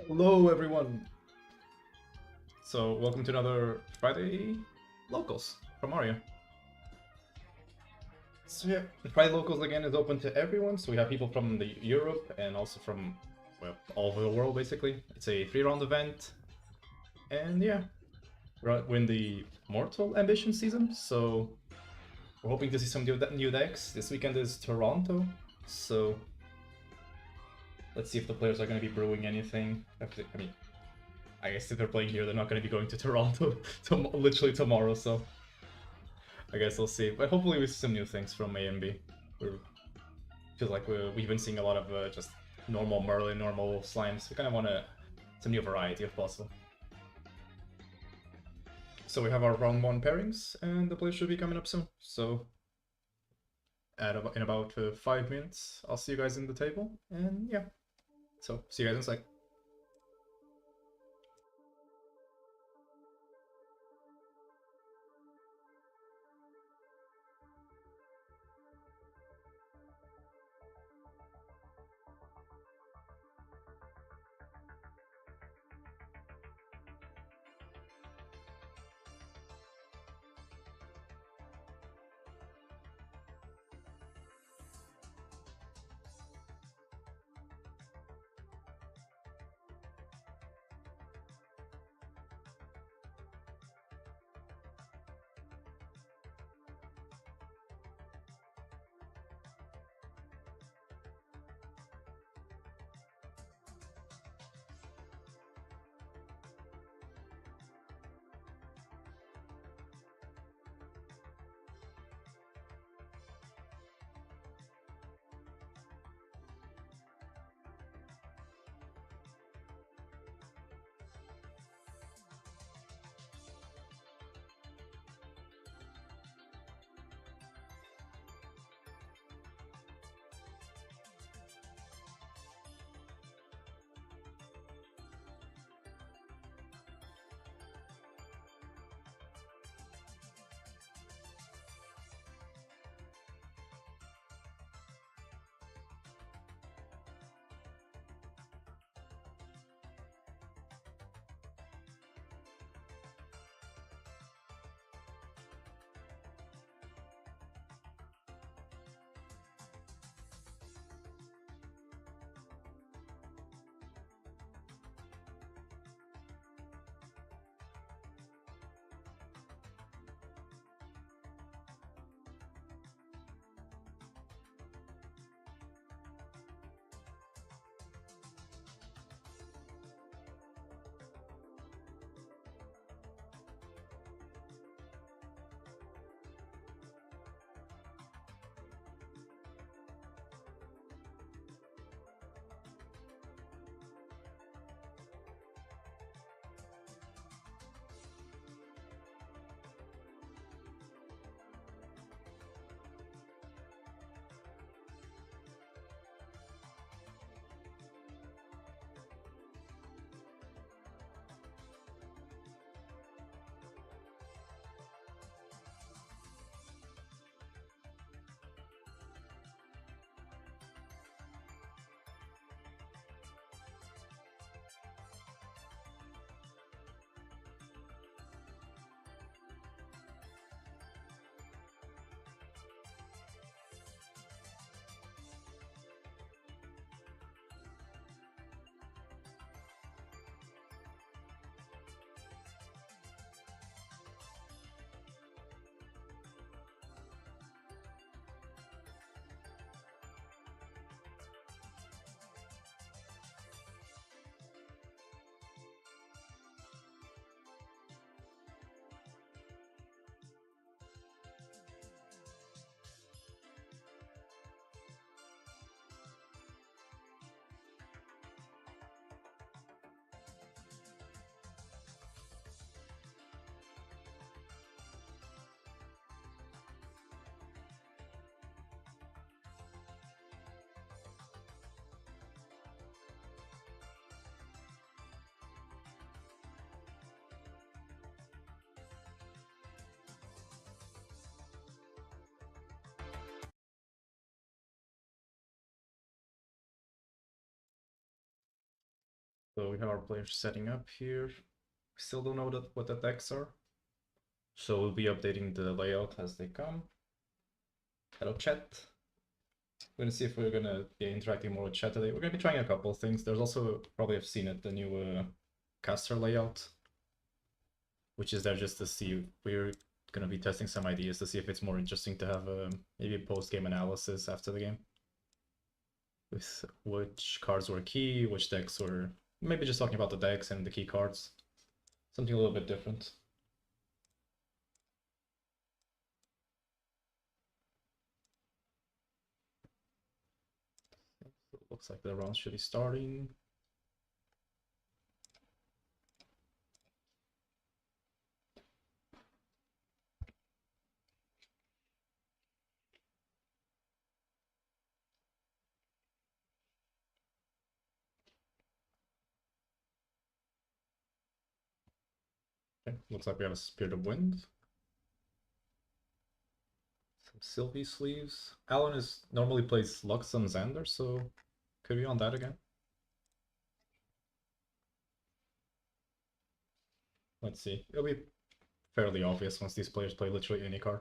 Hello, everyone. So, welcome to another Friday Locals from Aria. So yeah, Friday Locals again is open to everyone. So we have people from the Europe and also from all over the world basically. It's a 3-round event, and yeah, we're in the Mortal Ambition season. So we're hoping to see some new decks. This weekend is Toronto, so let's see if the players are going to be brewing anything. I mean, I guess if they're playing here, they're not going to be going to Toronto literally tomorrow, so I guess we'll see. But hopefully we see some new things from A and B. Feels like we've been seeing a lot of just normal Merlin, normal slimes. We kind of want some new variety if possible. So we have our round 1 pairings, and the play should be coming up soon. So in about 5 minutes, I'll see you guys in the table, and yeah. So see you guys in a sec. So we have our players setting up here. We still don't know what the decks are. So we'll be updating the layout as they come. Hello chat. We're gonna see if we're gonna be interacting more with chat today. We're gonna be trying a couple of things. There's also, probably have seen it, the new caster layout, which is there just to see. We're gonna be testing some ideas to see if it's more interesting to have maybe a post-game analysis after the game, with which cards were key, which decks were, maybe just talking about the decks and the key cards, something a little bit different. So it looks like the round should be starting. Okay, looks like we have a Spirit of Wind. Some Sylvie sleeves. Alan is normally plays Lux on Xander, so could be on that again. Let's see. It'll be fairly obvious once these players play literally any card.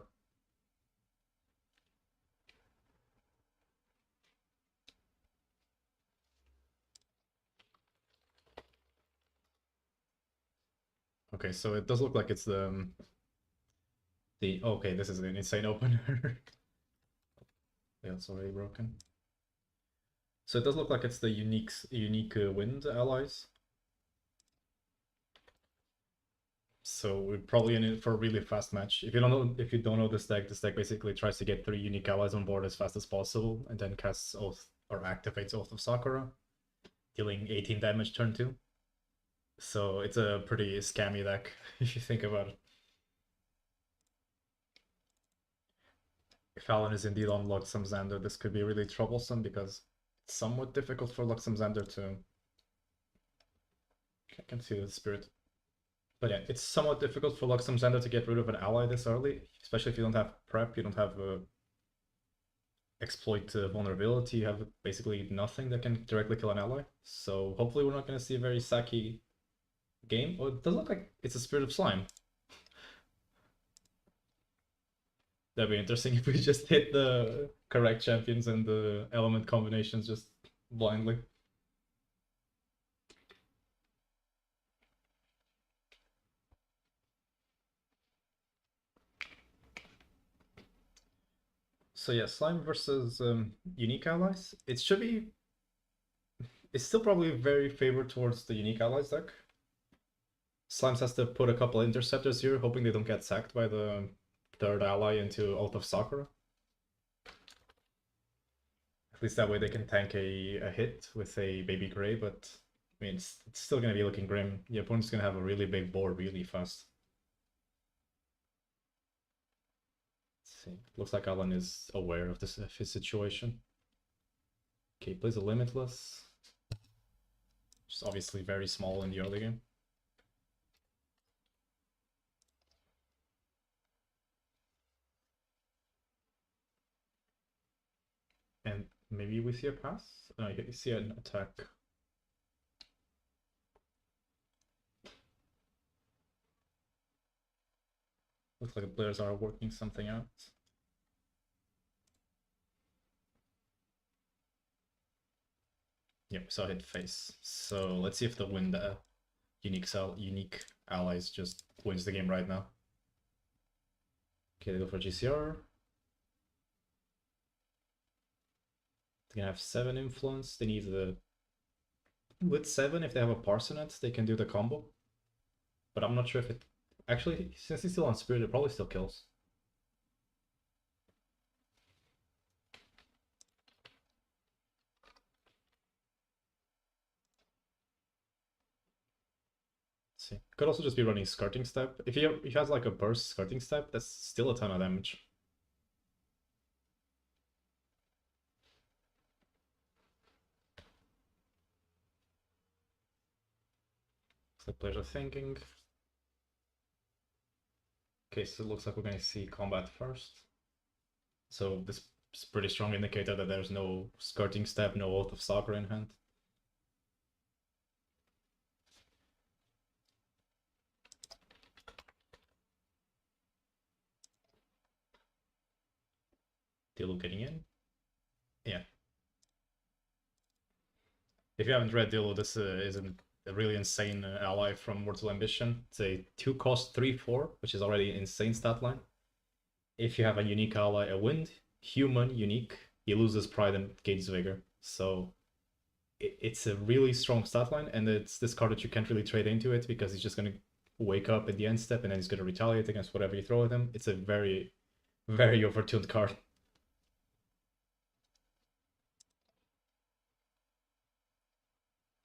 Okay, so it does look like it's the okay, this is an insane opener. Yeah, it's already broken. So it does look like it's the unique wind allies. So we're probably in it for a really fast match. If you don't know this deck basically tries to get 3 unique allies on board as fast as possible, and then casts Oath or activates Oath of Sakura, dealing 18 damage turn 2. So it's a pretty scammy deck if you think about it. If Alan is indeed on Luxem Xander, this could be really troublesome because it's somewhat difficult for Luxem Xander to. I can see the spirit. But yeah, it's somewhat difficult for Luxem Xander to get rid of an ally this early, especially if you don't have prep, you don't have exploit vulnerability, you have basically nothing that can directly kill an ally. So hopefully we're not going to see a very sacky game. Oh, it does look like it's a Spirit of Slime. That'd be interesting if we just hit the correct champions and the element combinations just blindly. So yeah, Slime versus unique allies. It should be. It's still probably very favored towards the unique allies deck. Slimes has to put a couple interceptors here, hoping they don't get sacked by the third ally into Oath of Sakura. At least that way they can tank a hit with a Baby Gray, but I mean, it's still going to be looking grim. The opponent's going to have a really big board really fast. Let's see. Looks like Alan is aware of his situation. Okay, plays a Limitless. Which is obviously very small in the early game. And maybe we see a pass? No, you see an attack. Looks like the players are working something out. Yep, so hit face. So let's see if the unique allies just wins the game right now. Okay, they go for GCR. They're gonna have 7 influence. They need the with 7, if they have a Parsonet, they can do the combo. But I'm not sure if it actually, since he's still on Spirit, it probably still kills. See. Could also just be running Skirting Step. If he has like a burst Skirting Step, that's still a ton of damage. So players are thinking. Okay, so it looks like we're going to see combat first. So this is a pretty strong indicator that there's no Skirting Step, no Oath of Sakura in hand. Dilu getting in. Yeah. If you haven't read Dilu, this is a really insane ally from Mortal Ambition. It's a 2-cost 3/4, which is already an insane stat line. If you have a unique ally, a wind, human, unique, he loses pride and gains vigor. So it's a really strong stat line, and it's this card that you can't really trade into it because he's just going to wake up at the end step and then he's going to retaliate against whatever you throw at him. It's a very, very overtuned card.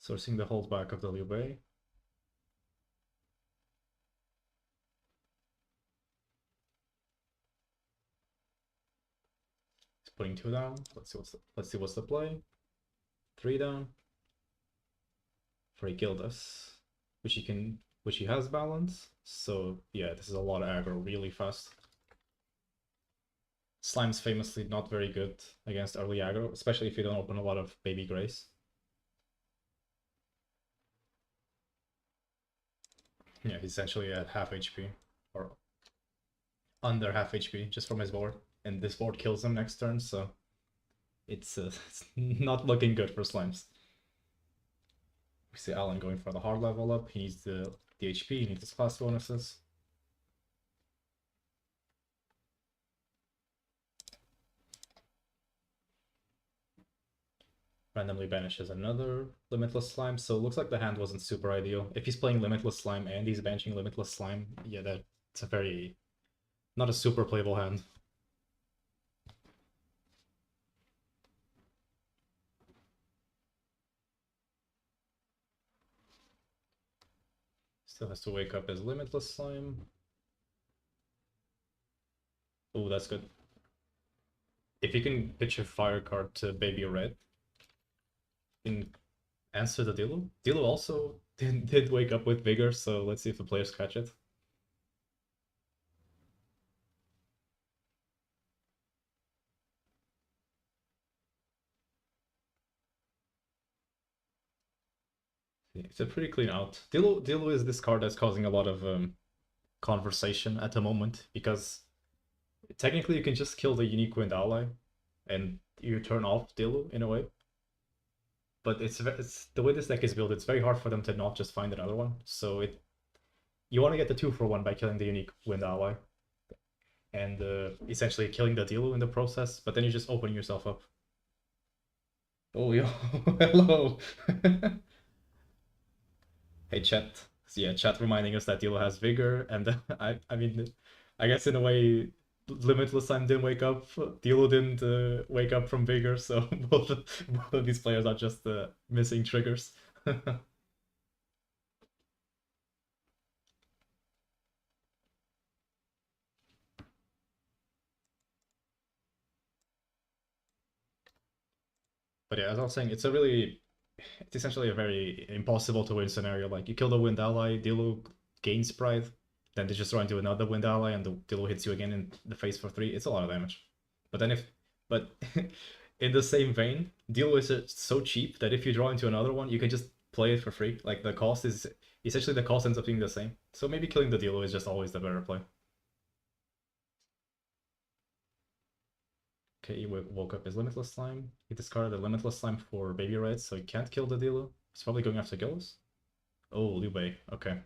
Sourcing the holdback of the Liu Bei. He's putting 2 down. Let's see what's the play. 3 down. For he killed us, which he has balance. So yeah, this is a lot of aggro really fast. Slime's famously not very good against early aggro, especially if you don't open a lot of baby grays. Yeah, he's essentially at half HP, or under half HP, just from his board. And this board kills him next turn, so it's not looking good for Slimes. We see Alan going for the hard level up. He needs the HP, he needs his class bonuses. Randomly banishes another Limitless Slime, so it looks like the hand wasn't super ideal. If he's playing Limitless Slime and he's banishing Limitless Slime, yeah, that's a very... not a super playable hand. Still has to wake up his Limitless Slime. Oh, that's good. If you can pitch a fire card to Baby Red, in answer the Dilu. Dilu also did wake up with Vigor, so let's see if the players catch it. It's a pretty clean out. Dilu is this card that's causing a lot of conversation at the moment, because technically you can just kill the unique wind ally and you turn off Dilu in a way. But it's the way this deck is built, it's very hard for them to not just find another one. So you want to get the 2-for-1 by killing the unique wind ally and essentially killing the Dilu in the process, but then you're just opening yourself up. Oh, yo, hello. Hey, chat. So yeah, chat reminding us that Dilu has vigor, and I mean, I guess in a way, Limitless Time didn't wake up. Dilu didn't wake up from vigor, so both of these players are just missing triggers. But yeah, as I was saying, it's essentially a very impossible to win scenario. Like, you kill the wind ally, Dilu gains pride, then they just run into another wind ally, and the Dilu hits you again in the face for 3. It's a lot of damage. But then but in the same vein, Dilu is so cheap that if you draw into another one, you can just play it for free. Like, the cost is essentially, the cost ends up being the same. So maybe killing the Dilu is just always the better play. Okay, he woke up his Limitless Slime. He discarded the Limitless Slime for Baby Red, so he can't kill the Dilu. He's probably going after Gillis. Oh, Liu Bei. Okay.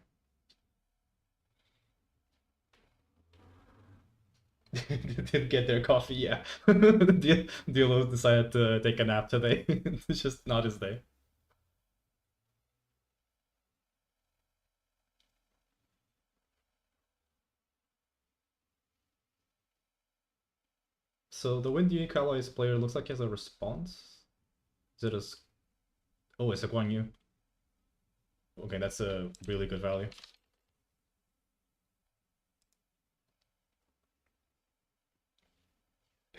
Didn't get their coffee, yeah. Dilu decided to take a nap today. It's just not his day. So the Wind Unique Allies player looks like he has a response. Is it a... Oh, it's a Guan Yu. Okay, that's a really good value.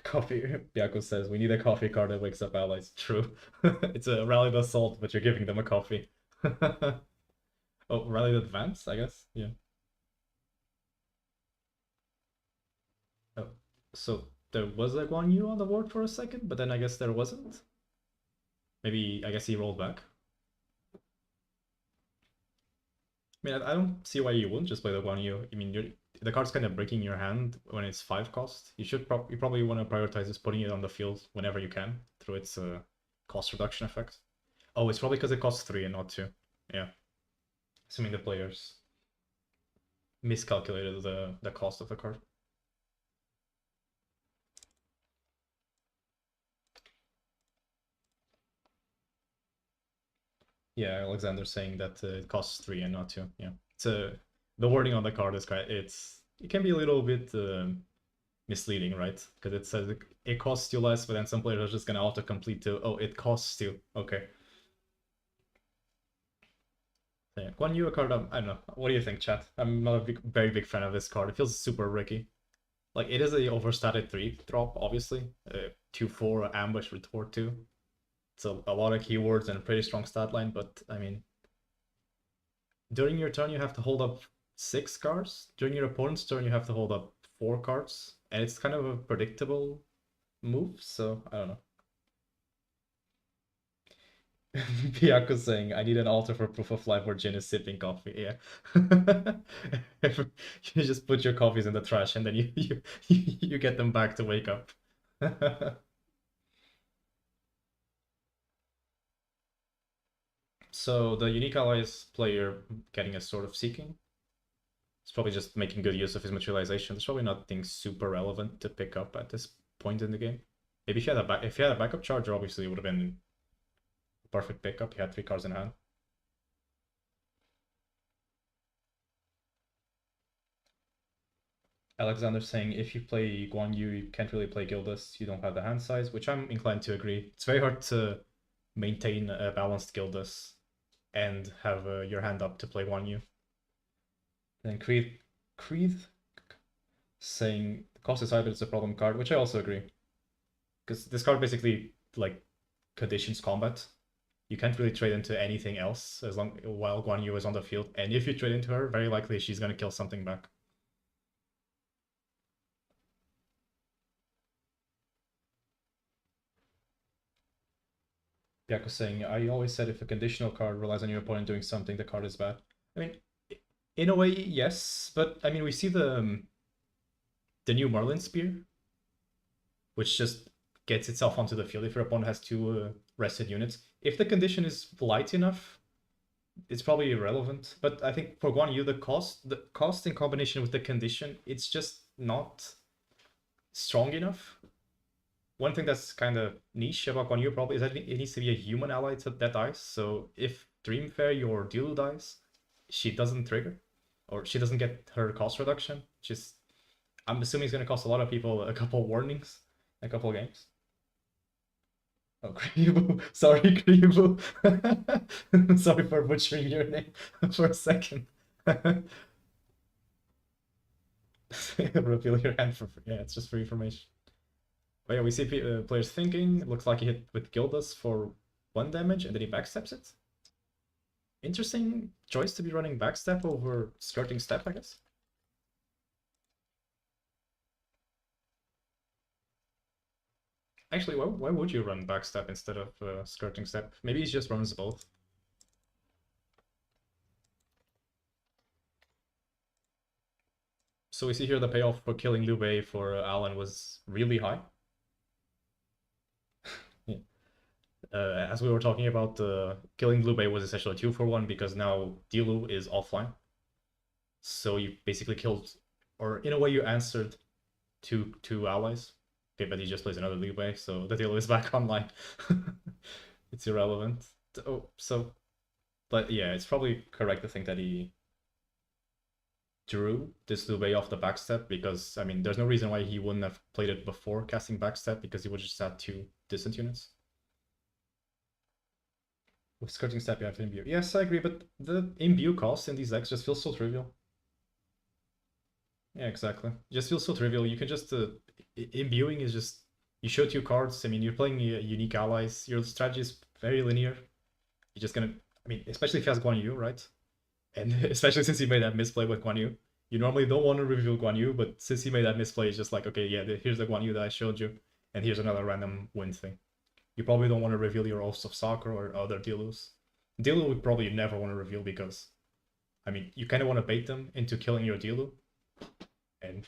Coffee. Biako says, we need a coffee card that wakes up allies. True. It's a Rallied Assault, but you're giving them a coffee. Oh, Rallied Advance, I guess? Yeah. Oh, so there was a Guan Yu on the board for a second, but then I guess there wasn't? Maybe, I guess he rolled back. mean, I don't see why you wouldn't just play the Guan Yu. I mean, the card's kind of breaking your hand when it's 5 cost. You probably want to prioritize just putting it on the field whenever you can through its cost reduction effect. Oh, it's probably because it costs 3 and not 2. Yeah. Assuming the players miscalculated the cost of the card. Yeah, Alexander's saying that it costs 3 and not 2. Yeah. The wording on the card is it can be a little bit misleading, right? Because it says it costs you less, but then some players are just gonna autocomplete to, oh, it costs you. Okay. Yeah, Guan Yu card, I don't know. What do you think, chat? I'm not a very big fan of this card. It feels super ricky. Like, it is a overstated 3 drop, obviously. 2-4 ambush retort 2. It's a lot of keywords and a pretty strong stat line, but I mean, during your turn you have to hold up 6 cards. During your opponent's turn you have to hold up 4 cards, and it's kind of a predictable move, so I don't know. Byaku's saying, I need an altar for proof of life where Jin is sipping coffee. Yeah. You just put your coffees in the trash and then you get them back to wake up. So the unique allies player getting a Sword of Seeking. It's probably just making good use of his materialization. There's probably nothing super relevant to pick up at this point in the game. Maybe if he had a backup charger, obviously it would have been a perfect pickup. He had 3 cards in hand. Alexander saying if you play Guan Yu, you can't really play Gildas. You don't have the hand size, which I'm inclined to agree. It's very hard to maintain a balanced Gildas and have your hand up to play Guan Yu. Then Creed saying the cost is high, but it's a problem card, which I also agree. Because this card basically like conditions combat. You can't really trade into anything else as long while Guan Yu is on the field. And if you trade into her, very likely she's gonna kill something back. Byaku's saying, I always said if a conditional card relies on your opponent doing something, the card is bad. I mean, in a way, yes, but I mean, we see the new Merlin Spear, which just gets itself onto the field if your opponent has 2 rested units. If the condition is light enough, it's probably irrelevant. But I think for Guan Yu, the cost in combination with the condition, it's just not strong enough. One thing that's kind of niche about Guan Yu probably is that it needs to be a human ally that dies. So if Dream Fairy or Dilu dies, she doesn't trigger, or she doesn't get her cost reduction. Just I'm assuming it's gonna cost a lot of people a couple warnings, a couple games. Oh, Kribu. Sorry, Kribu. Sorry for butchering your name for a second. Reveal your hand for free. Yeah, it's just for information. But yeah, we see players thinking. It looks like he hit with Gildas for 1 damage and then he backsteps it. Interesting choice to be running backstep over skirting step, I guess. Actually, why would you run backstep instead of skirting step? Maybe he just runs both. So we see here the payoff for killing Liu Bei for Alan was really high. Yeah. As we were talking about, killing Liu Bei was essentially a 2-for-1 because now Dilu is offline. So you basically killed, or in a way you answered two allies. Okay, but he just plays another Liu Bei, so the Dilu is back online. It's irrelevant. Oh, so, but yeah, it's probably correct to think that he drew this Liu Bei off the backstep because, I mean, there's no reason why he wouldn't have played it before casting backstep because he would just have 2 distant units. With skirting step, you have to imbue. Yes, I agree, but the imbue cost in these decks just feels so trivial. Yeah, exactly. It just feels so trivial. You can just imbuing is just you show 2 cards. I mean, you're playing unique allies. Your strategy is very linear. You're just gonna, I mean, especially if he has Guan Yu, right? And especially since he made that misplay with Guan Yu. You normally don't want to reveal Guan Yu, but since he made that misplay, it's just like, okay, yeah, here's the Guan Yu that I showed you, and here's another random win thing. You probably don't want to reveal your Oaths of Soccer or other Dilus. Dilu would probably never want to reveal because, I mean, you kind of want to bait them into killing your Dilu, and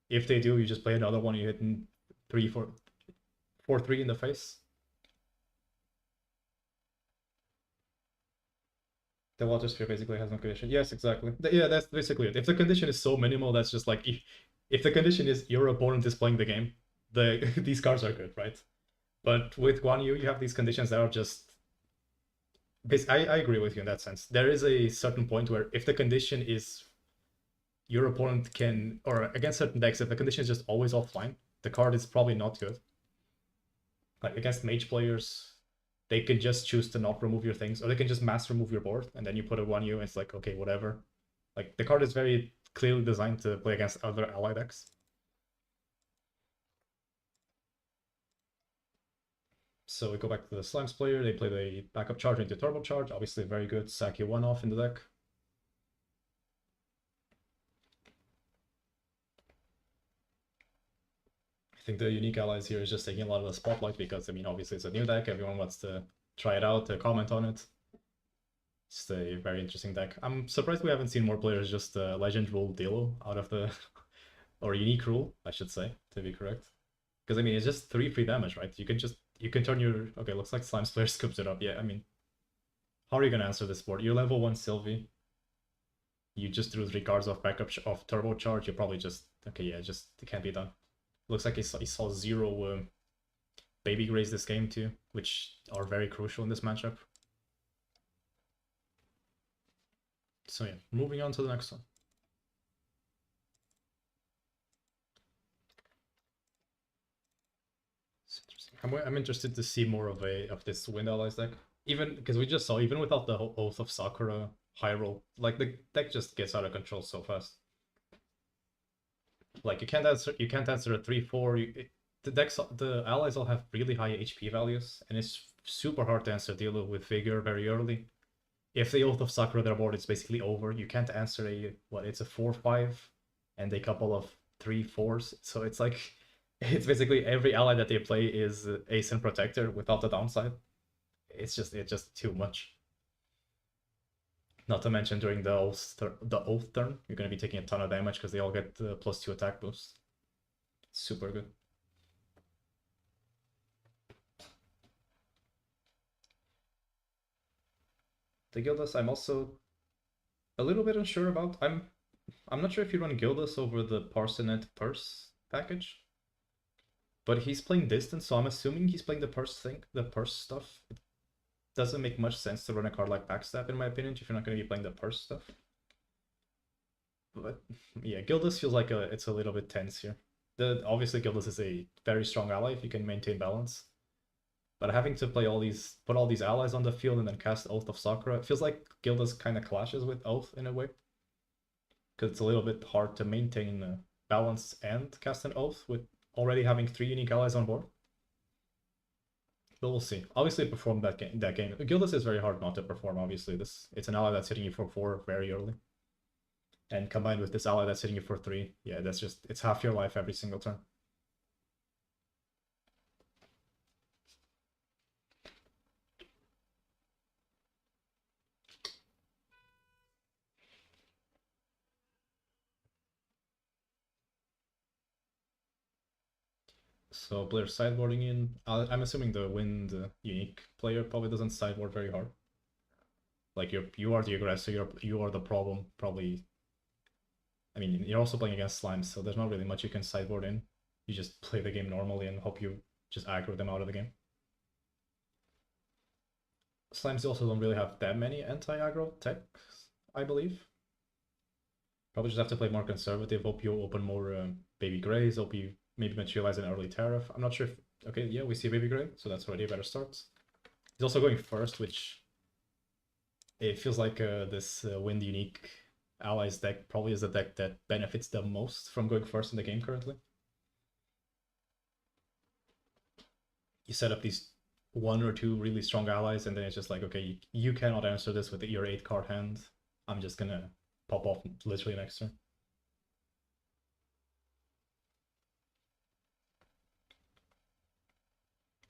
if they do, you just play another one. You hit 4-3 in the face. The water sphere basically has no condition. Yes, exactly. Yeah, that's basically it. If the condition is so minimal, that's just like if the condition is your opponent is playing the game, these cards are good, right? But with Guan Yu, you have these conditions that are just. I agree with you in that sense. There is a certain point where if the condition is your opponent can, or against certain decks, if the condition is just always offline, the card is probably not good. Like against mage players, they can just choose to not remove your things, or they can just mass remove your board, and then you put a 1U, and it's like, okay, whatever. Like, the card is very clearly designed to play against other ally decks. So we go back to the Slimes player, they play the backup charge into turbo charge, obviously very good Saki 1-off in the deck. I think the unique allies here is just taking a lot of the spotlight because, I mean, obviously it's a new deck, everyone wants to try it out, to comment on it. It's a very interesting deck. I'm surprised we haven't seen more players just legend rule Dilo out of the or unique rule, I should say, to be correct. Because I mean it's just 3 free damage, right? You can turn your okay, looks like Slime's player scoops it up. Yeah, I mean, how are you gonna answer this board? You're level 1 Sylvie. You just drew 3 cards off backup of turbo charge, you probably just okay, yeah, just it can't be done. Looks like he saw 0 baby grays this game too, which are very crucial in this matchup. So yeah, moving on to the next one. It's interesting. I'm interested to see more of this Wind Allies deck. Even because we just saw, even without the Oath of Sakura high roll, like the deck just gets out of control so fast. Like you can't answer a 3-4. The allies all have really high HP values, and it's super hard to answer Dilu with Vigor very early. If they Oath of Sakura their board, it's basically over. You can't answer it's a 4-5 and a couple of 3-4s. So it's like it's basically every ally that they play is Ace and Protector without the downside. It's just too much. Not to mention during the oath turn, you're gonna be taking a ton of damage because they all get +2 attack boost. Super good. The Gildas, I'm also a little bit unsure about. I'm not sure if you run Gildas over the Parsonet Purse package, but he's playing distance, so I'm assuming he's playing the Purse thing, the Purse stuff. It doesn't make much sense to run a card like Backstab, in my opinion, if you're not going to be playing the Purse stuff. But yeah, Gildas feels like it's a little bit tense here. Obviously Gildas is a very strong ally if you can maintain balance. But having to play put all these allies on the field and then cast Oath of Sakura, it feels like Gildas kind of clashes with Oath in a way. Because it's a little bit hard to maintain balance and cast an Oath with already having 3 unique allies on board. But we'll see. Obviously it performed that game. Gildas is very hard not to perform, obviously. It's an ally that's hitting you for 4 very early. And combined with this ally that's hitting you for 3, yeah, it's half your life every single turn. So player sideboarding in. I'm assuming the Wind unique player probably doesn't sideboard very hard. Like you are the aggressor, you are the problem probably. I mean, you're also playing against Slimes, so there's not really much you can sideboard in. You just play the game normally and hope you just aggro them out of the game. Slimes also don't really have that many anti-aggro techs, I believe. Probably just have to play more conservative, hope you open more Baby Grays, hope you maybe materialize an early Tariff. I'm not sure if... Okay, yeah, we see Baby Gray, so that's already a better start. He's also going first, which... It feels like this Wind Unique Allies deck probably is the deck that benefits the most from going first in the game currently. You set up these 1 or 2 really strong allies, and then it's just like, okay, you cannot answer this with your 8-card hand. I'm just gonna pop off literally next turn.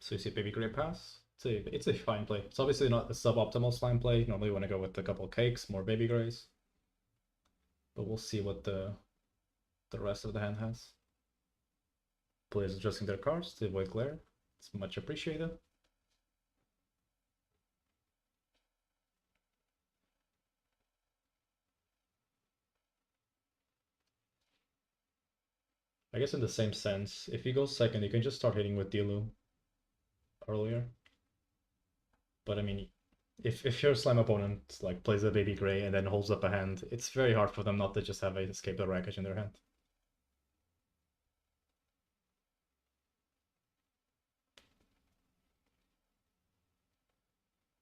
So you see Baby Gray pass. It's a fine play. It's obviously not a suboptimal slime play. Normally you want to go with a couple cakes, more Baby Grays. But we'll see what the rest of the hand has. Players adjusting their cards to avoid glare. It's much appreciated. I guess in the same sense, if he goes second, you can just start hitting with Dilu earlier. But I mean, if your slime opponent like plays a baby gray and then holds up a hand, it's very hard for them not to just have a escape the wreckage in their hand.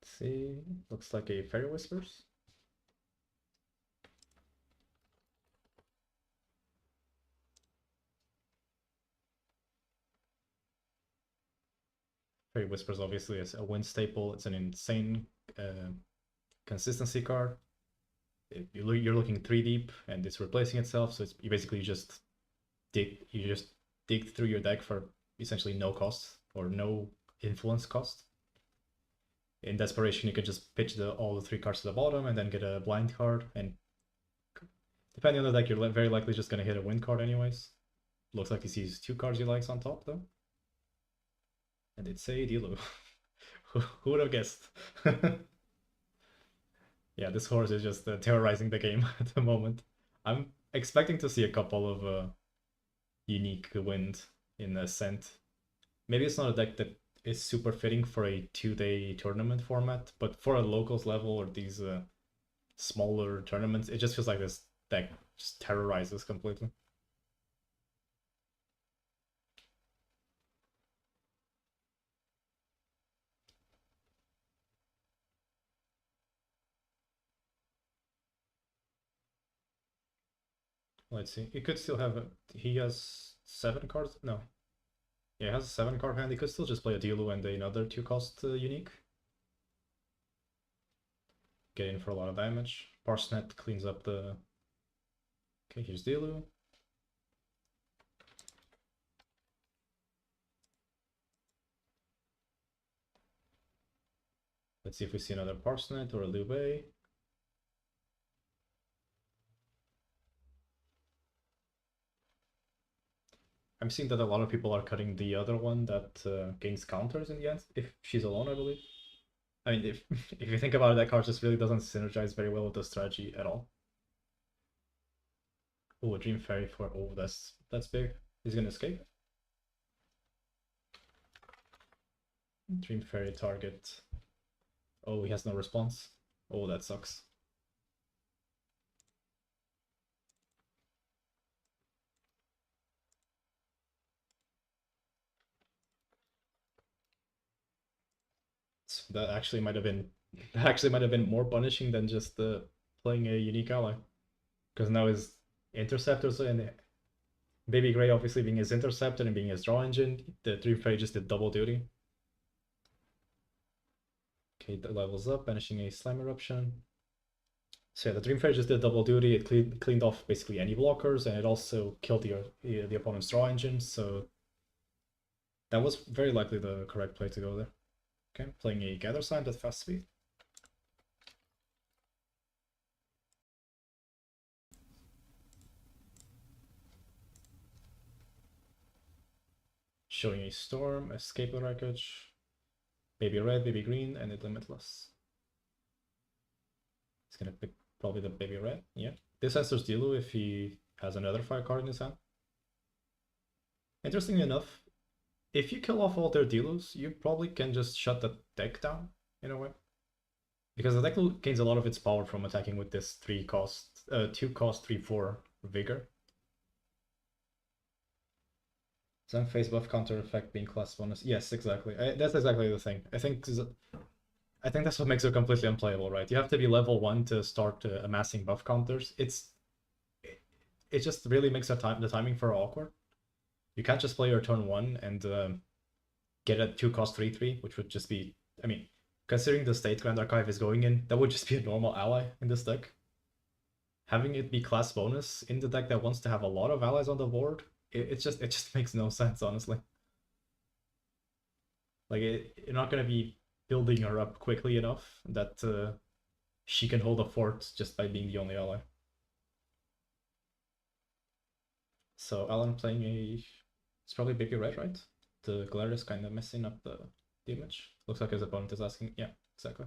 Let's see, looks like a Fairy Whispers. Fairy Whispers obviously is a win staple. It's an insane consistency card. You're looking 3 deep and it's replacing itself, so it's you basically just dig through your deck for essentially no cost or no influence cost. In desperation, you can just pitch all the 3 cards to the bottom and then get a blind card, and depending on the deck, you're very likely just gonna hit a win card anyways. Looks like he sees 2 cards he likes on top though. And it's a Dilu. Who would have guessed? Yeah, this horse is just terrorizing the game at the moment. I'm expecting to see a couple of unique wins in Ascent. Maybe it's not a deck that is super fitting for a 2-day tournament format, but for a locals level or these smaller tournaments, it just feels like this deck just terrorizes completely. Let's see. He could still have. He has 7 cards. No. Yeah, he has a 7-card hand. He could still just play a Dilu and another 2-cost unique. Get in for a lot of damage. Parsnet cleans up the. Okay, here's Dilu. Let's see if we see another Parsnet or a Lube. I'm seeing that a lot of people are cutting the other one that gains counters in the end, if she's alone, I believe. I mean, if if you think about it, that card just really doesn't synergize very well with the strategy at all. Oh, a Dream Fairy for... Oh, that's big. He's gonna escape. Dream Fairy target. Oh, he has no response. Oh, that sucks. That actually might have been more punishing than just playing a unique ally, because now his interceptors and Baby Gray obviously being his interceptor and being his draw engine, the Dream Fairy just did double duty. Okay, that levels up, banishing a Slime Eruption. So yeah, the Dream Fairy just did double duty. It cleaned off basically any blockers, and it also killed the opponent's draw engine. So that was very likely the correct play to go there. Okay, playing a Gather Sign at fast speed. Showing a Storm, Escape the Wreckage, Baby Red, Baby Green, and a Limitless. He's gonna pick probably the Baby Red, yeah. This answers Dilu if he has another fire card in his hand. Interestingly enough, if you kill off all their Dilus, you probably can just shut the deck down, in a way. Because the deck gains a lot of its power from attacking with this 2-cost 3/4 Vigor. Some phase buff counter effect being class bonus. Yes, exactly. That's exactly the thing. I think that's what makes it completely unplayable, right? You have to be level 1 to start amassing buff counters. It just really makes the timing for awkward. You can't just play your turn 1 and get a 2-cost 3/3, which would just be, I mean, considering the state Grand Archive is going in, that would just be a normal ally in this deck. Having it be class bonus in the deck that wants to have a lot of allies on the board, it just makes no sense, honestly. Like, you're not going to be building her up quickly enough that she can hold a fort just by being the only ally. So Alan playing a... It's probably Baby Red, right? The glare is kind of messing up the image. Looks like his opponent is asking... Yeah, exactly.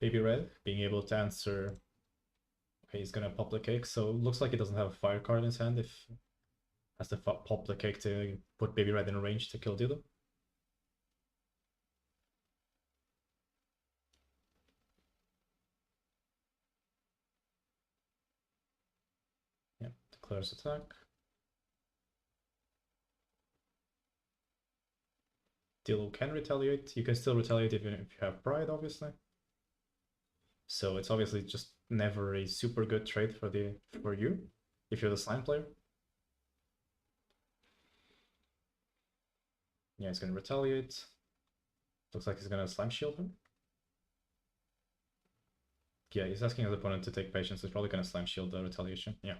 Baby Red being able to answer... Okay, he's gonna pop the cake, so looks like he doesn't have a fire card in his hand if... Has to pop the cake to put Baby Red in range to kill Dillo. Yeah, declares attack. Dillo can retaliate. You can still retaliate even if you have Pride, obviously. So it's obviously just never a super good trade for you if you're the slime player. Yeah, he's gonna retaliate. Looks like he's gonna slime shield him. Yeah, he's asking his opponent to take patience. He's probably gonna slime shield the retaliation. Yeah.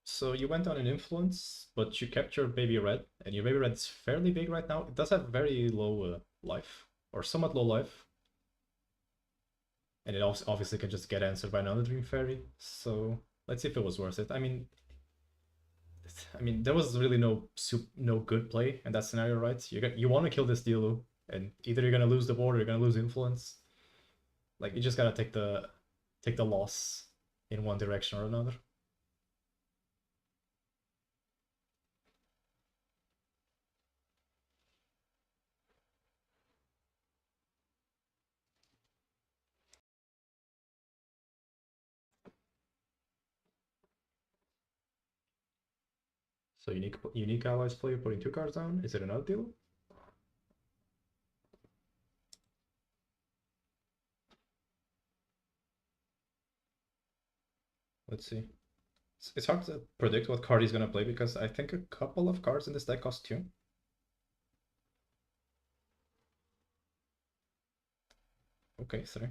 So you went on an influence, but you kept your baby red, and your baby red is fairly big right now. It does have very low life, or somewhat low life. And it also obviously can just get answered by another Dream Fairy. So let's see if it was worth it. There was really no good play in that scenario, right? You want to kill this Dilu, and either you're gonna lose the board or you're gonna lose influence. Like you just gotta take the loss in one direction or another. So unique allies player putting 2 cards down. Is it another deal? Let's see. It's hard to predict what card he's gonna play because I think a couple of cards in this deck cost 2. Okay, 3.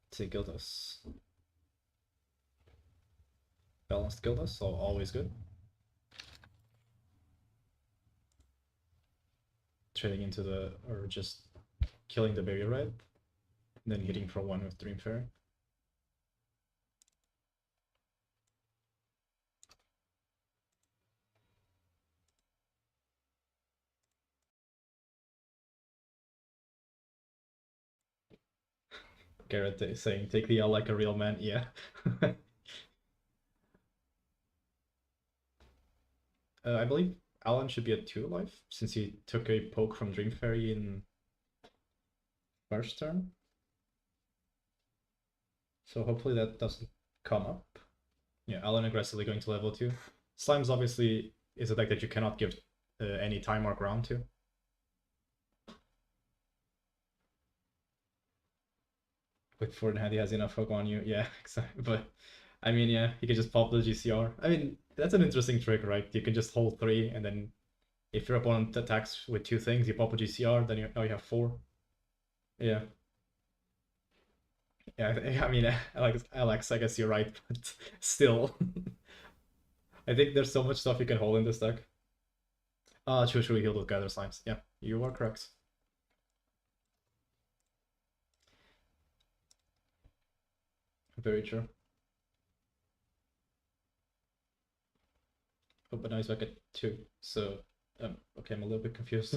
Let's see, Gildas. Balanced Gildas, so always good. Trading into or just killing the Baby Red, then hitting for 1 with Dream Fairy. Garrett is saying, take the L like a real man. Yeah. I believe Alan should be at 2 life since he took a poke from Dream Fairy in first turn. So hopefully that doesn't come up. Yeah, Alan aggressively going to level 2. Slimes obviously is a deck that you cannot give any time mark round to. With Ford hand, he has enough hook on you. Yeah, exactly. But I mean, yeah, he can just pop the GCR. I mean, that's an interesting trick, right? You can just hold 3, and then if your opponent attacks with 2 things, you pop a GCR, then now you have 4. Yeah. Yeah, I mean, Alex, I guess you're right, but still. I think there's so much stuff you can hold in this deck. True, he healed with Gather Slimes. Yeah, you are correct. Very true. Oh, but now he's back at 2, so... okay, I'm a little bit confused.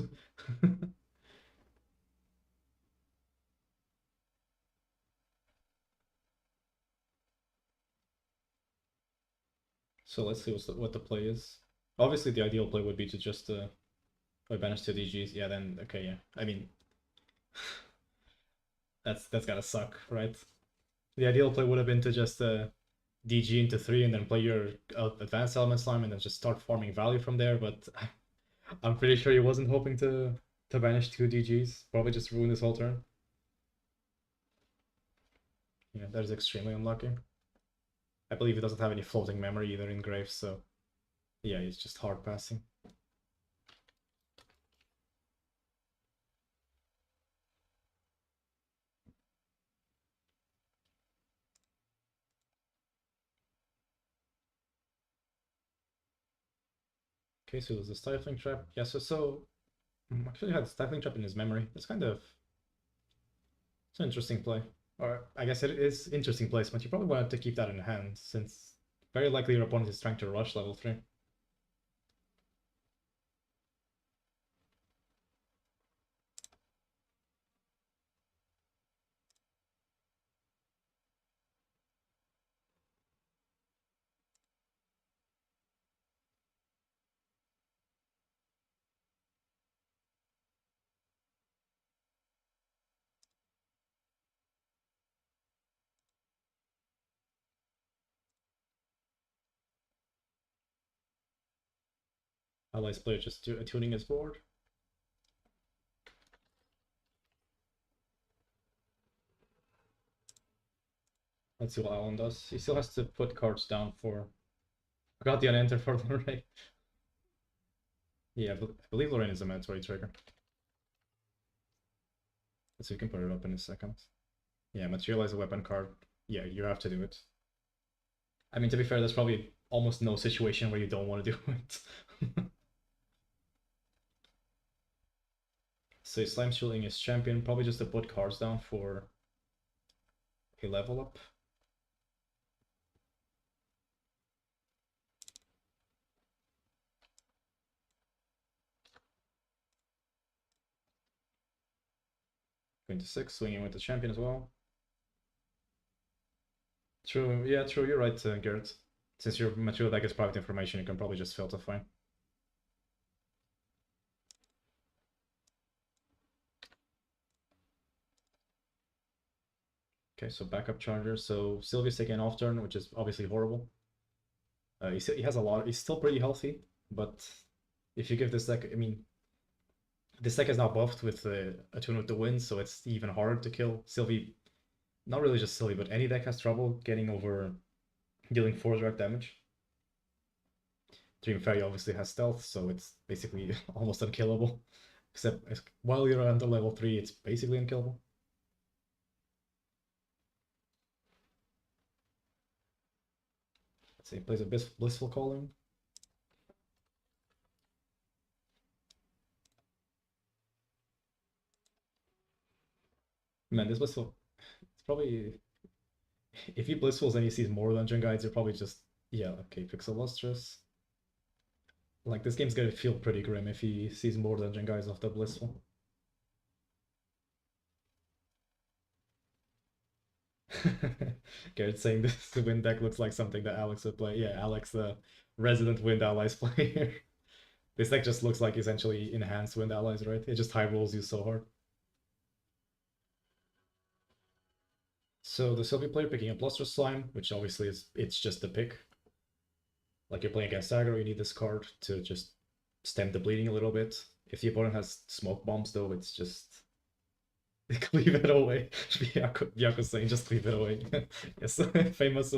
So let's see what the play is. Obviously, the ideal play would be to just banish 2 DGs. Yeah, then, okay, yeah. I mean... that's gotta suck, right? The ideal play would have been to just DG into 3 and then play your advanced element slime and then just start farming value from there, but I'm pretty sure he wasn't hoping to banish 2 DGs. Probably just ruin this whole turn. Yeah, that is extremely unlucky. I believe he doesn't have any floating memory either in Graves, so yeah, he's just hard passing. Okay, so there's a Stifling Trap. Yeah, actually had Stifling Trap in his memory. It's kind of it's an interesting play. Or I guess it is interesting placement. You probably wanted to keep that in hand, since very likely your opponent is trying to rush level 3. Allies player just tuning his board. Let's see what Alan does. He still has to put cards down for. Forgot the unenter for Lorraine. Yeah, I believe Lorraine is a mandatory trigger. So you can put it up in a second. Yeah, materialize a weapon card. Yeah, you have to do it. I mean, to be fair, there's probably almost no situation where you don't want to do it. So Slime Shielding is champion, probably just to put cards down for a level up. Going to 6, swinging with the champion as well. True, yeah, true, you're right, Garrett. Since your material deck is private information, you can probably just filter fine. Okay, so backup charger. So Sylvia's taking an off turn, which is obviously horrible. He has a lot. He's still pretty healthy, but if you give this deck, I mean, this deck is now buffed with Attune with the Wind, so it's even harder to kill Sylvie. Not really just Sylvie, but any deck has trouble getting over dealing 4 direct damage. Dream Fairy obviously has stealth, so it's basically almost unkillable. Except while you're under level 3, it's basically unkillable. Let's see, plays a Blissful Calling. Man, this Blissful, it's probably, if he Blissfuls and he sees more Dungeon Guides, you're probably just, yeah, okay, Pixel Lustrous. Like, this game's gonna feel pretty grim if he sees more Dungeon Guides off the Blissful. Garrett's saying this Wind deck looks like something that Alex would play. Yeah, Alex, the resident Wind Allies player. This deck just looks like essentially enhanced Wind Allies, right? It just high rolls you so hard. So the Sylvie player picking up Lustrous Slime, which obviously it's just the pick. Like you're playing against aggro, you need this card to just stem the bleeding a little bit. If the opponent has smoke bombs though, it's just cleave it away. Byaku's saying just cleave it away. Yes, famous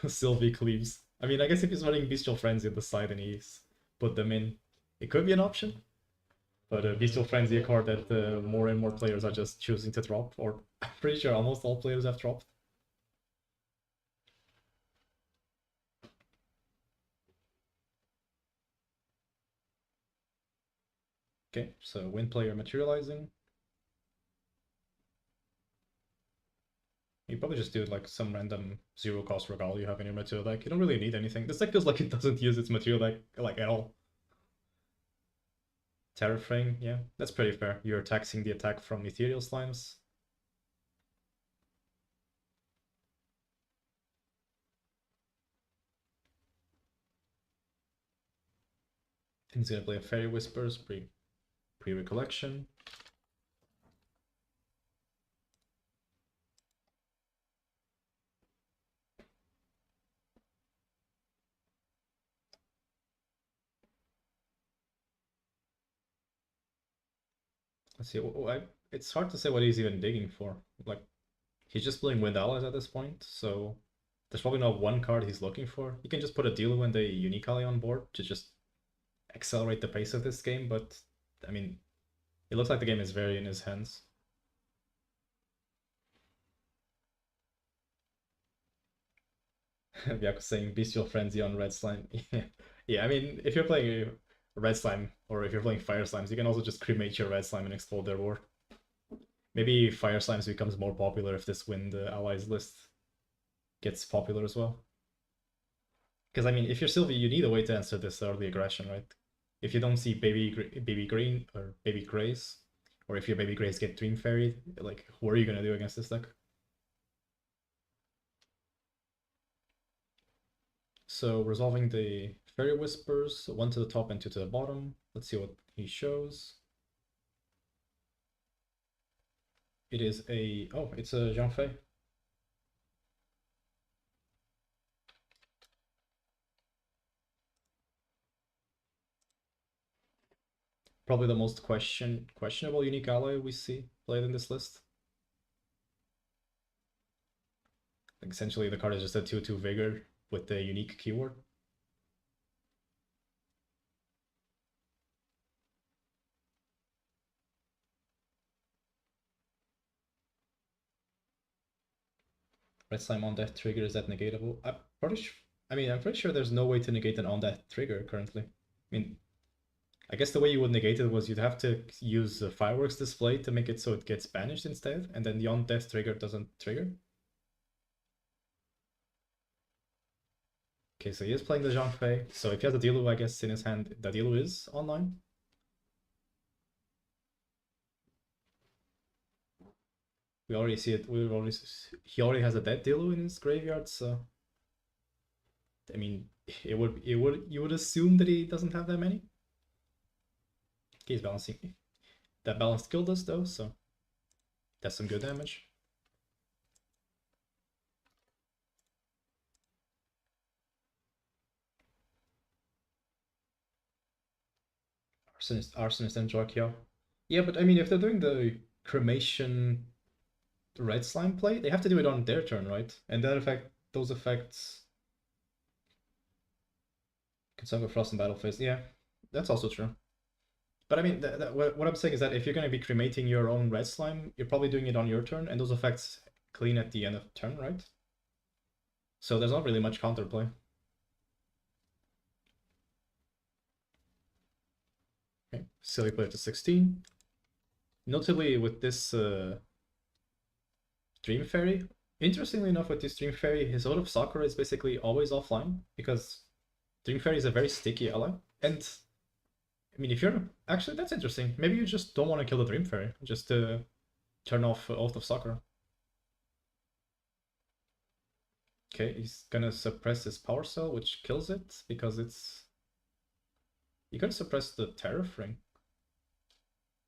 Sylvie cleaves. I mean, I guess if he's running Bestial Frenzy on the side and he's put them in, it could be an option. But Bestial Frenzy, a card that more and more players are just choosing to drop, or I'm pretty sure almost all players have dropped. Okay, so Wind player materializing. You probably just do like some random 0-cost Regal you have in your material deck. You don't really need anything. This deck feels like it doesn't use its material deck like at all. Terraframe, yeah, that's pretty fair. You're taxing the attack from Ethereal Slimes. He's gonna play a Fairy Whispers, pre-recollection. Let's see. It's hard to say what he's even digging for. Like, he's just playing Wind Allies at this point, so there's probably not one card he's looking for. You can just put a Dealer and a Unique Ally on board to just accelerate the pace of this game, but I mean, it looks like the game is very in his hands. Byaku saying Bestial Frenzy on Red Slime. Yeah, I mean, if you're playing Red Slime, or if you're playing Fire Slimes, you can also just cremate your Red Slime and explode their war. Maybe Fire Slimes becomes more popular if this Wind Allies list gets popular as well. Because, I mean, if you're Sylvie, you need a way to answer this early aggression, right? If you don't see Baby Green or Baby Grays, or if your Baby Grays get Dream Fairy, like, what are you gonna do against this deck? So resolving the Fairy Whispers, one to the top and two to the bottom. Let's see what he shows. It is a... oh, it's a Jean Fei. Probably the most questionable unique ally we see played in this list. Like essentially the card is just a 2/2 Vigor with the unique keyword. Red Slime on death trigger, is that negatable? I'm pretty sure there's no way to negate an on death trigger currently. I mean, I guess the way you would negate it was you'd have to use a fireworks display to make it so it gets banished instead, and then the on death trigger doesn't trigger. Okay, so he is playing the Zhang Fei. So if he has a Dilu, I guess, in his hand, the Dilu is online. We already see it. He already has a dead Dilu in his graveyard, so I mean, you would assume that he doesn't have that many. He's balancing. That balanced killed us though, so that's some good damage. Arsonist and Joachio. Yeah, but I mean, if they're doing the cremation red slime play, they have to do it on their turn, right? And those effects can summon Frost and Battle Phase. Yeah, that's also true. But I mean, what I'm saying is that if you're going to be cremating your own red slime, you're probably doing it on your turn, and those effects clean at the end of turn, right? So there's not really much counterplay. Okay, silly player to 16. Notably with this Dream Fairy, interestingly enough with this Dream Fairy, his Ode of Sakura is basically always offline, because Dream Fairy is a very sticky ally. And, I mean, if you're... actually, that's interesting. Maybe you just don't want to kill the Dream Fairy, just to turn off Oath of Sakura. Okay, he's gonna suppress his Power Cell, which kills it, because it's... you gotta suppress the Tariff Ring.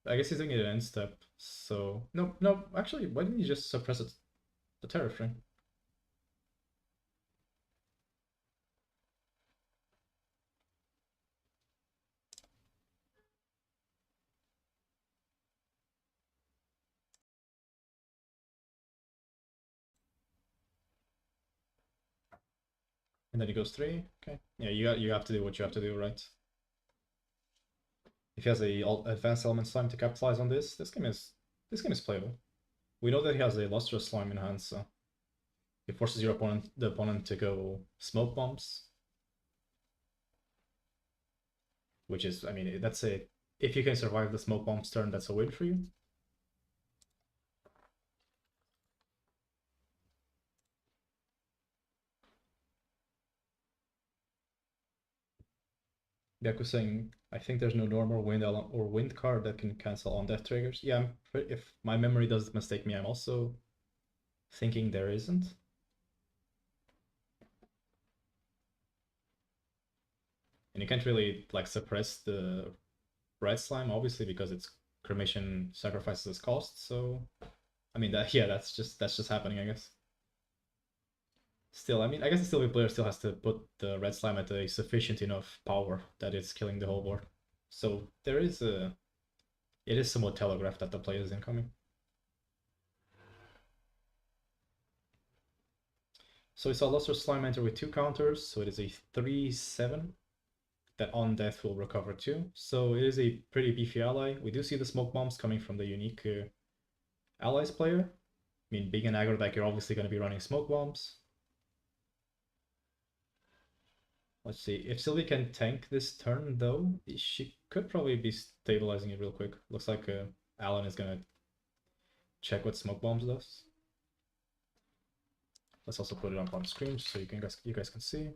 I guess he's doing it in end step, so... No, actually, why didn't he just suppress it? The Tariff Ring. And then he goes 3. Okay. Yeah, you have to do what you have to do, right? If he has a advanced element slime to capitalize on this game is playable. We know that he has a lustrous slime in hand, so it forces the opponent to go smoke bombs. Which is, I mean, that's a... if you can survive the smoke bombs turn, that's a win for you. Byaku saying, I think there's no normal wind card that can cancel on death triggers. Yeah, if my memory doesn't mistake me, I'm also thinking there isn't. And you can't really like suppress the red slime, obviously, because its cremation sacrifices its cost. So, I mean, that's just happening, I guess. Still, I mean, I guess the Sylvie player still has to put the red slime at a sufficient enough power that it's killing the whole board. So there is a... it is somewhat telegraphed that the play is incoming. So we saw Lustrous Slime enter with 2 counters, so it is a 3/7 that on death will recover 2. So it is a pretty beefy ally. We do see the smoke bombs coming from the unique allies player. I mean, being an aggro deck, you're obviously going to be running smoke bombs. Let's see. If Sylvie can tank this turn, though, she could probably be stabilizing it real quick. Looks like Alan is gonna check what Smoke Bombs does. Let's also put it up on screen so you guys can see.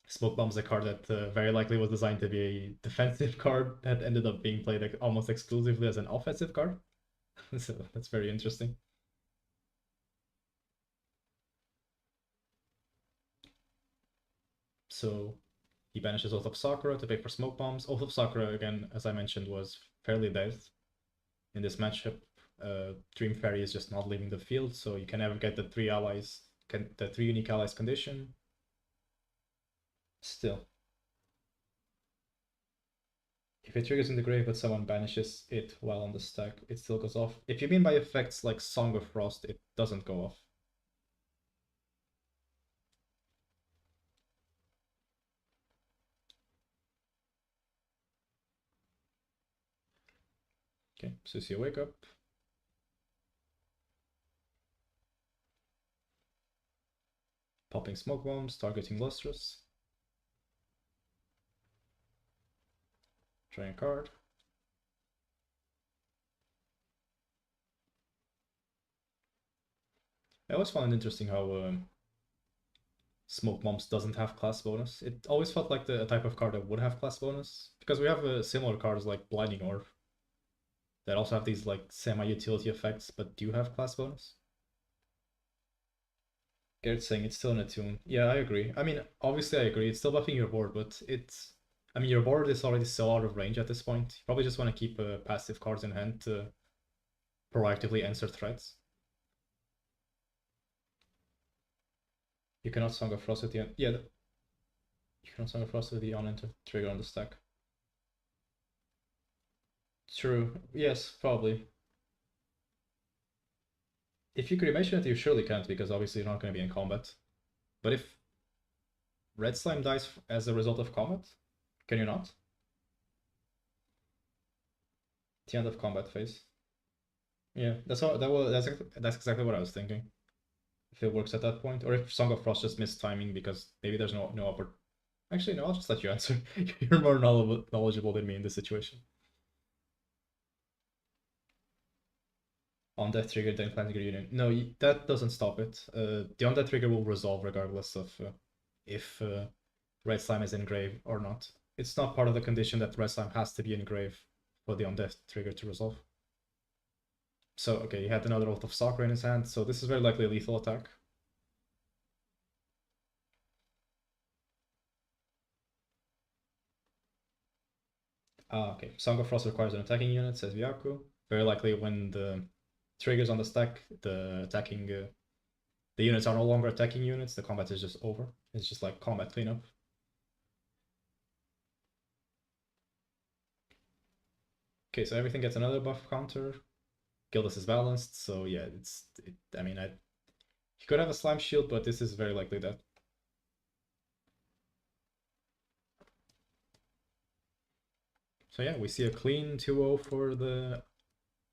Smoke Bomb's a card that very likely was designed to be a defensive card that ended up being played like, almost exclusively as an offensive card. So that's very interesting. So he banishes Oath of Sakura to pay for Smoke Bombs. Oath of Sakura, again, as I mentioned, was fairly dead in this matchup. Dream Fairy is just not leaving the field, so you can never get the the three unique allies condition. Still, if it triggers in the grave but someone banishes it while on the stack, it still goes off. If you mean by effects like Song of Frost, it doesn't go off. Okay, so you see a wake up. Popping Smoke Bombs, targeting Lustrous. Drawing a card. I always found it interesting how Smoke Bombs doesn't have class bonus. It always felt like the type of card that would have class bonus, because we have similar cards like Blinding Orb that also have these like semi-utility effects, but do have class bonus. Garrett's saying it's still in a tune. Yeah, I agree. I mean, obviously I agree. It's still buffing your board, but it's... I mean, your board is already so out of range at this point. You probably just want to keep passive cards in hand to proactively answer threats. You cannot Song of Frost at the end. Yeah, you cannot Song of Frost with the on-enter trigger on the stack. True. Yes, probably. If you cremation it, you surely can't, because obviously you're not going to be in combat. But if Red Slime dies as a result of combat, can you not? The end of combat phase. Yeah, that's exactly what I was thinking. If it works at that point, or if Song of Frost just missed timing because maybe there's no upper. Actually, no, I'll just let you answer. You're more knowledgeable than me in this situation. On death trigger, then planting reunion. No, that doesn't stop it. The on death trigger will resolve regardless of if Red Slime is in grave or not. It's not part of the condition that Red Slime has to be in grave for the on death trigger to resolve. So, okay, he had another Oath of Sakura in his hand, so this is very likely a lethal attack. Ah, okay. Song of Frost requires an attacking unit, says Vyaku. Very likely when the triggers on the stack, the units are no longer attacking units, the combat is just over. It's just like combat cleanup. Okay, so everything gets another buff counter. Gildas is balanced, so yeah, I mean, he could have a slime shield, but this is very likely that. So yeah, we see a clean 2-0 for the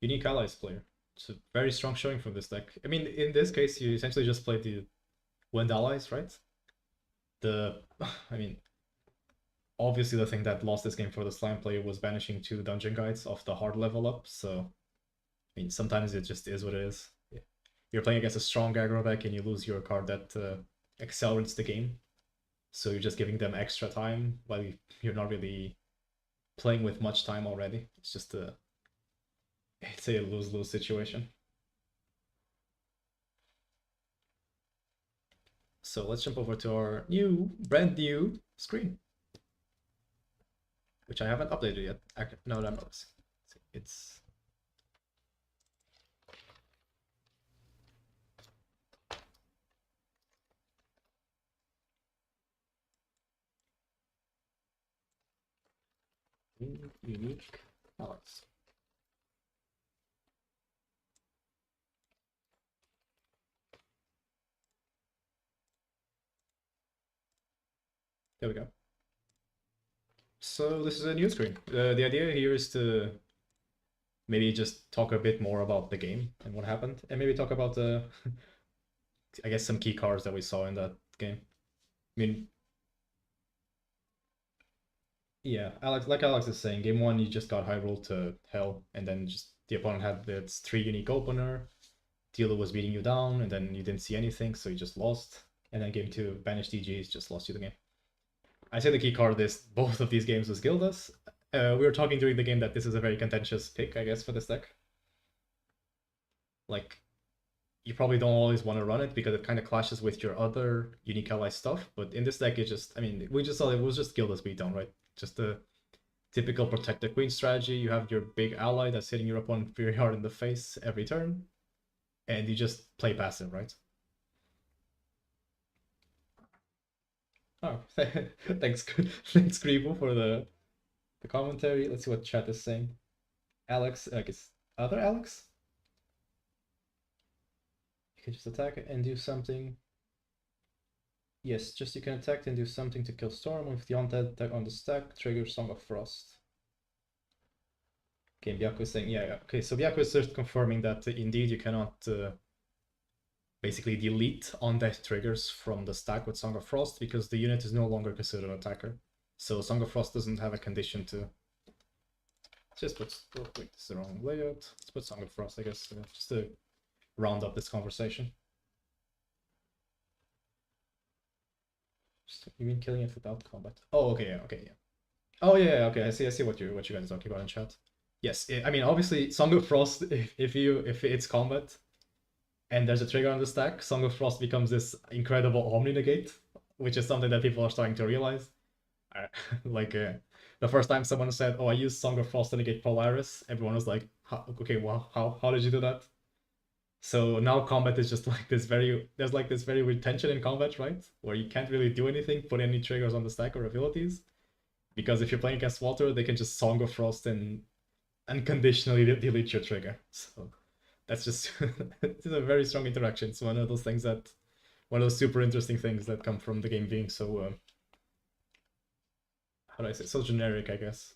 Unique Allies player. It's a very strong showing from this deck. I mean, in this case, you essentially just played the Wind Allies, right? I mean, obviously the thing that lost this game for the slime player was banishing 2 dungeon guides off the hard level up, so I mean, sometimes it just is what it is. You're playing against a strong aggro deck and you lose your card that accelerates the game. So you're just giving them extra time while you're not really playing with much time already. It's just it's a lose-lose situation. So let's jump over to our brand new screen, which I haven't updated yet. No, I'm not. It's unique allies. There we go. So this is a new screen. The idea here is to maybe just talk a bit more about the game and what happened, and maybe talk about the I guess some key cards that we saw in that game. I mean, yeah, Alex, like Alex is saying, game one you just got high roll to hell, and then just the opponent had its 3 unique opener. Dealer was beating you down, and then you didn't see anything, so you just lost. And then game two, banished DGs, just lost you the game. I say the key card this both of these games was Gildas. We were talking during the game that this is a very contentious pick, I guess, for this deck. Like, you probably don't always want to run it because it kind of clashes with your other unique ally stuff. But in this deck, it just, I mean, we just saw it was just Gildas beatdown, right? Just the typical protect the queen strategy. You have your big ally that's hitting your opponent very hard in the face every turn, and you just play passive, right? Oh, thanks, thanks, Gribo, for the commentary. Let's see what chat is saying. Alex, I guess other Alex. You can just attack and do something. Yes, just you can attack and do something to kill Storm with the undead deck on the stack. Trigger Song of Frost. Okay, Byako is saying, yeah, okay, so Byako is just confirming that indeed you cannot basically delete undead triggers from the stack with Song of Frost because the unit is no longer considered an attacker. So Song of Frost doesn't have a condition to. Just put. Oh, wait, this is the wrong layout. Let's put Song of Frost, I guess, just to round up this conversation. You mean killing it without combat? Oh, okay, yeah, okay, yeah. Oh yeah, okay. I see what you guys are talking about in chat. Yes, I mean obviously Song of Frost. If it's combat, and there's a trigger on the stack, Song of Frost becomes this incredible Omni negate, which is something that people are starting to realize. Like the first time someone said, "Oh, I used Song of Frost to negate Polaris," everyone was like, "Okay, well, how did you do that?" So now combat is just like this there's like this very weird tension in combat, right? Where you can't really do anything, put any triggers on the stack or abilities, because if you're playing against Walter, they can just Song of Frost and unconditionally delete your trigger. So that's just it's a very strong interaction. It's one of those things that one of those super interesting things that come from the game being so how do I say, so generic, I guess.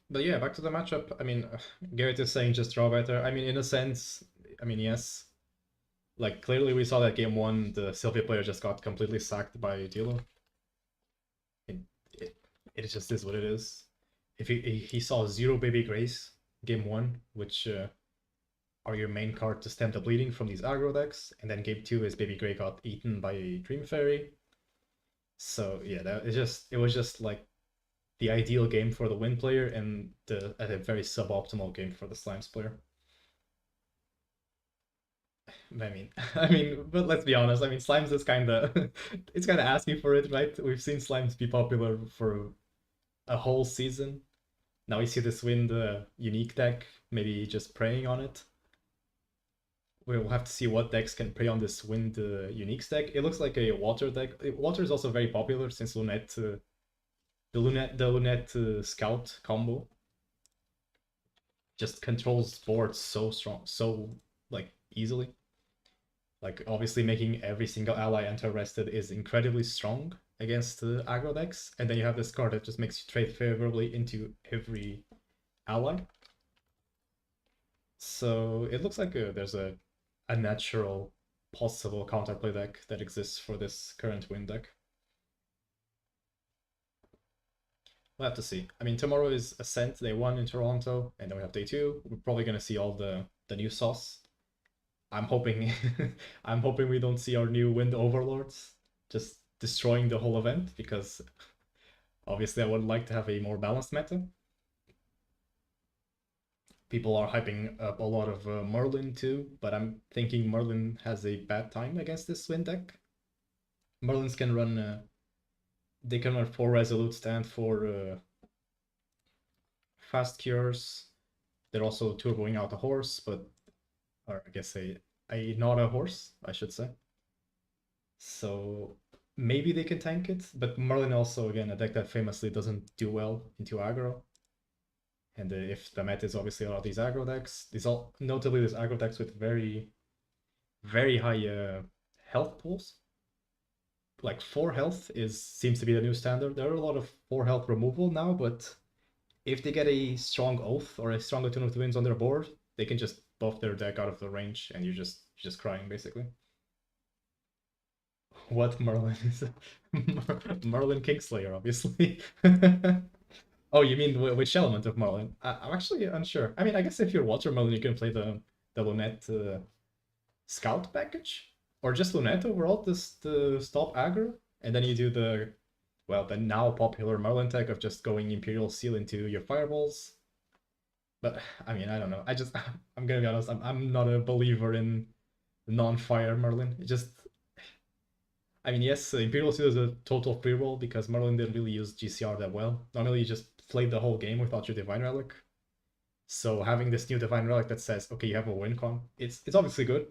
But yeah, back to the matchup. I mean, Garrett is saying just draw better. I mean, in a sense, I mean, yes. Like, clearly we saw that game one, the Sylvia player just got completely sacked by Dilo. It, it, it just is what it is. If he saw 0 Baby Grace game one, which are your main card to stem the bleeding from these aggro decks, and then game two is Baby Gray got eaten by a Dream Fairy. So yeah, it was just like the ideal game for the Wind player and a very suboptimal game for the Slimes player. I mean, but let's be honest. I mean, Slimes is kind of it's kind of asking for it, right? We've seen Slimes be popular for a whole season. Now we see this Wind unique deck, maybe just preying on it. We'll have to see what decks can prey on this Wind unique deck. It looks like a Water deck. Water is also very popular since Lunette, the Lunette Scout combo just controls boards so strong, so like easily. Like obviously making every single ally enter-rested is incredibly strong against aggro decks, and then you have this card that just makes you trade favorably into every ally. So it looks like there's a natural possible counterplay deck that exists for this current Wind deck. We'll have to see. I mean, tomorrow is Ascent Day 1 in Toronto, and then we have Day 2. We're probably gonna see all the new sauce. I'm hoping I'm hoping we don't see our new Wind Overlords just destroying the whole event, because obviously I would like to have a more balanced meta. People are hyping up a lot of Merlin too, but I'm thinking Merlin has a bad time against this Wind deck. Merlins can run they can run 4 Resolute stand for fast cures. They're also turboing out a horse, but or I guess a not a horse, I should say. So maybe they can tank it, but Merlin also, again, a deck that famously doesn't do well into aggro. And if the meta is obviously a lot of these aggro decks, notably these aggro decks with very, very high health pools. Like 4 health seems to be the new standard. There are a lot of 4 health removal now, but if they get a strong Oath or a strong Attune of the Winds on their board, they can just buff their deck out of the range, and you're just crying basically. What Merlin is? Merlin Kingslayer, obviously. Oh, you mean which element of Merlin? I'm actually unsure. I mean, I guess if you're Water Merlin, you can play the Lunette Scout package, or just Lunette overall to stop aggro, and then you do the now popular Merlin tech of just going Imperial Seal into your fireballs. But I mean, I don't know. I'm gonna be honest. I'm not a believer in non-fire Merlin. It just I mean, yes, Imperial Seal is a total free roll because Merlin didn't really use GCR that well. Normally, you just played the whole game without your Divine Relic. So having this new Divine Relic that says, okay, you have a win con, it's obviously good.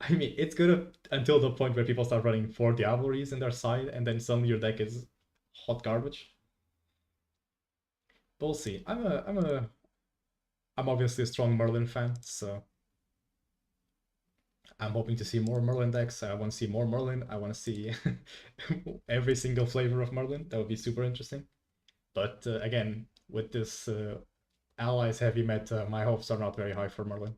I mean, it's good until the point where people start running 4 Diableries in their side, and then suddenly your deck is hot garbage. But we'll see. I'm obviously a strong Merlin fan, so I'm hoping to see more Merlin decks. I want to see more Merlin. I want to see every single flavor of Merlin. That would be super interesting. But again, with this allies heavy meta, my hopes are not very high for Merlin.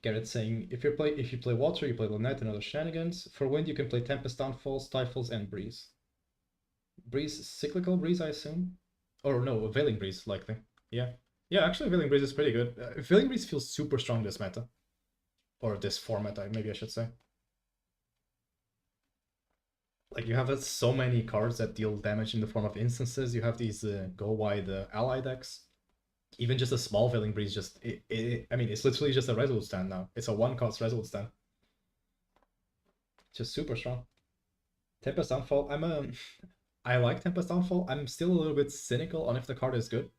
Garrett saying, if you play water, you play Lunette and other shenanigans. For wind, you can play Tempest, Downfall, Stifles, and Breeze. Breeze, cyclical Breeze, I assume? Or no, Veiling Breeze, likely. Yeah. Yeah, actually, Veiling Breeze is pretty good. Veiling Breeze feels super strong this meta. Or this format, maybe I should say. Like, you have so many cards that deal damage in the form of instances. You have these go wide ally decks. Even just a small Veiling Breeze, I mean, it's literally just a Resolute Stand now. It's a 1-cost Resolute Stand. Just super strong. Tempest Downfall, I like Tempest Downfall. I'm still a little bit cynical on if the card is good.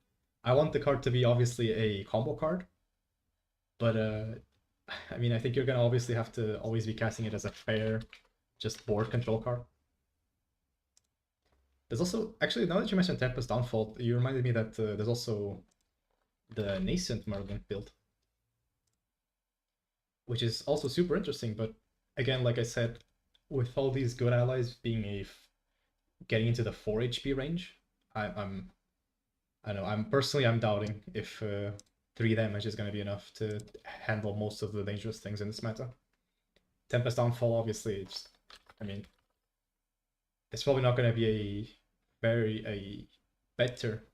I want the card to be obviously a combo card, but I mean, I think you're gonna obviously have to always be casting it as a fair, just board control card. There's also, actually, now that you mentioned Tempest Downfall, you reminded me that there's also the Nascent Merlin build, which is also super interesting. But again, like I said, with all these good allies being getting into the 4 HP range, I know I'm doubting if 3 damage is going to be enough to handle most of the dangerous things in this meta. Tempest Downfall, obviously, I mean, it's probably not going to be a better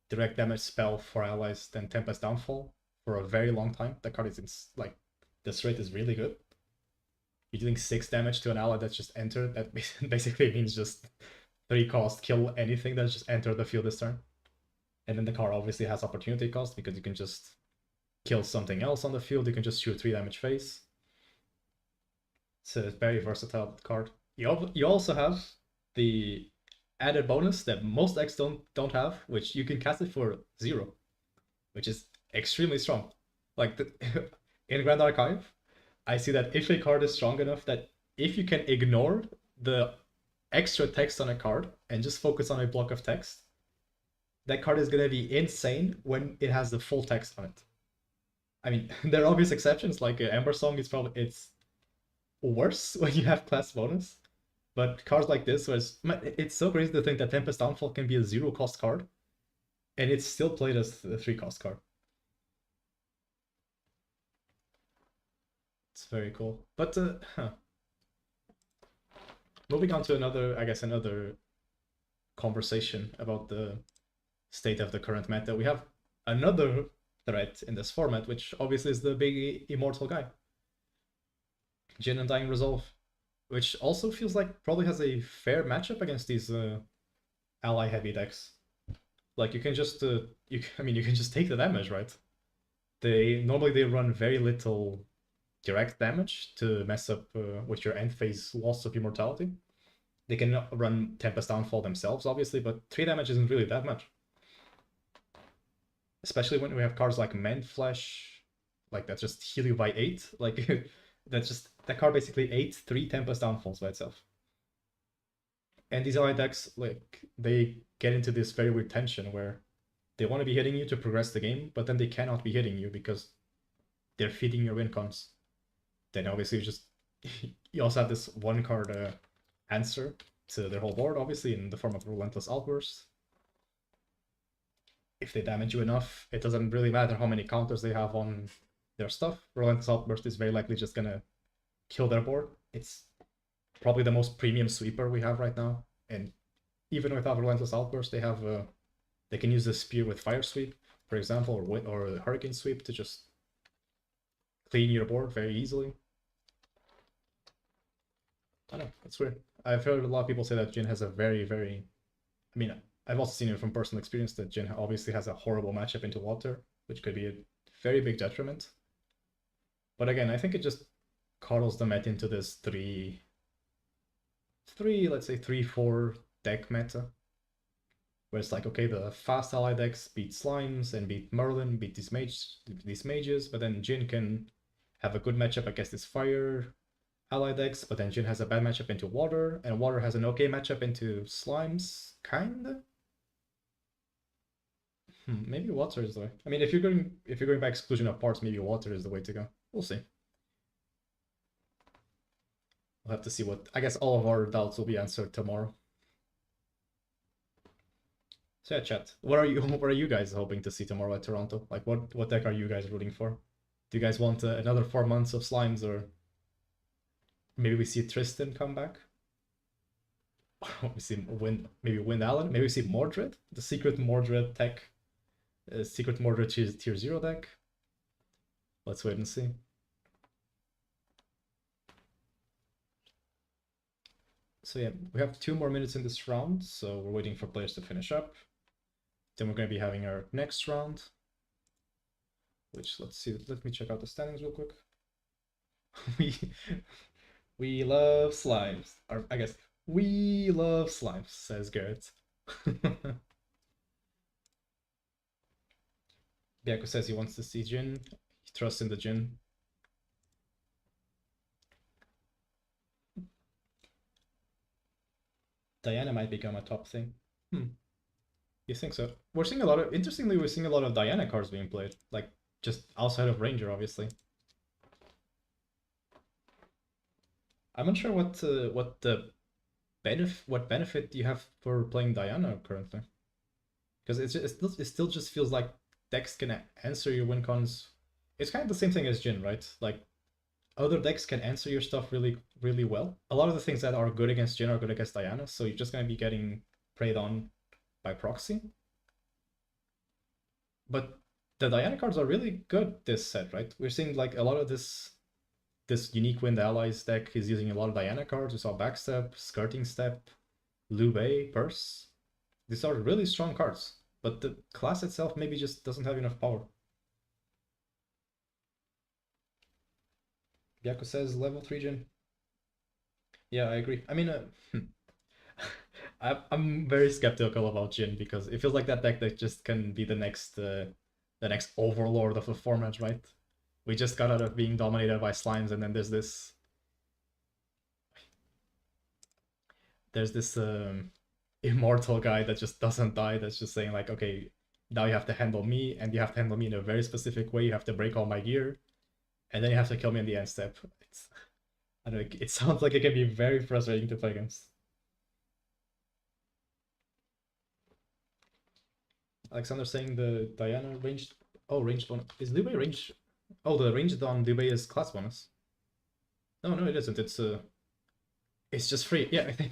direct damage spell for allies than Tempest Downfall for a very long time. The card is like, this rate is really good. You're dealing 6 damage to an ally that's just entered. That basically means just 3 cost, kill anything that's just entered the field this turn. And then the card obviously has opportunity cost because you can just kill something else on the field. You can just shoot 3 damage face. It's a very versatile card. You also have the added bonus that most decks don't have, which you can cast it for 0, which is extremely strong. Like in Grand Archive, I see that if a card is strong enough that if you can ignore the extra text on a card and just focus on a block of text, that card is gonna be insane when it has the full text on it. I mean, there are obvious exceptions, like Ember Song is probably it's worse when you have class bonus, but cards like this it's so crazy to think that Tempest Downfall can be a 0-cost card, and it's still played as a 3-cost card. It's very cool. But moving on to another conversation about the state of the current meta, we have another threat in this format, which obviously is the big immortal guy, Jin Undying Resolve, which also feels like probably has a fair matchup against these ally heavy decks. Like you can just you can just take the damage, right? They run very little direct damage to mess up with your end phase loss of immortality. They can run Tempest Downfall themselves, obviously, but 3 damage isn't really that much. Especially when we have cards like Mend Flesh, like that just heal you by 8. Like that card basically 3 Tempest Downfalls by itself. And these ally decks, like, they get into this very weird tension where they want to be hitting you to progress the game, but then they cannot be hitting you because they're feeding your win cons. Then obviously you also have this 1 card answer to their whole board, obviously, in the form of Relentless Outburst. If they damage you enough, it doesn't really matter how many counters they have on their stuff. Relentless Outburst is very likely just gonna kill their board. It's probably the most premium sweeper we have right now, and even without Relentless Outburst, they can use the Spear with Fire Sweep, for example, or Hurricane Sweep to just clean your board very easily. I don't know, it's weird. I've heard a lot of people say that Jin has a very. I mean, I've also seen it from personal experience that Jin obviously has a horrible matchup into water, which could be a very big detriment. But again, I think it just coddles the meta into this let's say 3-4 deck meta. Where it's like, okay, the fast ally decks beat Slimes and beat Merlin, beat these mages, but then Jin can have a good matchup against this fire ally decks, but then Jin has a bad matchup into water, and water has an okay matchup into Slimes, kinda? Maybe water is the way. I mean, if you're going by exclusion of parts, maybe water is the way to go. We'll see. We'll have to see what. I guess all of our doubts will be answered tomorrow. So yeah, chat. What are you guys hoping to see tomorrow at Toronto? Like, what deck are you guys rooting for? Do you guys want another 4 months of Slimes, or maybe we see Tristan come back? We see maybe Wind Allen. Maybe we see Mordred, the secret Mordred tech, secret Mordred tier 0 deck. Let's wait and see. So yeah, we have 2 more minutes in this round, so we're waiting for players to finish up. Then we're going to be having our next round, which, let's see, let me check out the standings real quick. we love Slimes, or I guess we love Slimes, says Garrett. Biako says he wants to see Jin. He trusts in the Jin. Diana might become a top thing. You think so? We're seeing a lot of, interestingly, we're seeing a lot of Diana cards being played, like just outside of Ranger, obviously. I'm not sure what benefit you have for playing Diana currently, because it still just feels like decks can answer your win cons. It's kind of the same thing as Jin, right? Like, other decks can answer your stuff really well. A lot of the things that are good against Jin are good against Diana, so you're just gonna be getting preyed on by proxy. But the Diana cards are really good this set, right? We're seeing like a lot of this unique Wind Allies deck is using a lot of Diana cards. We saw Backstep, Skirting Step, Lube, Purse. These are really strong cards, but the class itself maybe just doesn't have enough power. Biako says level 3 Jin. Yeah, I agree. I mean, I'm very skeptical about Jin because it feels like that deck that just can be the next overlord of the format, right? We just got out of being dominated by Slimes, and then there's this immortal guy that just doesn't die, that's just saying like, okay, now you have to handle me, and you have to handle me in a very specific way. You have to break all my gear, and then you have to kill me in the end step. I don't know, it sounds like it can be very frustrating to play against. Alexander saying the Diana ranged. Oh, ranged bonus. Is Lube range? Oh, the ranged on Lube is class bonus. No, it isn't. It's just free. Yeah, I think.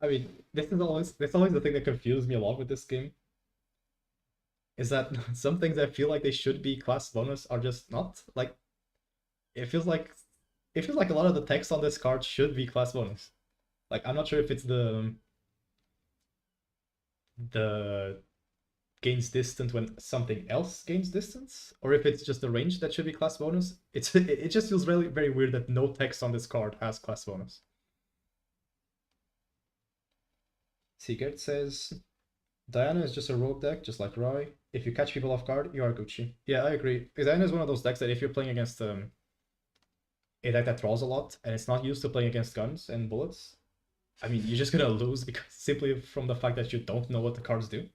I mean, that's always the thing that confuses me a lot with this game. Is that some things I feel like they should be class bonus are just not. Like, it feels like a lot of the text on this card should be class bonus. Like, I'm not sure if it's the gains distance when something else gains distance, or if it's just the range that should be class bonus. It just feels really very weird that no text on this card has class bonus. Sigurd says Diana is just a rogue deck, just like Roy. If you catch people off guard, you are Gucci. Yeah, I agree. Diana is one of those decks that if you're playing against a deck that draws a lot and it's not used to playing against guns and bullets, I mean, you're just gonna lose because simply from the fact that you don't know what the cards do.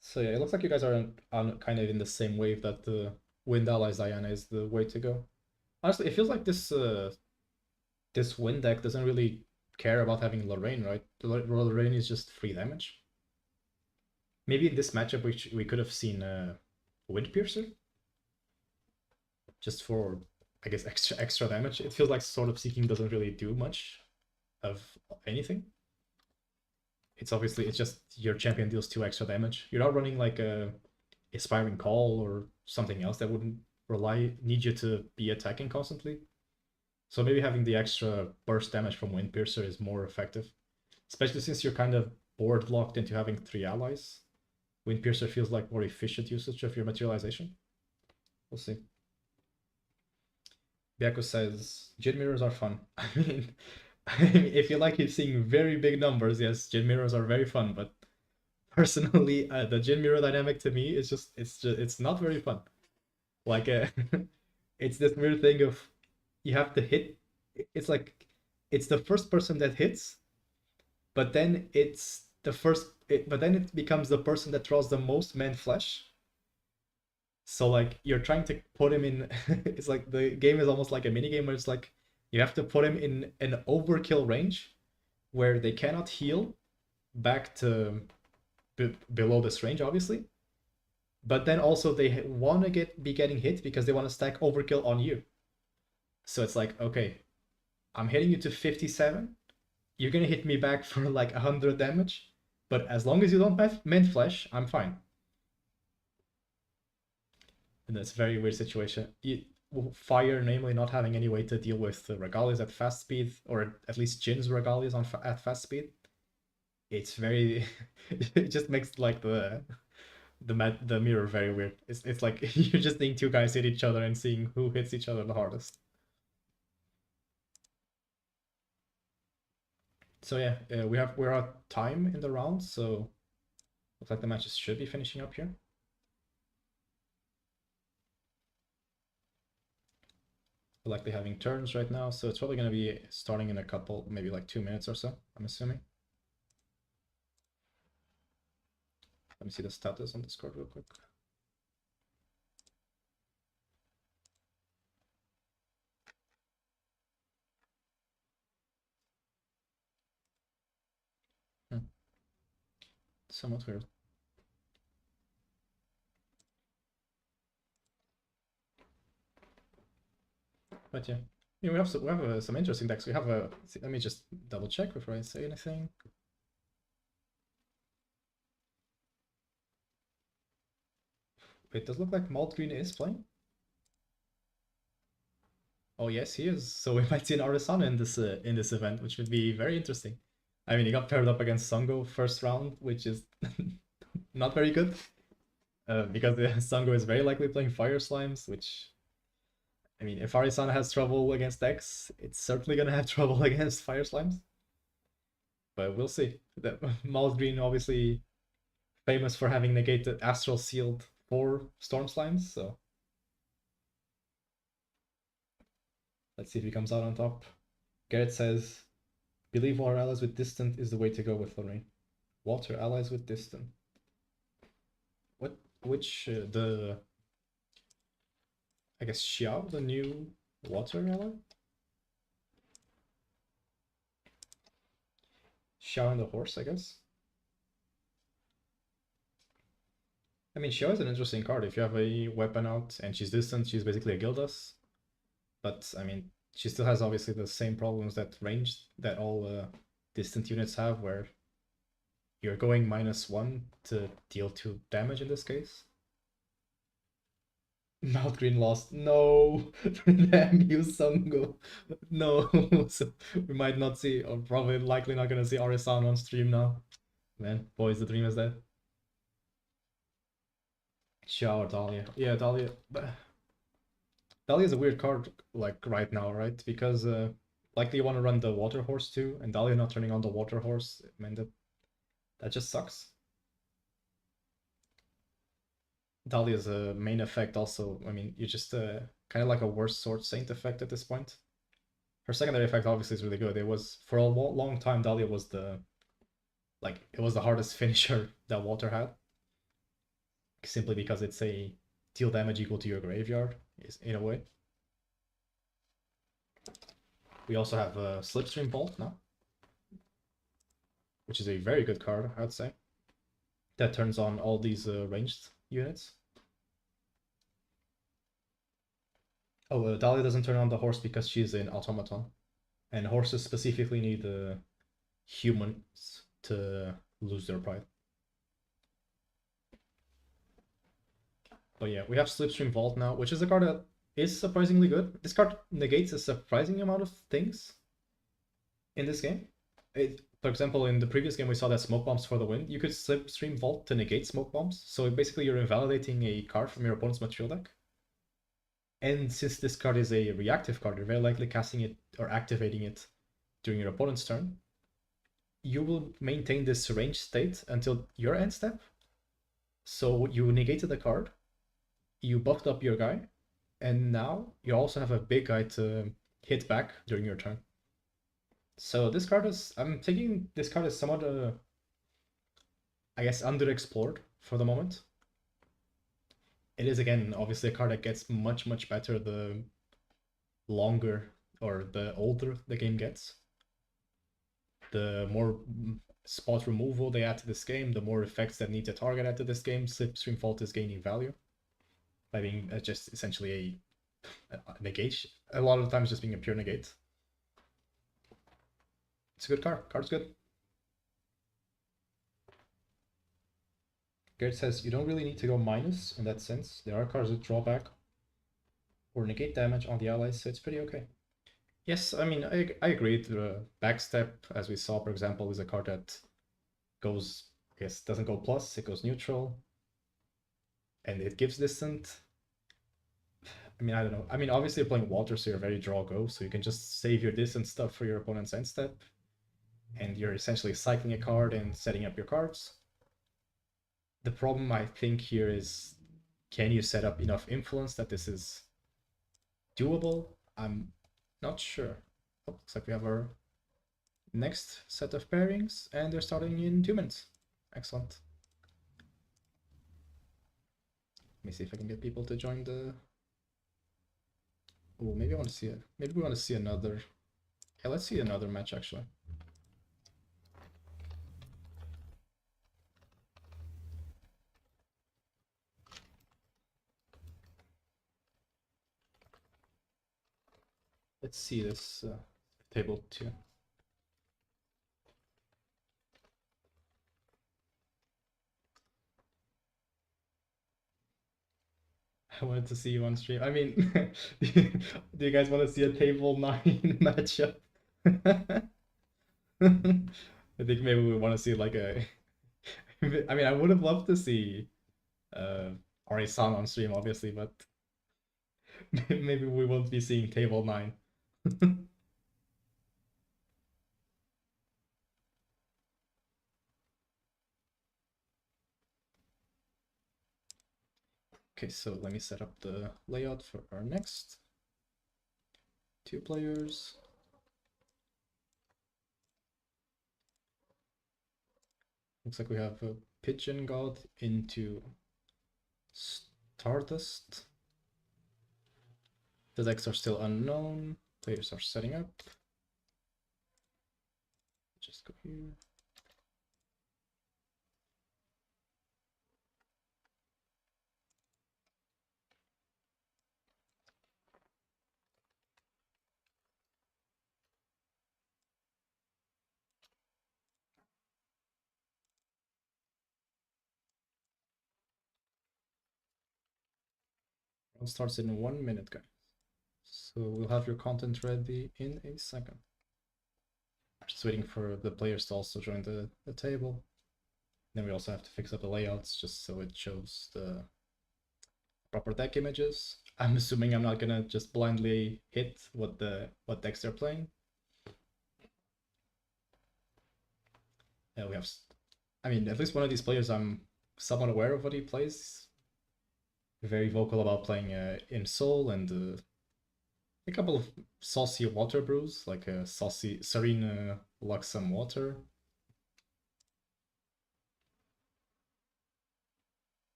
So yeah, it looks like you guys are on kind of in the same wave that the Wind Allies Diana is the way to go. Honestly, it feels like this Wind deck doesn't really care about having Lorraine, right? Lorraine is just free damage. Maybe in this matchup we could have seen Wind Piercer just for, I guess, extra damage. It feels like Sword of Seeking doesn't really do much of anything. It's just your champion deals 2 extra damage. You're not running like a Aspiring Call or something else that wouldn't need you to be attacking constantly. So maybe having the extra burst damage from Wind Piercer is more effective, especially since you're kind of board locked into having 3 allies. Wind Piercer feels like more efficient usage of your materialization. We'll see. Biako says Jin mirrors are fun. If you like seeing very big numbers, yes, Jin mirrors are very fun. But personally, the Jin mirror dynamic to me is it's not very fun. Like it's this weird thing of you have to hit. It's like it's the first person that hits, but then but then it becomes the person that draws the most man flesh. So like you're trying to put him in. It's like the game is almost like a mini game where it's like you have to put him in an overkill range where they cannot heal back to below this range, obviously. But then also they want to be getting hit because they want to stack overkill on you. So it's like, okay, I'm hitting you to 57. You're gonna hit me back for like 100 damage, but as long as you don't mend flesh, I'm fine. And that's a very weird situation. Fire, namely, not having any way to deal with the Regalias at fast speed, or at least Jin's Regalias at fast speed. It's very. It just makes like the mirror very weird. It's like you're just seeing 2 guys hit each other and seeing who hits each other the hardest. So yeah, we're at time in the round, so looks like the matches should be finishing up here. We're likely having turns right now, so it's probably going to be starting in a couple, maybe like 2 minutes or so, I'm assuming. Let me see the status on Discord real quick. Somewhat weird. But yeah, we have some interesting decks. We have a. Let me just double check before I say anything. Wait, does it look like Malt Green is playing? Oh yes, he is. So we might see an Arisana in this event, which would be very interesting. I mean, he got paired up against Sango first round, which is not very good. Because Sango is very likely playing Fire Slimes, which, I mean, if Arisana has trouble against X, it's certainly gonna have trouble against Fire Slimes. But we'll see. That Malt Green obviously famous for having negated Astral Sealed for Storm Slimes, so let's see if he comes out on top. Garrett says, believe water allies with distant is the way to go with Lorraine. Water allies with distant. Which I guess Xiao, the new water ally? Xiao and the horse, I guess. I mean, Xiao is an interesting card. If you have a weapon out and she's distant, she's basically a Gildas. But I mean, she still has obviously the same problems that all distant units have, where you're going -1 to deal 2 damage in this case. Mouth Green lost. No! Damn you, Sango. No. So we might not see, or probably likely not gonna see Arisan on stream now. Man, boys, the dream is dead. Xiao or Dahlia. Yeah, Dahlia. Dahlia is a weird card, like, right now, right? Because, likely you want to run the Water Horse too, and Dahlia not turning on the Water Horse, man, that just sucks. Dahlia's a main effect also, I mean, you just kind of like a worse Sword Saint effect at this point. Her secondary effect obviously is really good. It was, for a long time, Dahlia was it was the hardest finisher that Water had. Simply because it's a deal damage equal to your graveyard, in a way. We also have Slipstream Vault now, which is a very good card, I would say. That turns on all these ranged units. Oh, Dahlia doesn't turn on the horse because she's an automaton. And horses specifically need humans to lose their pride. But yeah, we have Slipstream Vault now, which is a card that is surprisingly good. This card negates a surprising amount of things in this game. For example, in the previous game we saw that Smoke Bombs for the win. You could Slipstream Vault to negate Smoke Bombs, so basically you're invalidating a card from your opponent's material deck. And since this card is a reactive card, you're very likely casting it or activating it during your opponent's turn. You will maintain this range state until your end step. So you negated the card, you buffed up your guy, and now you also have a big guy to hit back during your turn. So this card is, I'm thinking this card is somewhat, I guess, underexplored for the moment. It is, again, obviously a card that gets much, much better the longer or the older the game gets. The more spot removal they add to this game, the more effects that need to target add to this game, Slipstream Vault is gaining value by being just essentially a negate. A lot of the times just being a pure negate. It's a good card. Card's good. Garrett says, you don't really need to go minus in that sense. There are cards that draw back or negate damage on the allies, so it's pretty okay. Yes, I mean, I agree. The backstep, as we saw, for example, is a card that goes, I guess, doesn't go plus, it goes neutral. And it gives distant. I mean, I don't know. I mean, obviously you're playing water, so you're very draw go, so you can just save your distant stuff for your opponent's end step. And you're essentially cycling a card and setting up your cards. The problem, I think, here is, can you set up enough influence that this is doable? I'm not sure. Oh, looks like we have our next set of pairings, and they're starting in 2 minutes. Excellent. Let me see if I can get people to join the... Oh, maybe I want to see it. Maybe we want to see another... Yeah, let's see another match, actually. Let's see this table 2. I wanted to see you on stream. I mean, do you guys want to see a table 9 matchup? I think maybe we want to see like a... I mean, I would have loved to see Ari-san on stream, obviously, but maybe we won't be seeing table 9. Okay, so let me set up the layout for our next 2 players. Looks like we have a Pigeon God into Stardust. The decks are still unknown. Players are setting up. Just go here. Round starts in 1 minute, guys. So we'll have your content ready in a second. Just waiting for the players to also join the table. Then we also have to fix up the layouts just so it shows the proper deck images. I'm assuming I'm not gonna just blindly hit what decks they're playing. Yeah, we have, I mean, at least one of these players I'm somewhat aware of what he plays. Very vocal about playing in Soul and a couple of saucy water brews, like a saucy Serene Luxem water.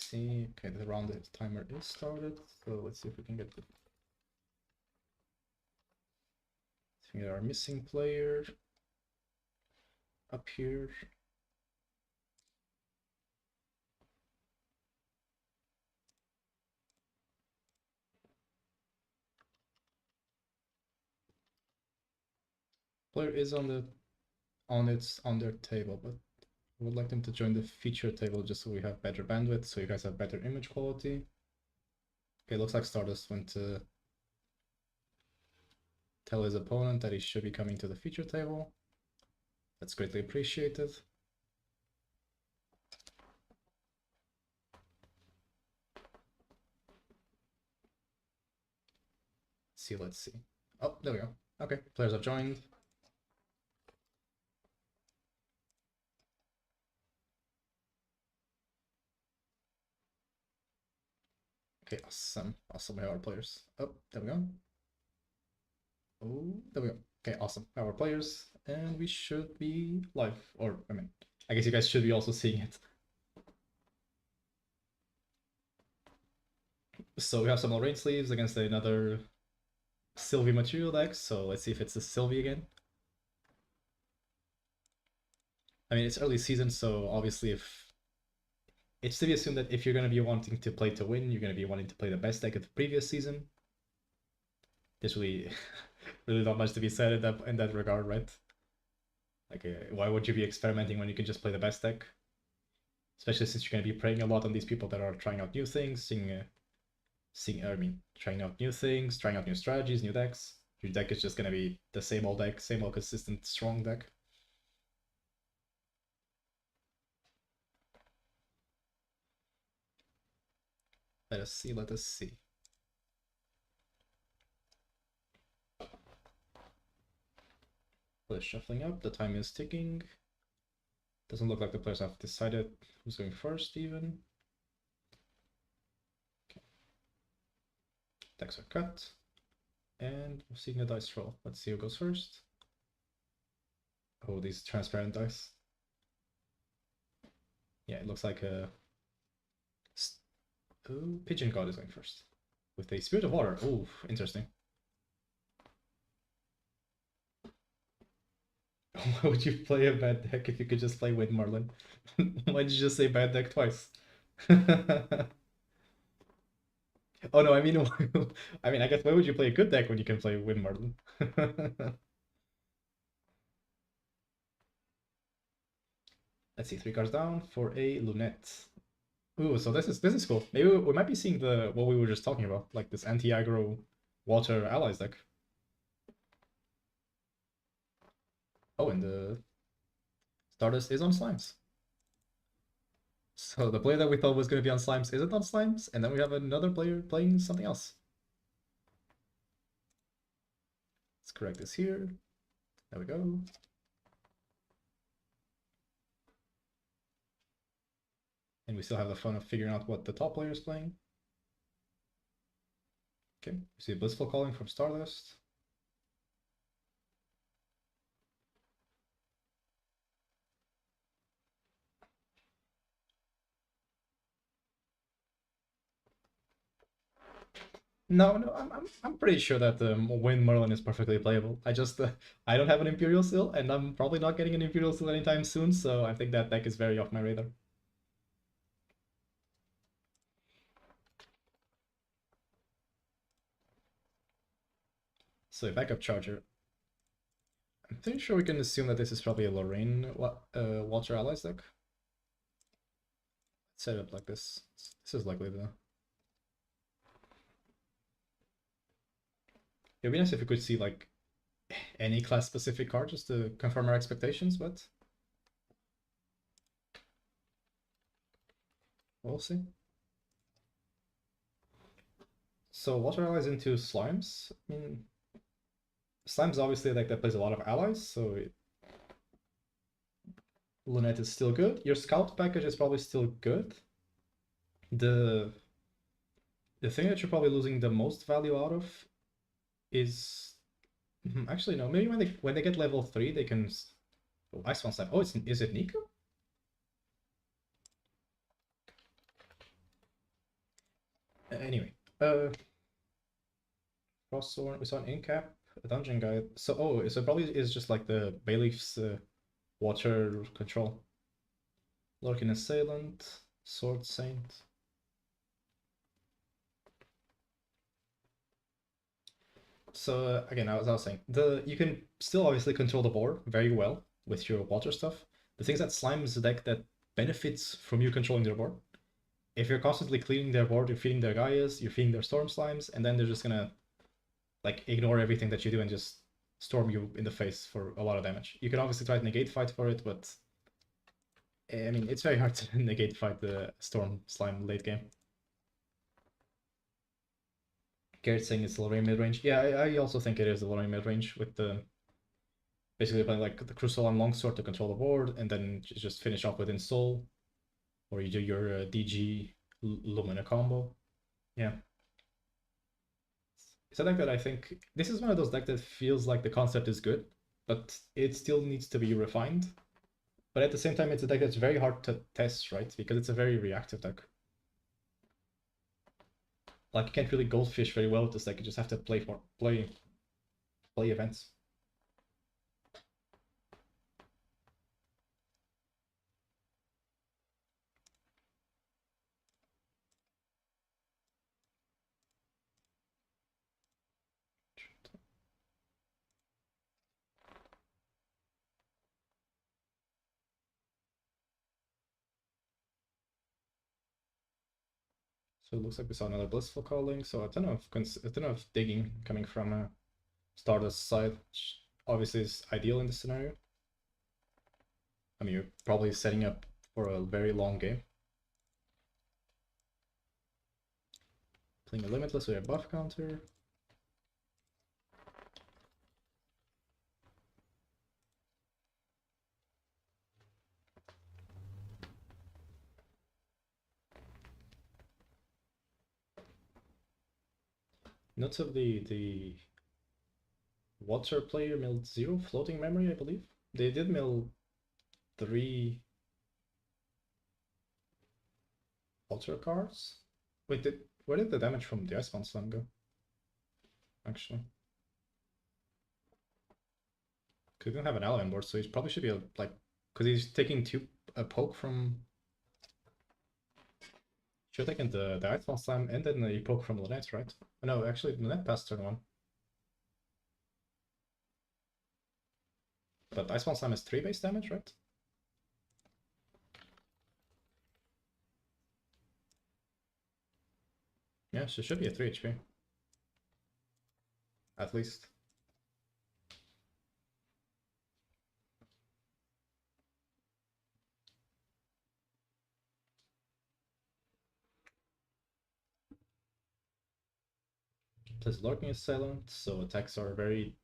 see. Okay, the round timer is started. So let's see if we can get the. I think there are missing player up here. Player is on their table, but I would like them to join the feature table just so we have better bandwidth, so you guys have better image quality. Okay, looks like Stardust went to tell his opponent that he should be coming to the feature table. That's greatly appreciated. Let's see. Oh, there we go. Okay, players have joined. Okay, awesome. Awesome, we have our players. Oh, there we go. Oh, there we go. Okay, awesome. We have our players, and we should be live. Or, I mean, I guess you guys should be also seeing it. So we have some Lorraine sleeves against another Sylvie material deck, so let's see if it's a Sylvie again. I mean, it's early season, so obviously if... It's to be assumed that if you're going to be wanting to play to win, you're going to be wanting to play the best deck of the previous season. There's really, really not much to be said in that regard, right? Like, why would you be experimenting when you can just play the best deck? Especially since you're going to be preying a lot on these people that are trying out new things, trying out new things, trying out new strategies, new decks. Your deck is just going to be the same old deck, same old consistent, strong deck. Let us see, let us see. Players shuffling up, the time is ticking. Doesn't look like the players have decided who's going first even. Okay. Decks are cut. And we're seeing a dice roll. Let's see who goes first. Oh, these transparent dice. Yeah, it looks like a... Oh, Pigeon God is going first. With a Spirit of Water. Oh, interesting. Why would you play a bad deck if you could just play Wind Marlin? Why did you just say bad deck twice? Oh no, I mean, I guess why would you play a good deck when you can play Wind Marlin? Let's see, 3 cards down for a Lunette. Ooh, so this is cool. Maybe we might be seeing what we were just talking about, like this anti-aggro water allies deck. Oh, and the Stardust is on Slimes. So the player that we thought was going to be on Slimes isn't on Slimes, and then we have another player playing something else. Let's correct this here. There we go. And we still have the fun of figuring out what the top player is playing. Okay, we see Blissful Calling from Stardust. No, I'm pretty sure that Wind Merlin is perfectly playable. I just I don't have an Imperial Seal, and I'm probably not getting an Imperial Seal anytime soon, so I think that deck is very off my radar. So a backup charger. I'm pretty sure we can assume that this is probably a Lorraine Water Allies deck. Let's set it up like this. This is likely the... It would be nice if we could see like any class specific card just to confirm our expectations, but we'll see. So Water Allies into Slimes. I mean, Slime's obviously like that plays a lot of allies, so Lunette is still good. Your Scout package is probably still good. The thing that you're probably losing the most value out of is actually no. Maybe when they get level 3, they can. Oh, Ice One Slime. Oh, is it Nico? Anyway, Frosthorn, we saw an incap, a dungeon guide. So, oh, so it probably is just like the Bailiff's water control. Lurking Assailant, Sword Saint. So again, as I was saying, you can still obviously control the board very well with your water stuff. The thing is that Slime is a deck that benefits from you controlling their board. If you're constantly cleaning their board, you're feeding their Gaias, you're feeding their Storm Slimes, and then they're just gonna like ignore everything that you do and just storm you in the face for a lot of damage. You can obviously try to negate fight for it, but I mean it's very hard to negate fight the Storm Slime late game. Garrett's saying it's Lorraine mid range. Yeah, I also think it is the Lorraine mid range with the basically playing like the Crucial and Longsword to control the board, and then just finish off with Soul, or you do your DG Lumina combo. Yeah. It's a deck that I think this is one of those decks that feels like the concept is good, but it still needs to be refined. But at the same time, it's a deck that's very hard to test, right? Because it's a very reactive deck. Like you can't really goldfish very well with this deck. You just have to play events. So it looks like we saw another Blissful Calling. So a ton of digging coming from Stardust's side, which obviously is ideal in this scenario. I mean, you're probably setting up for a very long game. Playing a Limitless with a buff counter. Notes of the water player milled 0 floating memory, I believe. They did mill 3 water cards. Wait, where did the damage from the Icebound Slam go? Actually. Because he didn't have an ally on board, so he probably should be like, because he's taking a poke from. Should have taken the Icebound Slam and then the poke from Lynette, right? Oh, no, actually, Lynette passed turn 1. But Icebound Slam is 3 base damage, right? Yeah, so it should be a 3 HP. At least. Plays Lurking Assailant, so attacks are very.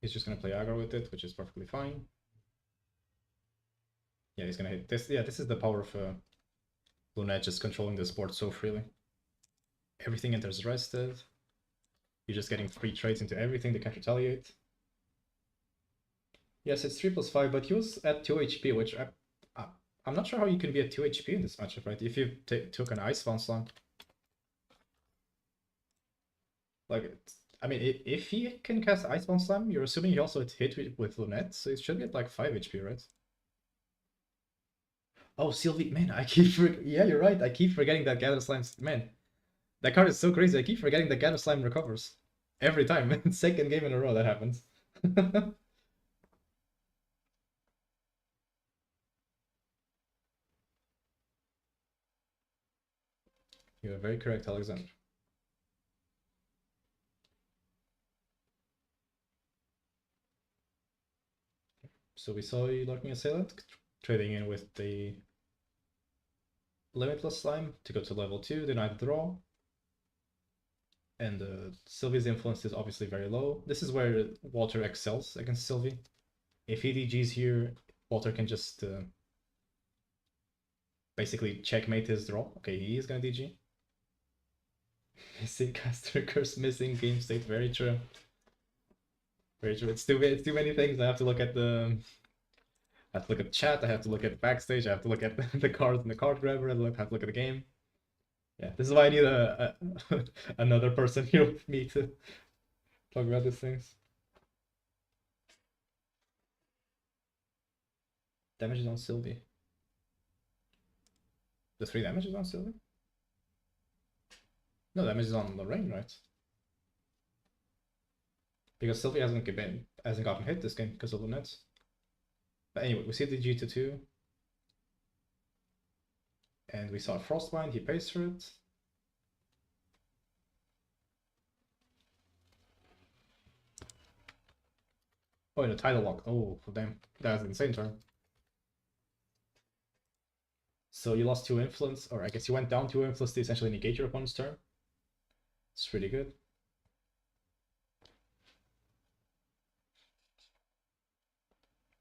He's just gonna play aggro with it, which is perfectly fine. Yeah, he's gonna hit this. Yeah, this is the power of Lunette just controlling this board so freely. Everything enters rested. You're just getting free trades into everything, they can't retaliate. Yes, it's 3+5, but he was at 2 HP, which I'm not sure how you can be at 2 HP in this matchup, right? If you took an Icebound Slam. Like, I mean, if he can cast Icebound Slam, you're assuming he also hit with Lunette, so it should be at like 5 HP, right? Oh, Sylvie, man, yeah, you're right. I keep forgetting that Gather Slime's, man, that card is so crazy. I keep forgetting that Gather Slime recovers every time. Second game in a row that happens. You're very correct, Alexander. So we saw you Lurking Assailant trading in with the Limitless Slime to go to level 2, deny the draw. And Sylvie's influence is obviously very low. This is where Walter excels against Sylvie. If he DGs here, Walter can just basically checkmate his draw. Okay, he is gonna DG. Missing caster curse, missing game state. Very true. Very true. It's too many things. I have to look at the. I have to look at the chat. I have to look at backstage. I have to look at the cards in the card grabber. I have to look at the game. Yeah, this is why I need another person here with me to talk about these things. Damages on Sylvie. The 3 damages on Sylvie? No, damages on Lorraine, right? Because Sylvie hasn't gotten hit this game because of the nets. But anyway, we see the G2-2. And we saw Frostbind, he pays for it. Oh, and a Tidal Lock. Oh, damn. That's an insane turn. So you lost 2 influence, or I guess you went down 2 influence to essentially negate your opponent's turn. It's pretty good.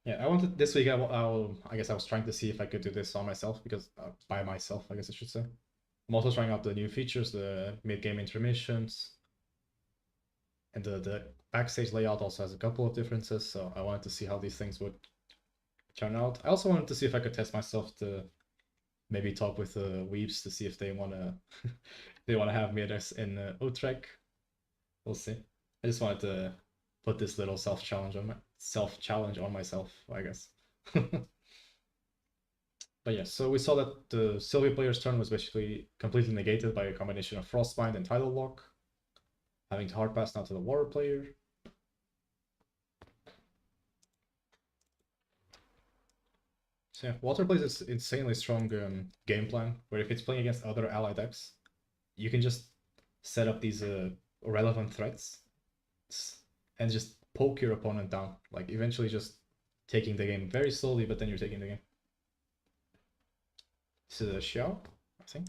Yeah, I wanted this week. I guess I was trying to see if I could do this on myself because by myself, I guess I should say. I'm also trying out the new features, the mid-game intermissions, and the backstage layout also has a couple of differences. So I wanted to see how these things would turn out. I also wanted to see if I could test myself to maybe talk with the weebs to see if they wanna they wanna have me in Utrecht. We'll see. I just wanted to put this little self challenge on myself, I guess. But yeah, so we saw that the Sylvie player's turn was basically completely negated by a combination of Frostbind and Tidal Lock, having to hard pass now to the Water player. So yeah, Water plays this insanely strong game plan, where if it's playing against other ally decks, you can just set up these relevant threats and just poke your opponent down, like eventually just taking the game very slowly, but then you're taking the game. This is a Xiao, I think.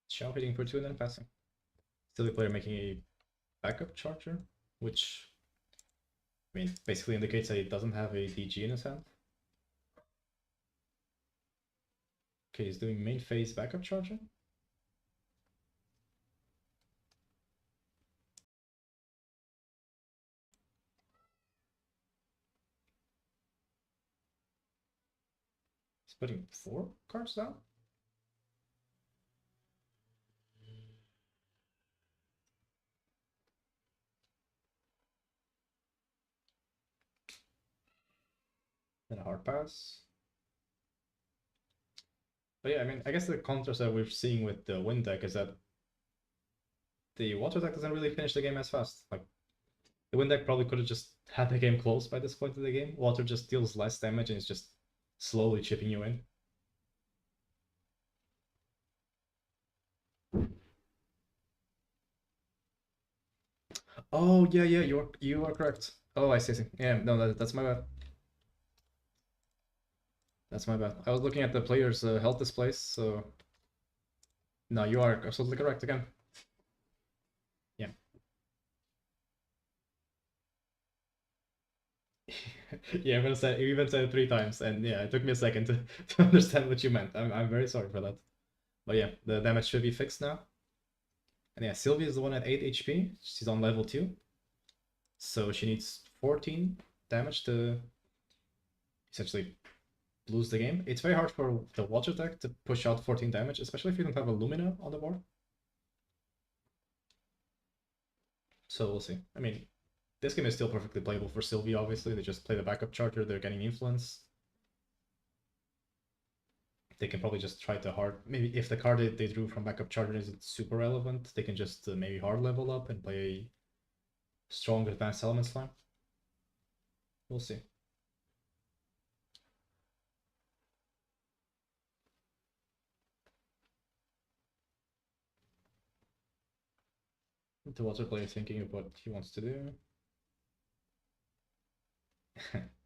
Xiao hitting for 2 and then passing. Still the player making a backup charger, which I mean basically indicates that he doesn't have a DG in his hand. Okay, he's doing main phase backup charger. He's putting 4 cards down. Then a hard pass. But yeah, I mean, I guess the contrast that we're seeing with the wind deck is that the water deck doesn't really finish the game as fast. Like, the wind deck probably could have just had the game close by this point of the game. Water just deals less damage and is just slowly chipping you in. Oh yeah, yeah, you are correct. Oh, I see. Yeah, no, that's my bad. That's my bad. I was looking at the player's health displays, so no, you are absolutely correct again. Yeah. Yeah, you even said it 3 times, and yeah, it took me a second to understand what you meant. I'm very sorry for that. But yeah, the damage should be fixed now. And yeah, Sylvia is the one at 8 HP. She's on level 2. So she needs 14 damage to essentially lose the game. It's very hard for the water deck to push out 14 damage, especially if you don't have a Lumina on the board. So we'll see. I mean, this game is still perfectly playable for Sylvie, obviously. They just play the backup charger, they're getting influence. They can probably just try to hard... Maybe if the card they drew from backup charger isn't super relevant, they can just maybe hard level up and play a strong advanced element slime. We'll see. The water player thinking of what he wants to do.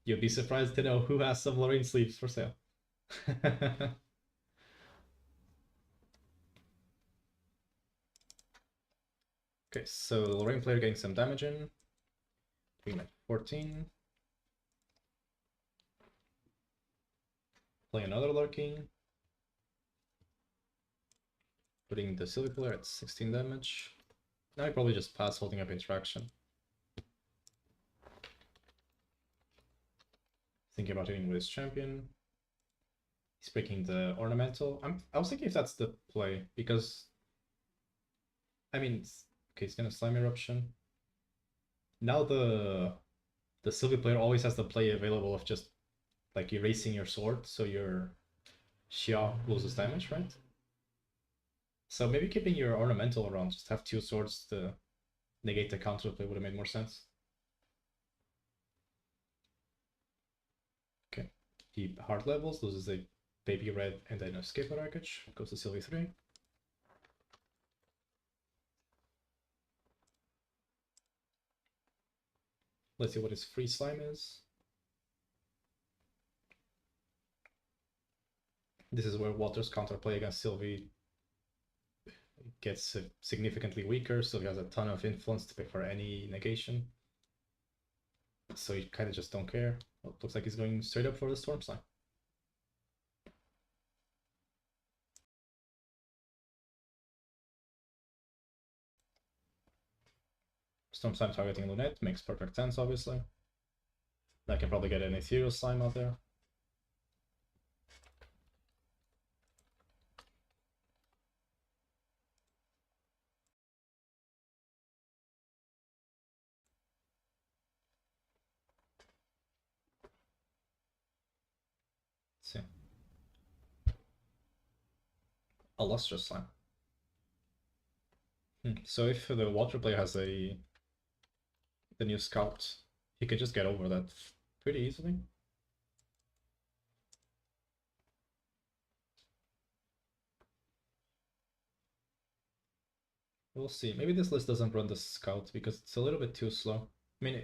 You'd be surprised to know who has some Lorraine sleeves for sale. Okay, so Lorraine player getting some damage in. Doing like 14. Play another lurking. putting the Silver Pillar at 16 damage. Now I probably just pass holding up interaction. Thinking about hitting with his champion. He's breaking the ornamental. I was thinking if that's the play, because I mean, okay, he's gonna Slime Eruption. Now the Silver Player always has the play available of just like erasing your sword, so your Xia loses damage, right? So maybe keeping your ornamental around, just have two swords to negate the counter play would have made more sense. Okay, he hard levels, loses a baby red and then a escape package, goes to Sylvie 3. Let's see what his free slime is. This is where Water's counterplay against Sylvie gets significantly weaker. Sylvie has a ton of influence to pay for any negation. So you kind of just don't care. Well, it looks like he's going straight up for the Storm Slime. Storm Slime targeting Lunette makes perfect sense, obviously. I can probably get an Ethereal Slime out there. Let's see. A Lustrous Slime. So if the Water player has the new Scout, he could just get over that pretty easily. We'll see. Maybe this list doesn't run the Scout because it's a little bit too slow. I mean,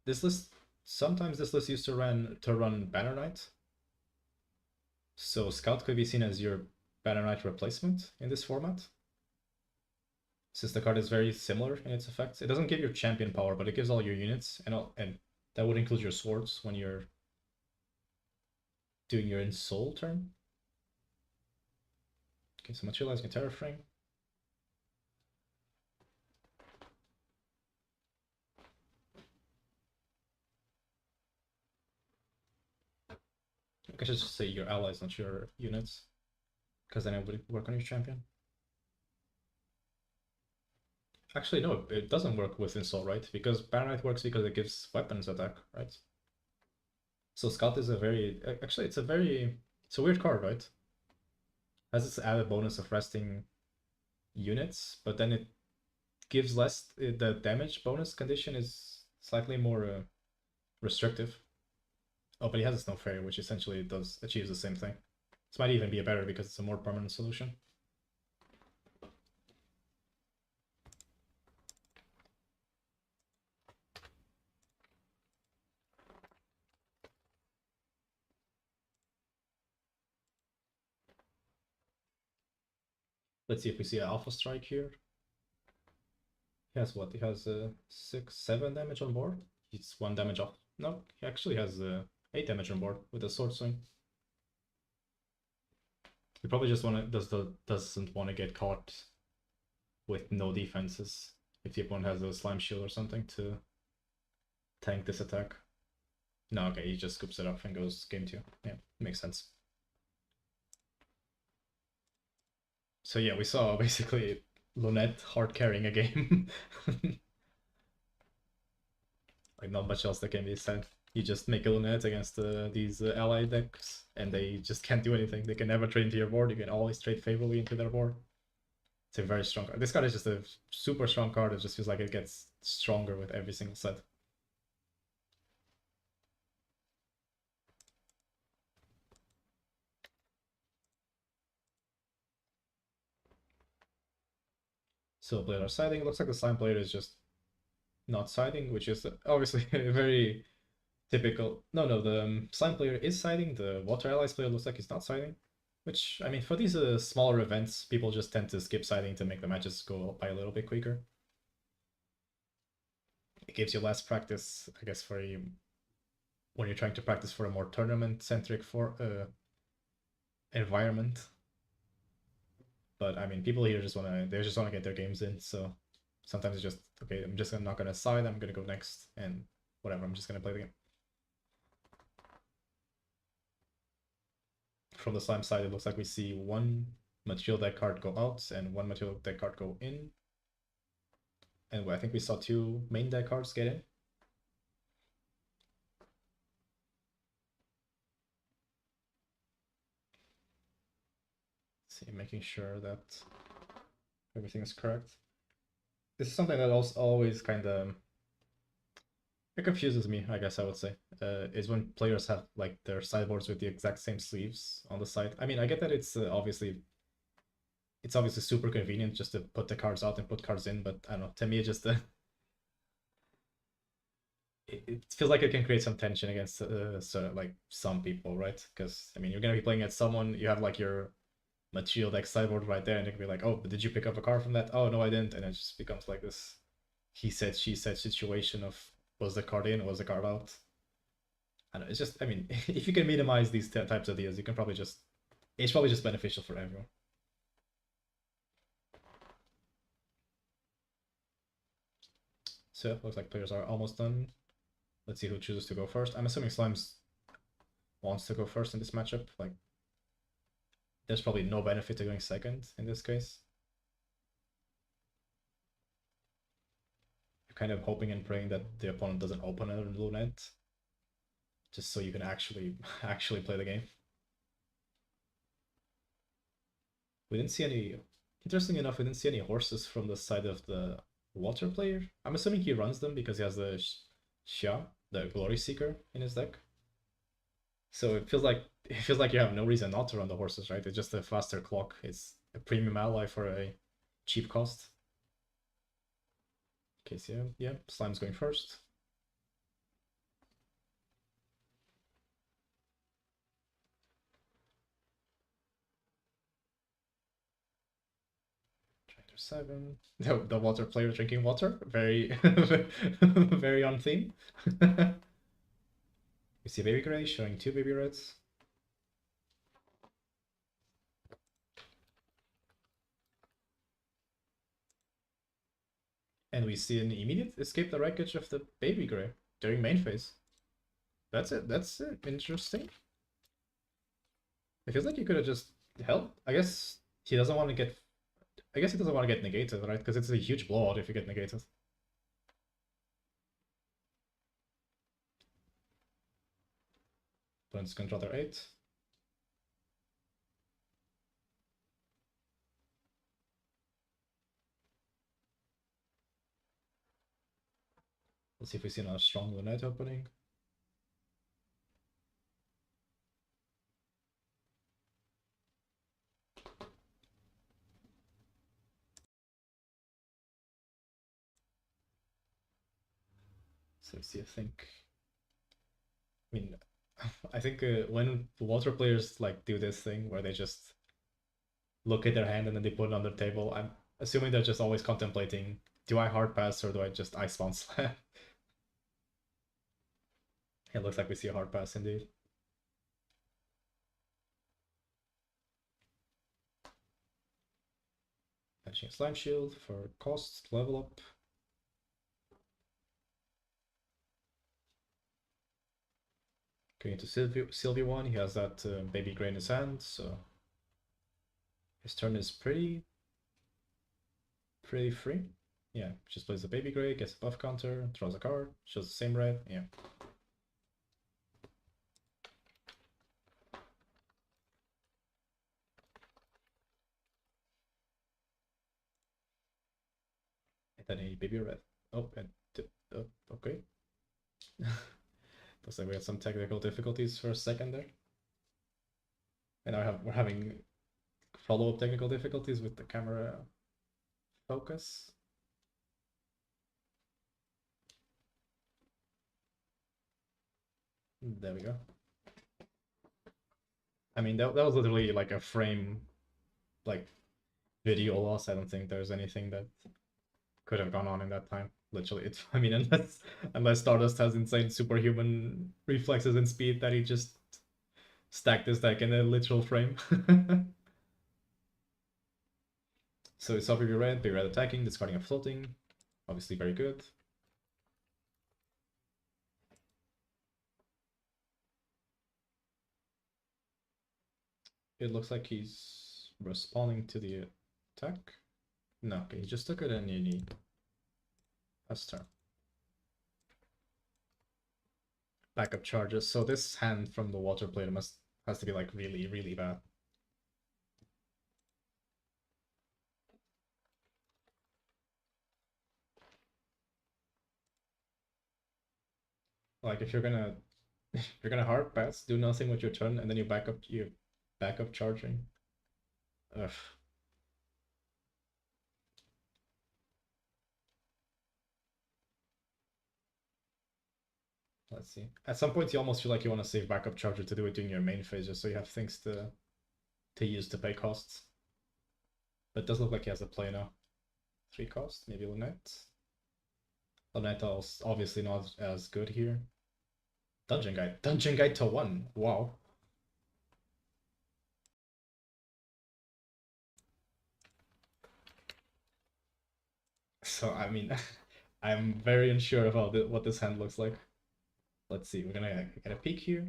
this list, sometimes this list used to run Banner Knight. So Scout could be seen as your Banner Knight replacement in this format. Since the card is very similar in its effects. It doesn't give your champion power, but it gives all your units, and that would include your swords when you're doing your Ensoul turn. Okay, so materializing a Terror Frame. I should just say your allies, not your units, because then it would work on your champion. Actually, no, it doesn't work with Ensoul, right? Because Banner Knight works because it gives weapons attack, right? So Scout is actually it's a weird card, right? Has its added bonus of resting units, but then it gives less, the damage bonus condition is slightly more restrictive. Oh, but he has a Snow Fairy, which essentially achieves the same thing. This might even be a better because it's a more permanent solution. Let's see if we see an Alpha Strike here. He has what? He has 6-7 damage on board. He's 1 damage off. No, he actually has 8 damage on board with a Sword Swing. He probably just doesn't want to get caught with no defenses if the opponent has a Slime Shield or something to tank this attack. No, okay, he just scoops it up and goes game 2. Yeah, makes sense. So yeah, we saw basically Lunette hard carrying a game. Like not much else that can be said. You just make a Lunette against these ally decks, and they just can't do anything. They can never trade into your board. You can always trade favorably into their board. It's a very strong card. This card is just a super strong card. It just feels like it gets stronger with every single set. So Blade are siding. It looks like the Slime Blade is just not siding, which is obviously very typical. No, the Slime player is siding. The Water Allies player looks like he's not siding. Which, I mean, for these smaller events, people just tend to skip siding to make the matches go by a little bit quicker. It gives you less practice, I guess, for you when you're trying to practice for a more tournament-centric environment. But I mean, people here just wanna get their games in. So sometimes it's just okay. I'm just not gonna side. I'm gonna go next and whatever. I'm just gonna play the game. From the slime side, it looks like we see one material deck card go out and one material deck card go in. And I think we saw two main deck cards get in. See, making sure that everything is correct. This is something that also always kind of it confuses me, I guess I would say, is when players have like their sideboards with the exact same sleeves on the side. I mean, I get that it's obviously super convenient just to put the cards out and put cards in, but I don't know. To me, it just it feels like it can create some tension against sort of like some people, right? Because I mean, you're gonna be playing at someone, you have like your material deck sideboard right there, and they can be like, "Oh, but did you pick up a card from that? Oh, no, I didn't," and it just becomes like this he said, she said situation of was the card in or was the card out? I don't know, it's just, I mean, if you can minimize these types of deals, you can probably just, it's probably just beneficial for everyone. So looks like players are almost done. Let's see who chooses to go first. I'm assuming Slimes wants to go first in this matchup. Like, there's probably no benefit to going second in this case. You're kind of hoping and praying that the opponent doesn't open another blue net, just so you can actually play the game. We didn't see any. Interesting enough, we didn't see any horses from the side of the water player. I'm assuming he runs them because he has the Xia, the Glory Seeker, in his deck. So it feels like you have no reason not to run the horses, right? It's just a faster clock. It's a premium ally for a cheap cost. Okay, so yeah, Slime's going first. Tractor 7. The water player drinking water. Very very on theme. We see Baby Gray showing two Baby Reds. And we see an immediate escape the wreckage of the Baby Gray during main phase. That's it. That's interesting. It feels like you could have just helped. I guess he doesn't want to get. I guess he doesn't want to get negated, right? Because it's a huge blowout if you get negated. Opponent's control their 8. Let's see if we see another strong Lunite opening. So see, I think. I mean, I think when the water players like do this thing where they just look at their hand and then they put it on their table, I'm assuming they're just always contemplating: do I hard pass or do I just ice bound slam? It looks like we see a hard pass indeed. Fetching Slime Shield for cost, level up. Going to Sylvie 1, he has that Baby Gray in his hand, so his turn is pretty free. Yeah, just plays the Baby Gray, gets a buff counter, draws a card, shows the same red, yeah. And then a Baby Red. Oh, and okay. Looks like we had some technical difficulties for a second there. And now we're having follow-up technical difficulties with the camera focus. There we go. I mean, that was literally like a frame, like, video loss. I don't think there's anything that could have gone on in that time. Literally, I mean, unless Stardust has insane superhuman reflexes and speed that he just stacked this deck in a literal frame. So it's off Baby Red attacking, discarding a floating. Obviously very good. It looks like he's responding to the attack. No, okay, he just took it and you need pass turn. Backup charges. So this hand from the water player has to be like really, really bad. Like if you're gonna hard pass, do nothing with your turn, and then you back up charging. Ugh. Let's see. At some point, you almost feel like you want to save backup charger to do it during your main phase, just so you have things to use to pay costs. But it does look like he has a play now. 3 cost, maybe Lunette. Lunette obviously not as good here. Dungeon Guide to 1. Wow. So I mean, I'm very unsure about what this hand looks like. Let's see. We're gonna get a peek here.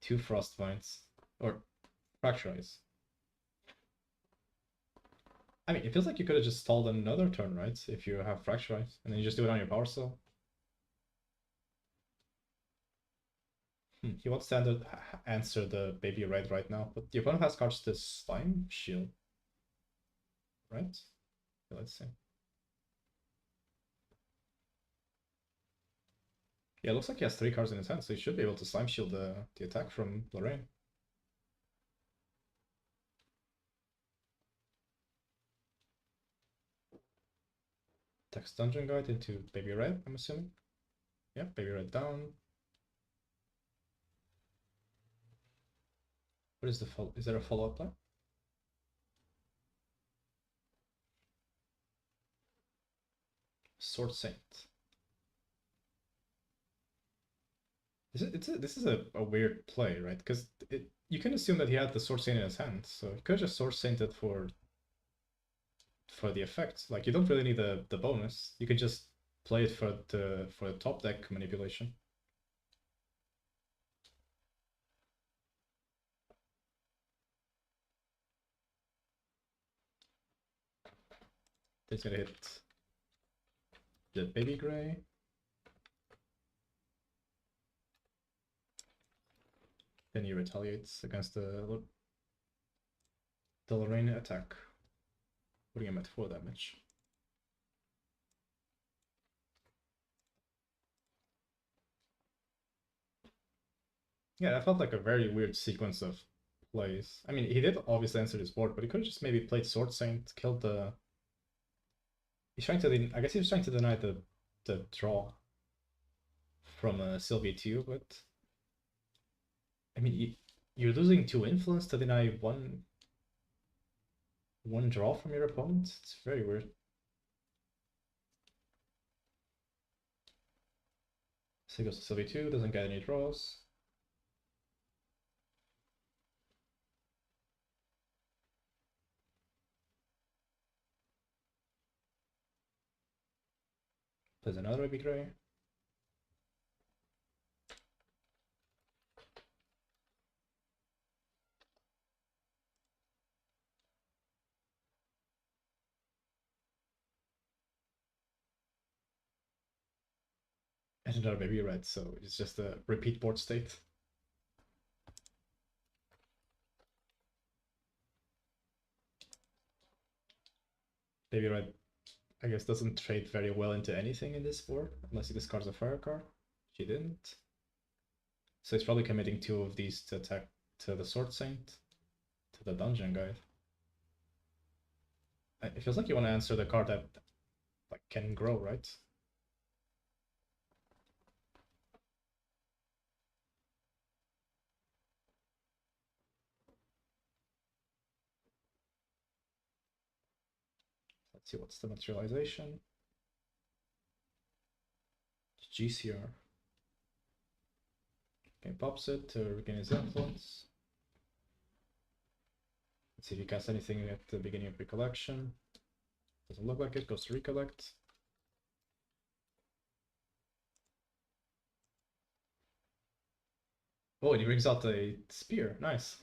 2 Frost Vines or Fracturize. I mean, it feels like you could have just stalled another turn, right? If you have Fracturize, and then you just do it on your power cell. He wants to answer the Baby Red right now, but the opponent has cards to Slime Shield, right? Okay, let's see. Yeah, it looks like he has 3 cards in his hand, so he should be able to Slime Shield the attack from Lorraine. Text Dungeon Guide into Baby Red, I'm assuming. Yeah, Baby Red down. What is the follow? Is there a follow-up plan? Sword Saint. This is a weird play, right? Because you can assume that he had the Sword Saint in his hand, so he could just Sword Sainted for the effect. Like you don't really need the bonus. You could just play it for the top deck manipulation. He's gonna hit the Baby Gray. Then he retaliates against the Lorraine attack, putting him at 4 damage. Yeah, that felt like a very weird sequence of plays. I mean, he did obviously answer his board, but he could have just maybe played Sword Saint, killed the... He's trying to... I guess he was trying to deny the draw from Sylvia too, but... I mean, you're losing 2 influence to deny one draw from your opponent? It's very weird. So he goes to Sylvie 2, doesn't get any draws. Plays another Baby Gray. And another Baby Red, so it's just a repeat board state. Baby Red, I guess, doesn't trade very well into anything in this board, unless he discards a fire card. She didn't. So he's probably committing 2 of these to attack to the Sword Saint, to the Dungeon Guide. It feels like you want to answer the card that like can grow, right? Let's see what's the materialization. GCR. Okay, pops it to regain his influence. Let's see if he casts anything at the beginning of the collection. Doesn't look like it. Goes to recollect. Oh, and he brings out a spear. Nice.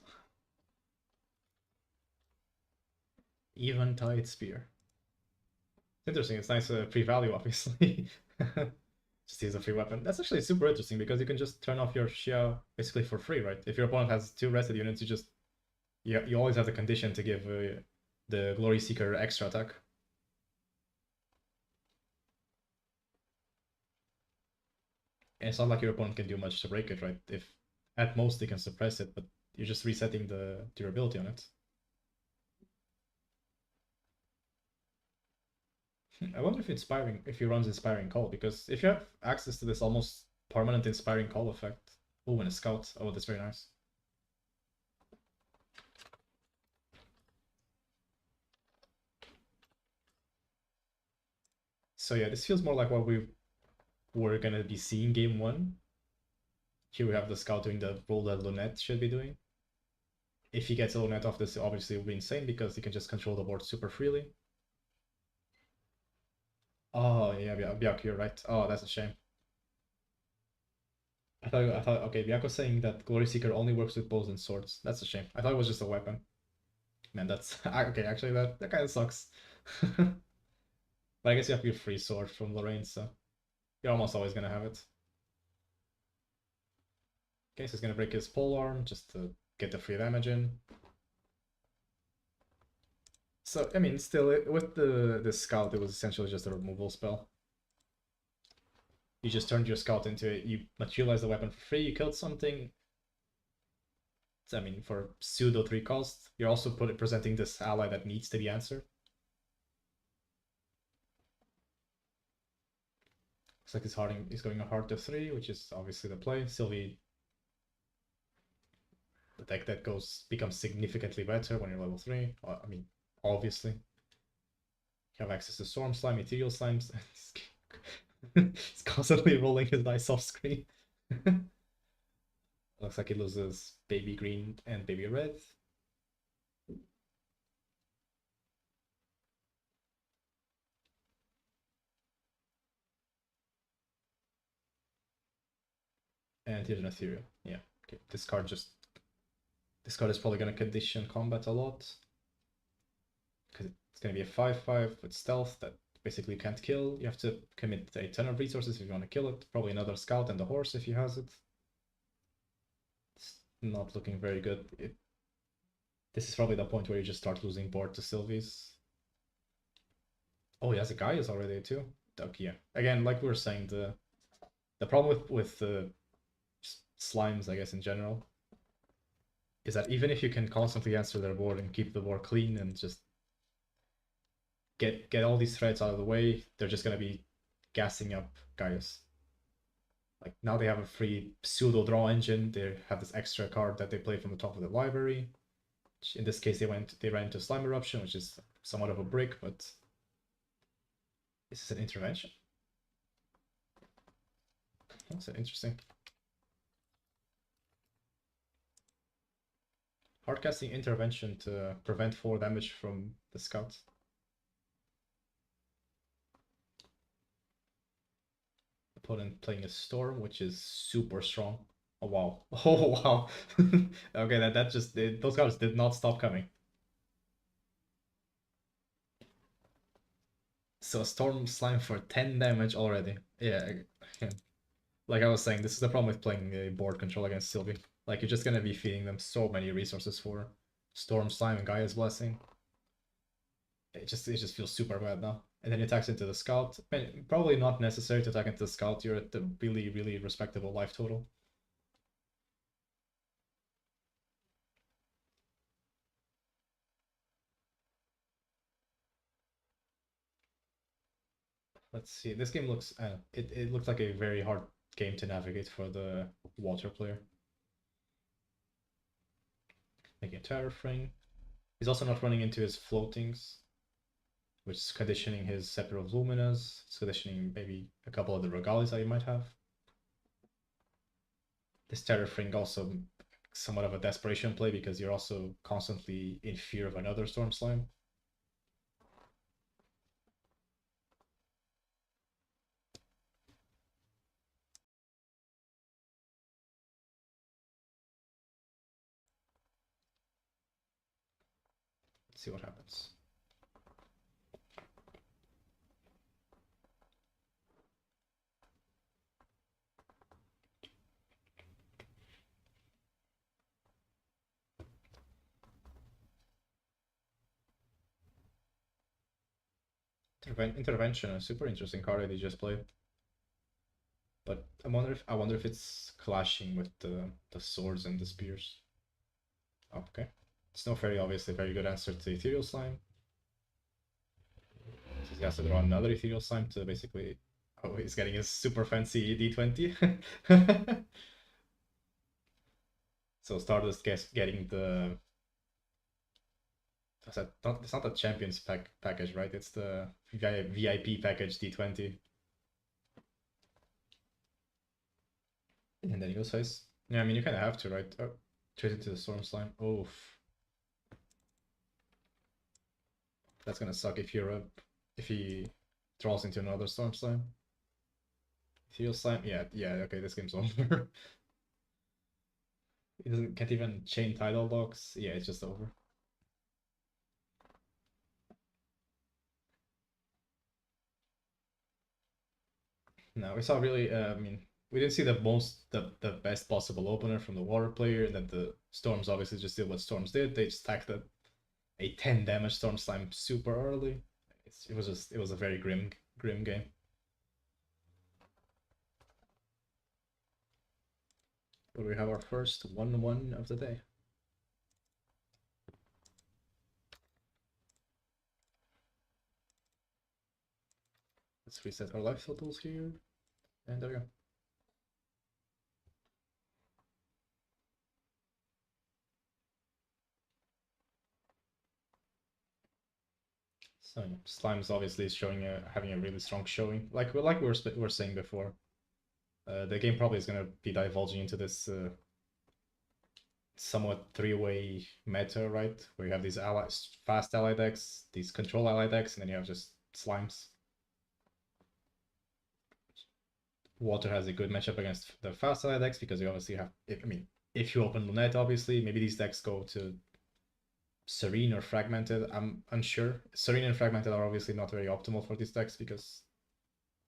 Eventide spear. It's interesting. It's nice free-value, obviously. Just use a free weapon. That's actually super interesting because you can just turn off your Xia basically for free, right? If your opponent has 2 rested units, you always have the condition to give the Glory Seeker extra attack. And it's not like your opponent can do much to break it, right? If at most they can suppress it, but you're just resetting the durability on it. I wonder if he runs Inspiring Call, because if you have access to this almost permanent Inspiring Call effect. Oh, and a Scout. Oh, that's very nice. So yeah, this feels more like what we were gonna be seeing game 1. Here we have the Scout doing the role that Lunette should be doing. If he gets a Lunette off this, obviously it will be insane because he can just control the board super freely. Oh yeah, Byaku, you're right. Oh, that's a shame. I thought okay, Byaku's saying that Glory Seeker only works with bows and swords. That's a shame. I thought it was just a weapon. Man, that's okay, actually that kind of sucks. But I guess you have your free sword from Lorraine, so you're almost always gonna have it. Okay, so he's gonna break his polearm just to get the free damage in. So I mean, still with the scout, it was essentially just a removal spell. You just turned your scout into it. You materialize the weapon for free. You killed something. I mean, for pseudo 3 cost, you're also presenting this ally that needs to be answered. Looks like he's going a hard to 3, which is obviously the play. Sylvie, the deck that becomes significantly better when you're level 3. I mean, obviously. You have access to Storm Slime, Ethereal Slimes. He's constantly rolling his dice off screen. Looks like he loses Baby Green and Baby Red. And here's an Ethereal. Yeah. Okay. This card is probably gonna condition combat a lot. Because it's gonna be a 5/5 with stealth that basically can't kill. You have to commit a ton of resources if you want to kill it. Probably another scout and a horse if he has it. It's not looking very good. This is probably the point where you just start losing board to Sylvies. Oh, he has a Gaius already too. Okay, yeah. Again, like we were saying, the problem with the slimes, I guess in general, is that even if you can constantly answer their board and keep the board clean and just get all these threats out of the way, they're just gonna be gassing up Gaius. Like now they have a free pseudo draw engine. They have this extra card that they play from the top of the library. In this case, they ran into Slime Eruption, which is somewhat of a brick, but this is an intervention. That's interesting. Hardcasting intervention to prevent 4 damage from the scout. Opponent playing a Storm, which is super strong. Oh wow. Oh wow. Okay, that just those cards did not stop coming. So Storm Slime for 10 damage already. Yeah. Like I was saying, this is the problem with playing a board control against Sylvie. Like you're just gonna be feeding them so many resources for Storm Slime and Gaia's Blessing. It just feels super bad now. And then he attacks into the scout. I mean, probably not necessary to attack into the scout. You're at the really, really respectable life total. Let's see. This game looks. It looks like a very hard game to navigate for the water player. Making a Terror Fring. He's also not running into his floatings, which is conditioning his Scepter of Luminas. It's conditioning maybe a couple of the Regalias that he might have. This Terror Fring also somewhat of a desperation play because you're also constantly in fear of another Storm Slime. See what happens. Intervention, a super interesting card that he just played. But I wonder if it's clashing with the swords and the spears. Oh, okay. Snow Fairy, obviously, very good answer to Ethereal Slime. So he has to draw another Ethereal Slime to basically. Oh, he's getting his super fancy D20. So Stardust getting the. It's not the Champions package, right? It's the VIP package D20. And then he goes face. Yeah, I mean, you kind of have to, right? Oh, trade it to the Storm Slime. Oof. That's gonna suck if you're up. If he draws into another Storm Slime. Ethereal Slime? Yeah, okay, this game's over. He can't even chain Tidal Locks. Yeah, it's just over. No, we saw really, I mean, we didn't see the best possible opener from the water player, and then the storms obviously just did what storms did. They stacked a 10 damage storm slime super early. It was a very grim game. But we have our first 1-1 of the day. Let's reset our life totals here. And there we go. So yeah, Slime's obviously showing having a really strong showing. Like we were saying before, the game probably is gonna be divulging into this somewhat three-way meta, right? Where you have these fast ally decks, these control ally decks, and then you have just Slimes. Water has a good matchup against the fast ally decks because you obviously have. I mean, if you open Lunette, obviously, maybe these decks go to Serene or Fragmented. I'm unsure. Serene and Fragmented are obviously not very optimal for these decks because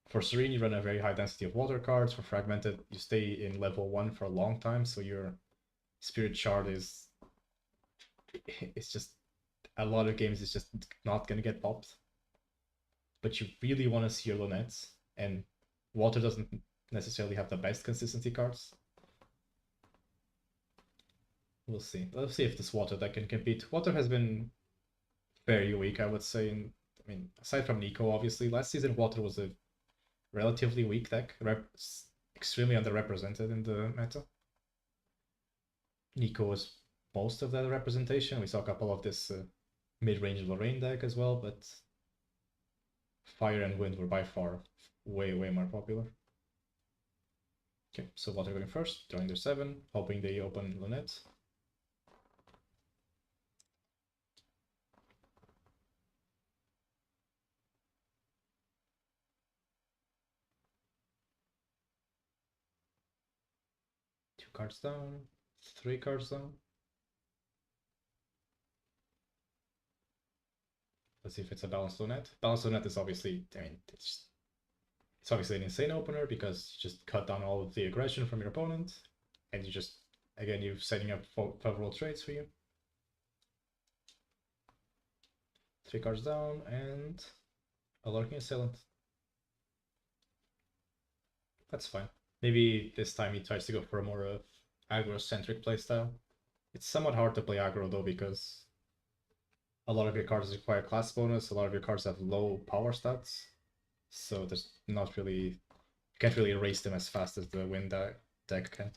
for Serene you run a very high density of water cards. For Fragmented, you stay in level 1 for a long time, so your Spirit Shard is. It's just a lot of games is just not gonna get popped. But you really want to see your Lunettes, and Water doesn't necessarily have the best consistency cards. We'll see. Let's see if this Water deck can compete. Water has been very weak, I would say. I mean, aside from Nico, obviously, last season Water was a relatively weak deck, extremely underrepresented in the meta. Nico was most of that representation. We saw a couple of this mid-range Lorraine deck as well, but Fire and Wind were by far way more popular. Okay, so Water going first, drawing their 7, hoping they open Lunette. Two cards down, 3 cards down. Let's see if it's a balanced Lunette. Balanced Lunette is obviously, I mean, it's obviously an insane opener because you just cut down all of the aggression from your opponent, and you just, again, you're setting up favorable trades for you. 3 cards down, and a Lurking Assailant. That's fine. Maybe this time he tries to go for a more aggro-centric playstyle. It's somewhat hard to play aggro though because a lot of your cards require class bonus, a lot of your cards have low power stats, so there's not really, you can't really erase them as fast as the Wind deck can.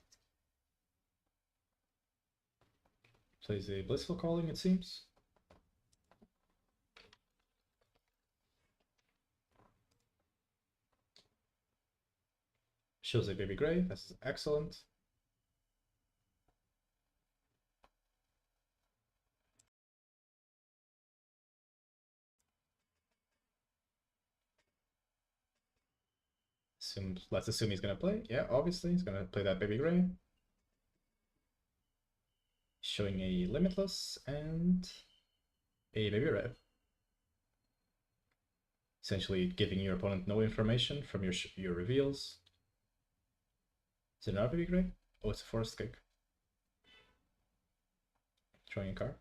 Plays a Blissful Calling, it seems. Shows a Baby Gray, this is excellent. Let's assume he's gonna play. Yeah, obviously he's gonna play that Baby Gray. Showing a Limitless and a baby red. Essentially giving your opponent no information from your reveals. Is it another baby gray? Oh, it's a forest kick. Drawing a card.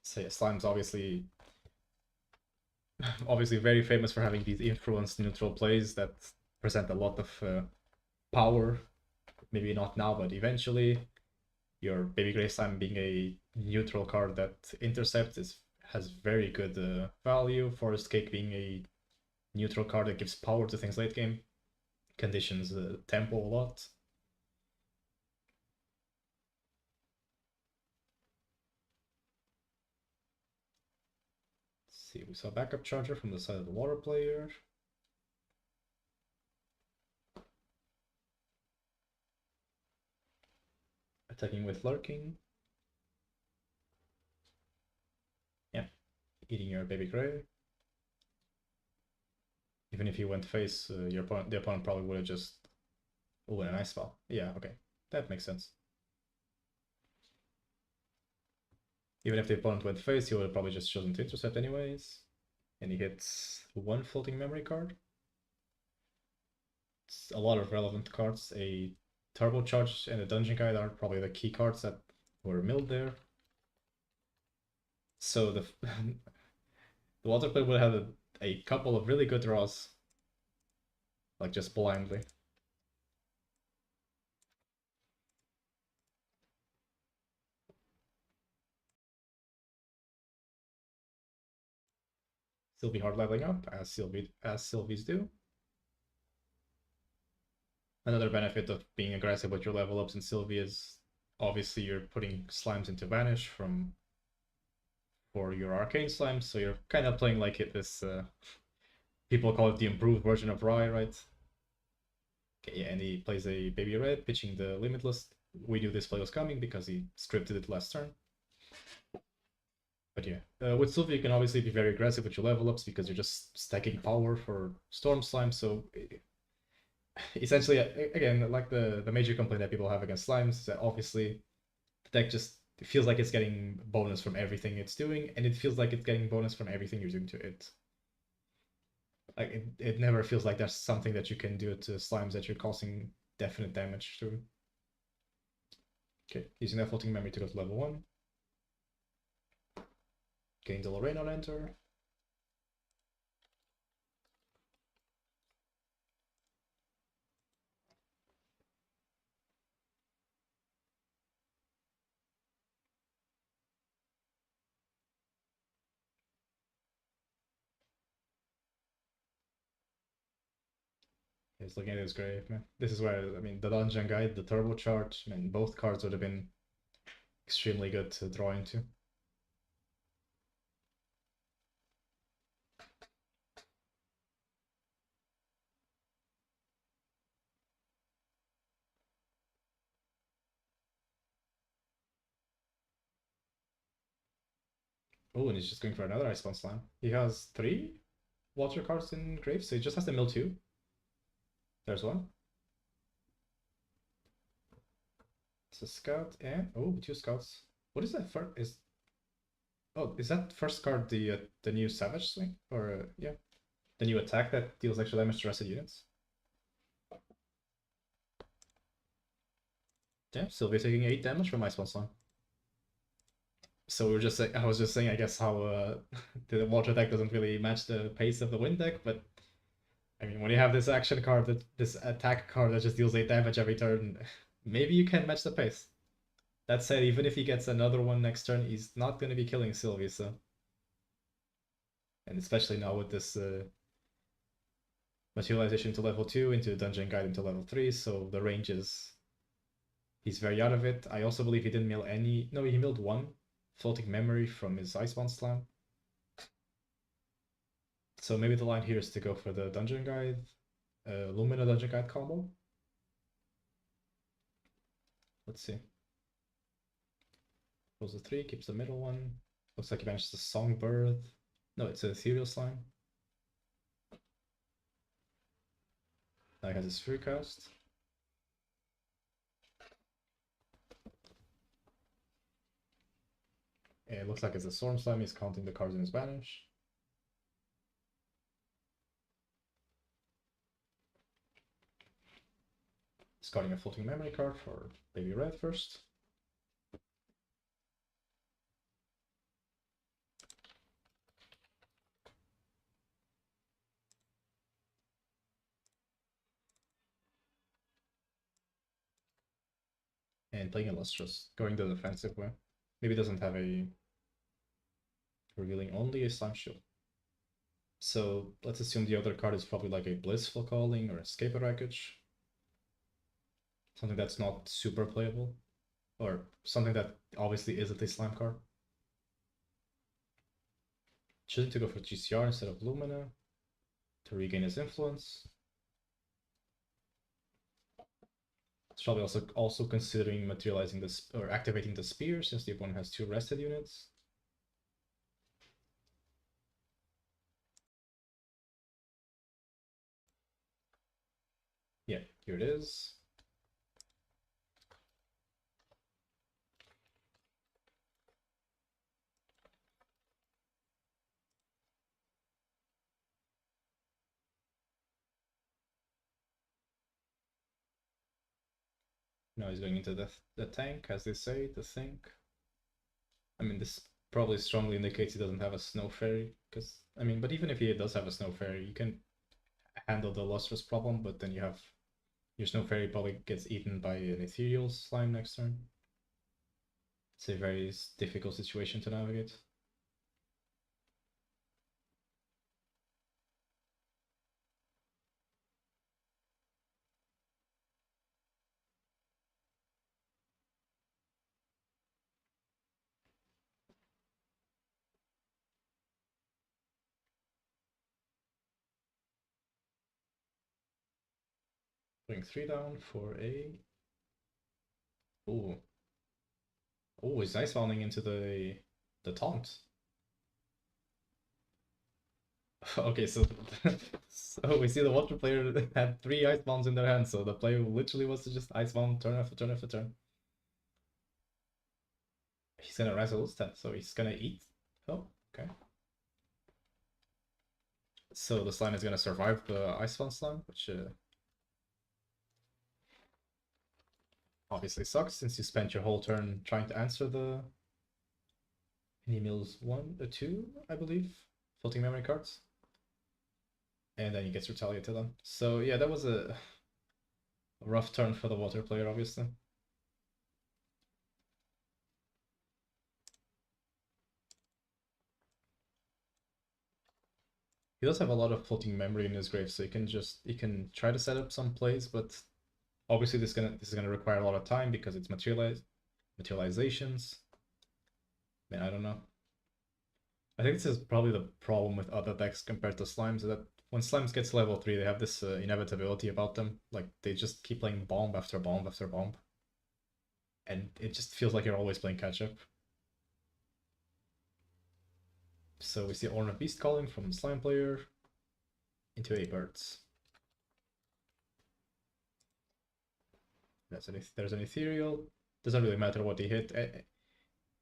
So yeah, Slime's obviously very famous for having these influenced neutral plays that present a lot of power. Maybe not now, but eventually. Your Baby Gray Slime being a neutral card that intercepts has very good value. Forest Cake being a neutral card that gives power to things late game. Conditions tempo a lot. Let's see, we saw backup charger from the side of the water player. Attacking with Lurking. Yeah, eating your Baby Gray. Even if you went face, the opponent probably would have just... Oh, a nice spell. Yeah, okay. That makes sense. Even if the opponent went face, he would have probably just chosen to intercept anyways. And he hits one floating memory card. It's a lot of relevant cards. A Turbocharge and a Dungeon Guide are probably the key cards that were milled there. So the the water player would have a couple of really good draws. Like just blindly. Sylvie hard leveling up, as Sylvies do. Another benefit of being aggressive with your level ups in Sylvie is obviously you're putting slimes into Vanish for your arcane slimes, so you're kind of playing like this people call it the improved version of Rye, right? Okay, yeah, and he plays a baby red, pitching the Limitless. We knew this play was coming because he scripted it last turn. But yeah, with Sylvie you can obviously be very aggressive with your level ups because you're just stacking power for Storm Slime, so essentially, again, like the major complaint that people have against slimes is that obviously the deck just feels like it's getting bonus from everything it's doing, and it feels like it's getting bonus from everything you're doing to it. Like it never feels like there's something that you can do to slimes that you're causing definite damage to. Okay, using that floating memory to go to level 1. Gain the Lorraine on enter. He's looking at his grave, man. This is where, I mean, the Dungeon Guide, the Turbocharge, man, both cards would have been extremely good to draw into. Oh, and he's just going for another Icebound Slam. He has 3 water cards in grave, so he just has to mill 2. There's one. It's a scout and... Oh, 2 scouts. What is that first? Is that first card the new Savage Swing? Or, yeah. The new attack that deals extra damage to rested units? Yeah, Sylvia taking 8 damage from Icebound Slam. So we are just saying, I was just saying, I guess, how the water deck doesn't really match the pace of the wind deck, but I mean, when you have this action card, this attack card that just deals 8 damage every turn, maybe you can match the pace. That said, even if he gets another one next turn, he's not going to be killing Sylvie, so... And especially now with this materialization to level 2, into Dungeon Guide into level 3, so the range is... He's very out of it. I also believe he didn't mill any... No, he milled 1 floating memory from his Icebound Slam. So maybe the line here is to go for the Dungeon Guide, Lumina Dungeon Guide combo. Let's see. Pulls the 3, keeps the middle one. Looks like he managed the Songbird. No, it's an Ethereal Slime. Now he has his free cast. It looks like it's a Storm Slime. He's counting the cards in his banish. Discarding a floating memory card for Baby Red first. And playing Illustrious, going the defensive way. Maybe it doesn't have a revealing only a Slime Shield. So let's assume the other card is probably like a Blissful Calling or Escape a Wreckage. Something that's not super playable. Or something that obviously isn't a Slime card. Choosing to go for GCR instead of Lumina to regain his influence. It's probably also considering materializing this or activating the spear since the opponent has 2 rested units. Yeah, here it is. Now he's going into the tank, as they say, the think. I mean, this probably strongly indicates he doesn't have a Snow Fairy, because, I mean, but even if he does have a Snow Fairy, you can handle the Lustrous problem, but then you have your Snow Fairy probably gets eaten by an Ethereal Slime next turn. It's a very difficult situation to navigate. Putting 3 down for a... Ooh. Oh, he's nice bounding into the taunt. Okay, so so we see the water player had 3 ice bombs in their hand, so the player literally was to just ice bomb turn after turn after turn. He's gonna resolute that, so he's gonna eat. Oh, okay. So the slime is gonna survive the ice bomb slime, which obviously sucks since you spent your whole turn trying to answer the. And he mills 1 or 2, I believe, floating memory cards, and then he gets retaliated on. So yeah, that was a rough turn for the water player, obviously. He does have a lot of floating memory in his grave, so he can try to set up some plays, but obviously this is gonna require a lot of time because it's materializations. Man, I don't know. I think this is probably the problem with other decks compared to Slimes, is that when Slimes gets level 3, they have this inevitability about them. Like, they just keep playing bomb after bomb after bomb. And it just feels like you're always playing catch-up. So we see Orn of Beast calling from Slime player into a Birds. There's an Ethereal. Doesn't really matter what he hit.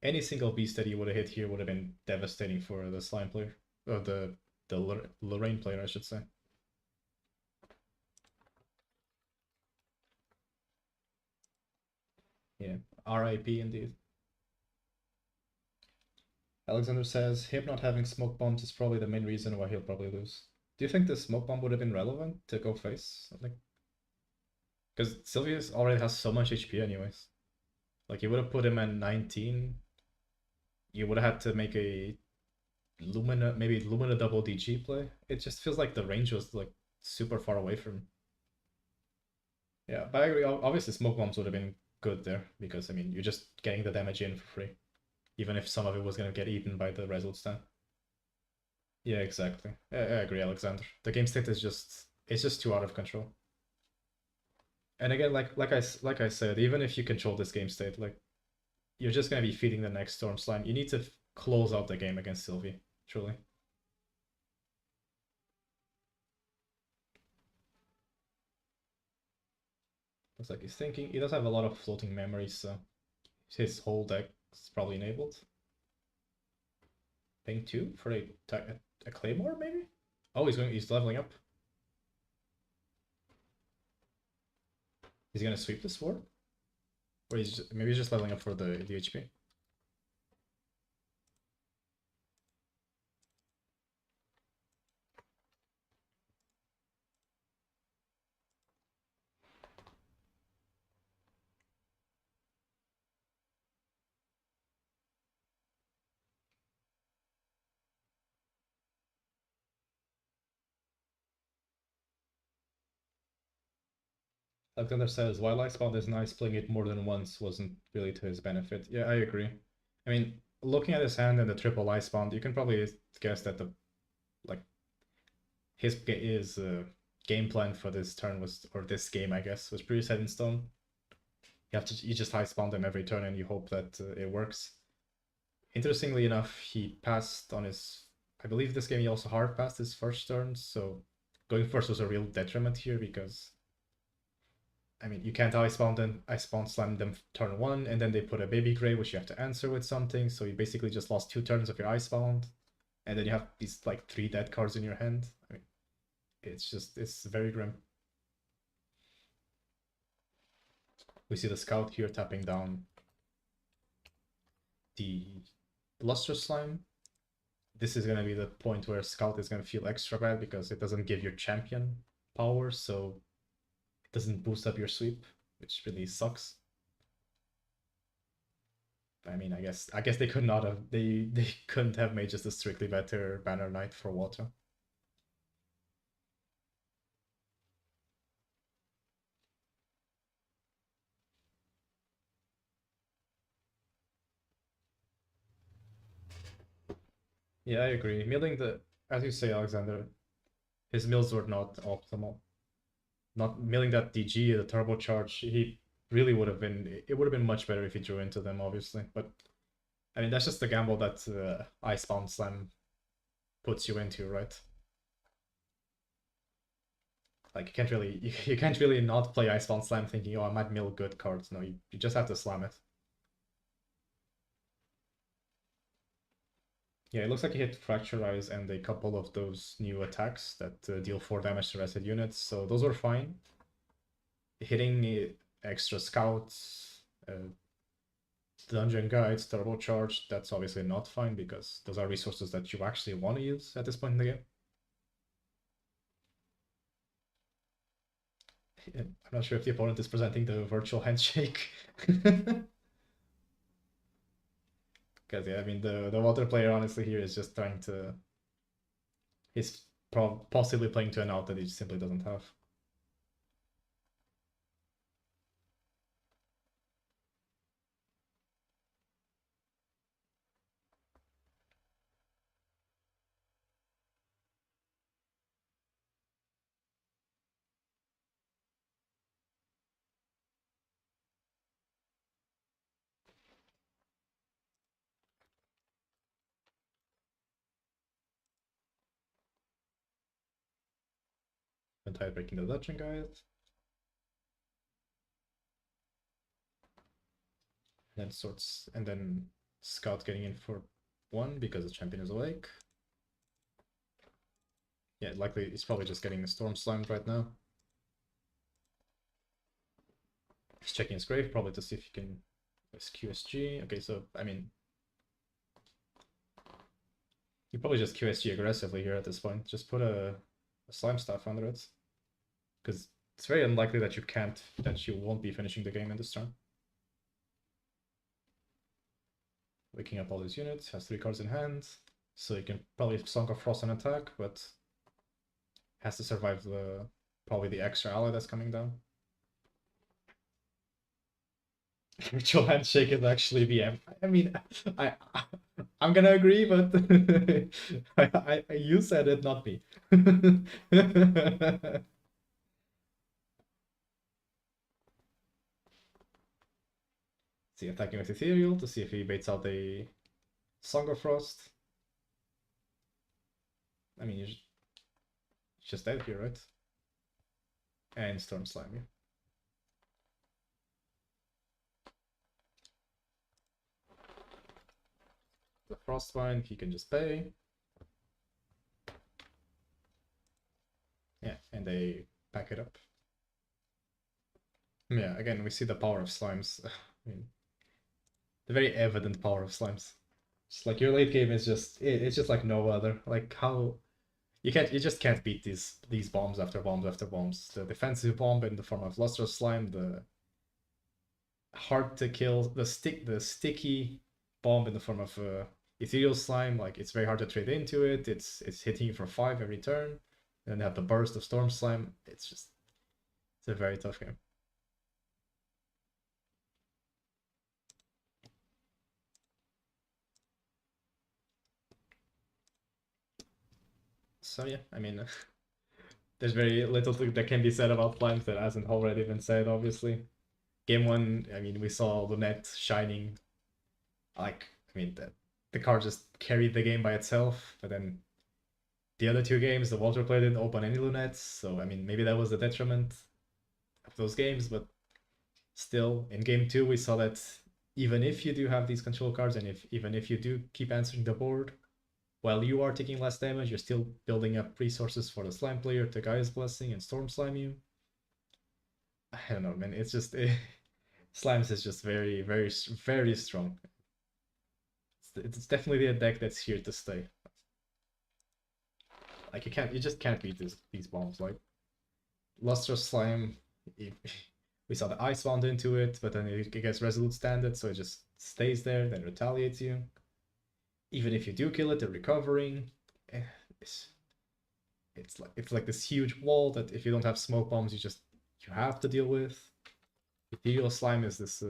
Any single beast that he would have hit here would have been devastating for the Slime player. Or the Lorraine player, I should say. Yeah, RIP indeed. Alexander says, him not having smoke bombs is probably the main reason why he'll probably lose. Do you think the smoke bomb would have been relevant to go face? Like, because Sylvius already has so much HP anyways. Like, you would have put him at 19. You would have had to make a Lumina, maybe Lumina double DG play. It just feels like the range was like super far away from. Yeah, but I agree. Obviously, smoke bombs would have been good there because I mean you're just getting the damage in for free, even if some of it was gonna get eaten by the result stand. Yeah, exactly. I agree, Alexander. The game state is just it's just too out of control. And again, like I said, even if you control this game state, like you're just gonna be feeding the next Storm Slime. You need to close out the game against Sylvie, truly. Looks like he's thinking. He does have a lot of floating memories, so his whole deck is probably enabled. Paying 2 for a claymore, maybe? Oh, he's leveling up. He's gonna sweep the sword? Or maybe he's just leveling up for the HP. Alexander says, while I spawned is nice, playing it more than once wasn't really to his benefit. Yeah, I agree. I mean, looking at his hand and the triple I spawned, you can probably guess that the like his game plan for this turn was, or this game, I guess, was pretty set in stone. You just high spawn them every turn and you hope that it works. Interestingly enough, he passed on his. I believe this game he also hard passed his first turn, so going first was a real detriment here because I mean, you can't I spawn slam them turn 1, and then they put a baby gray, which you have to answer with something, so you basically just lost 2 turns of your ice bound, and then you have these, like, 3 dead cards in your hand. I mean, it's very grim. We see the scout here tapping down the lustrous slime. This is going to be the point where scout is going to feel extra bad because it doesn't give your champion power, so it doesn't boost up your sweep, which really sucks. I mean, I guess they could not have they couldn't have made just a strictly better Banner Knight for water. Yeah, I agree. Milling as you say, Alexander, his mills were not optimal. Not milling that DG, the turbocharge, he really would have been. It would have been much better if he drew into them, obviously. But I mean, that's just the gamble that Icebound Slam puts you into, right? Like you can't really not play Icebound Slam thinking, oh, I might mill good cards. No, you just have to slam it. Yeah, it looks like he hit Fracturize and a couple of those new attacks that deal 4 damage to rested units, so those were fine. Hitting extra scouts, dungeon guides, turbocharge, that's obviously not fine because those are resources that you actually want to use at this point in the game. I'm not sure if the opponent is presenting the virtual handshake. Because yeah, I mean the water player honestly here is just trying to. He's possibly playing to an out that he simply doesn't have. And tide breaking the dungeon guide. Then sorts and then scout getting in for 1 because the champion is awake. Yeah, likely he's probably just getting the storm slammed right now. He's checking his grave probably to see if he can QSG. Okay, so I mean you probably just QSG aggressively here at this point. Just put a slime staff under it. Because it's very unlikely that you won't be finishing the game in this turn. Waking up all his units, has 3 cards in hand, so he can probably Song of Frost and attack, but has to survive probably the extra ally that's coming down. Virtual handshake is actually VM. I mean, I'm gonna agree, but you said it, not me. See, attacking with Ethereal to see if he baits out a Song of Frost. I mean, it's just dead here, right? And Storm Slime, yeah. the Frostbind, he can just pay. Yeah, and they pack it up. Yeah, again, we see the power of slimes. I mean, the very evident power of slimes. It's like your late game is just it's just like no other. Like how you just can't beat these bombs after bombs after bombs. The defensive bomb in the form of lustrous slime, the hard to kill, the sticky bomb in the form of ethereal slime. Like it's very hard to trade into it. It's hitting you for 5 every turn. And then they have the burst of storm slime. It's a very tough game. So yeah, I mean, there's very little that can be said about slimes that hasn't already been said. Obviously, game 1, I mean, we saw Lunette shining. Like, I mean, the card just carried the game by itself. But then the other 2 games, the water play didn't open any lunettes. So I mean, maybe that was the detriment of those games. But still, in game 2, we saw that even if you do have these control cards, and even if you do keep answering the board, while you are taking less damage, you're still building up resources for the slime player to Gaia's Blessing and Storm Slime you. I don't know, man. It's just Slimes is just very, very, very strong. It's definitely a deck that's here to stay. Like you just can't beat these bombs. Like Lustrous Slime, we saw the Ice Bound into it, but then it gets Resolute Standard, so it just stays there, then retaliates you. Even if you do kill it, they're recovering. It's like this huge wall that if you don't have smoke bombs, you have to deal with. Ethereal Slime is this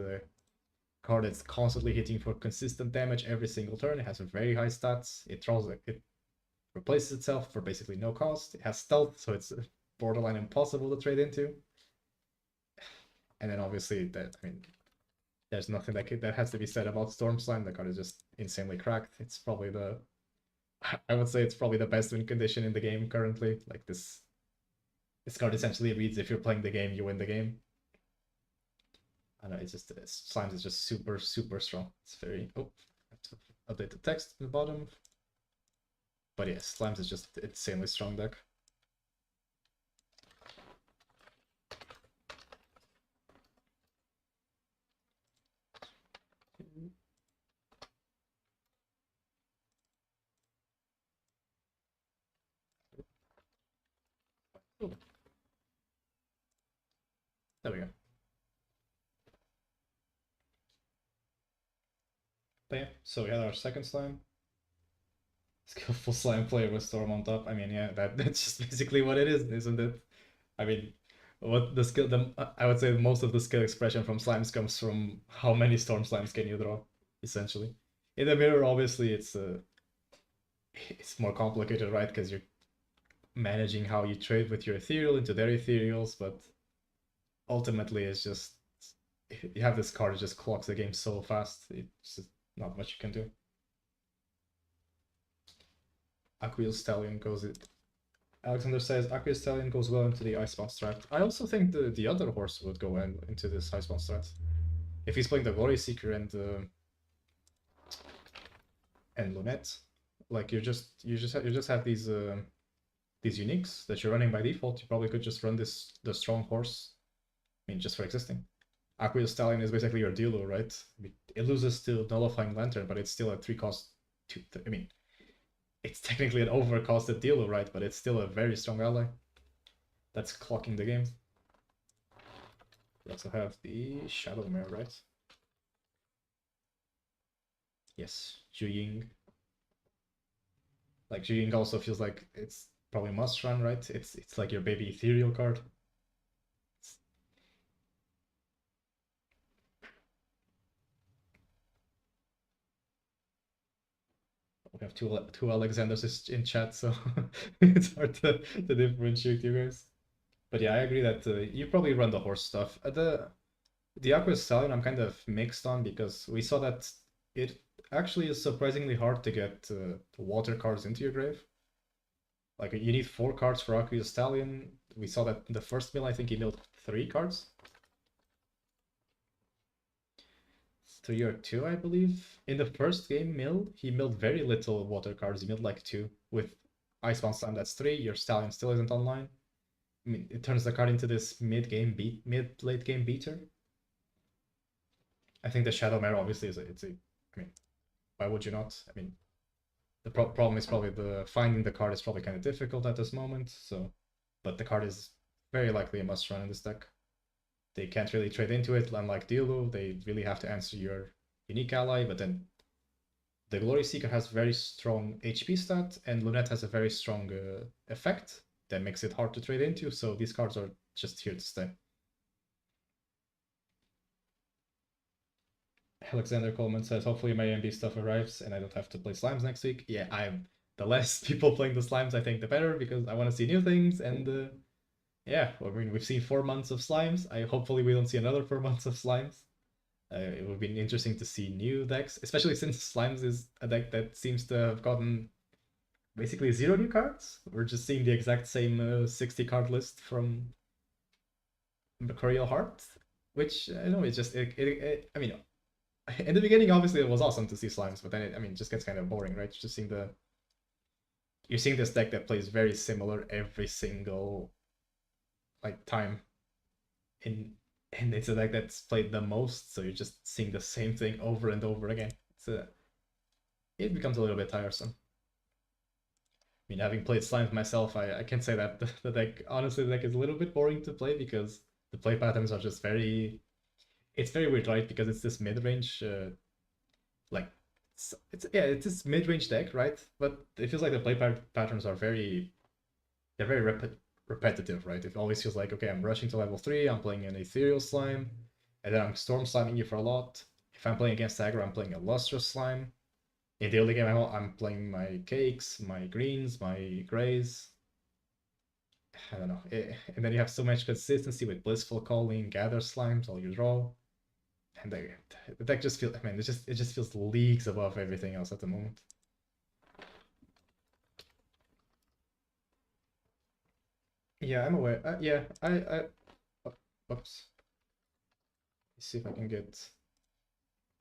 card that's constantly hitting for consistent damage every single turn. It has very high stats. It replaces itself for basically no cost. It has stealth, so it's borderline impossible to trade into. And then obviously there's nothing that has to be said about Storm Slime. The card is just insanely cracked. It's probably I would say it's probably the best win condition in the game currently. Like this card essentially reads if you're playing the game, you win the game. I know Slimes is just super, super strong. It's very I have to update the text at the bottom. But yes, Slimes is just insanely strong deck. There we go. But yeah, so we had our second slime. Skillful slime player with Storm on top. I mean, yeah, that's just basically what it is, isn't it? I mean, what the skill, I would say most of the skill expression from slimes comes from how many Storm Slimes can you draw, essentially. In the mirror, obviously, it's more complicated, right? Because you're managing how you trade with your ethereal into their ethereals, but ultimately, it's just you have this card that just clocks the game so fast. It's just not much you can do. Aquil Stallion goes it. Alexander says Aquil Stallion goes well into the Icebound strat. I also think the other horse would go into this Icebound strat. If he's playing the Glory Seeker and Lunette, like you just have these uniques that you're running by default. You probably could just run the strong horse. I mean, just for existing. Aquil Stallion is basically your Dealer, right? It loses to Nullifying Lantern, but it's still a 3-cost. I mean, it's technically an overcosted Dealer, right? But it's still a very strong ally. That's clocking the game. We also have the Shadowmare, right? Yes, Zhu. Like Zhu also feels like it's probably must run, right? It's like your baby ethereal card. We have two Alexanders in chat, so it's hard to differentiate you guys. But yeah, I agree that you probably run the horse stuff. The Aqua Stallion I'm kind of mixed on because we saw that it actually is surprisingly hard to get water cards into your grave. Like you need 4 cards for Aqua Stallion. We saw that in the first mill, I think he milled 3 cards. 3 or 2, I believe. In the first game milled, he milled very little water cards. He milled like 2. With Icebound Slime, that's 3. Your Stallion still isn't online. I mean, it turns the card into this mid-late game beater. I think the Shadow Mare obviously is I mean, why would you not? I mean, the problem is probably finding the card is probably kind of difficult at this moment. So, but the card is very likely a must run in this deck. They can't really trade into it, unlike Dilu. They really have to answer your unique ally, but then the Glory Seeker has very strong HP stat, and Lunette has a very strong effect that makes it hard to trade into, so these cards are just here to stay. Alexander Coleman says, hopefully my AMB stuff arrives and I don't have to play Slimes next week. Yeah, the less people playing the Slimes, I think, the better, because I want to see new things, and yeah, I mean, we've seen 4 months of Slimes. Hopefully we don't see another 4 months of Slimes. It would be interesting to see new decks, especially since Slimes is a deck that seems to have gotten basically 0 new cards. We're just seeing the exact same 60 card list from Mercurial Heart, which I know it's just I mean, in the beginning obviously it was awesome to see Slimes, but then it just gets kind of boring, right? Just seeing you're seeing this deck that plays very similar every single like time and it's a deck that's played the most, so you're just seeing the same thing over and over again. It becomes a little bit tiresome. I mean, having played Slimes myself, I can say that the deck, honestly, the deck is a little bit boring to play because the play patterns are just it's very weird, right? Because it's this mid-range, like, it's this mid-range deck, right? But it feels like the play patterns are they're very repetitive, right? It always feels like, okay, I'm rushing to level 3, I'm playing an Ethereal Slime, and then I'm Storm Sliming you for a lot. If I'm playing against aggro, I'm playing a Lustrous Slime. In the early game, I'm playing my Cakes, my Greens, my Grays. I don't know. And then you have so much consistency with Blissful Calling, Gather Slimes, all you draw. And the deck just feels, I mean, it just feels leagues above everything else at the moment. Yeah, I'm aware. Yeah, oops. Let's see if I can get.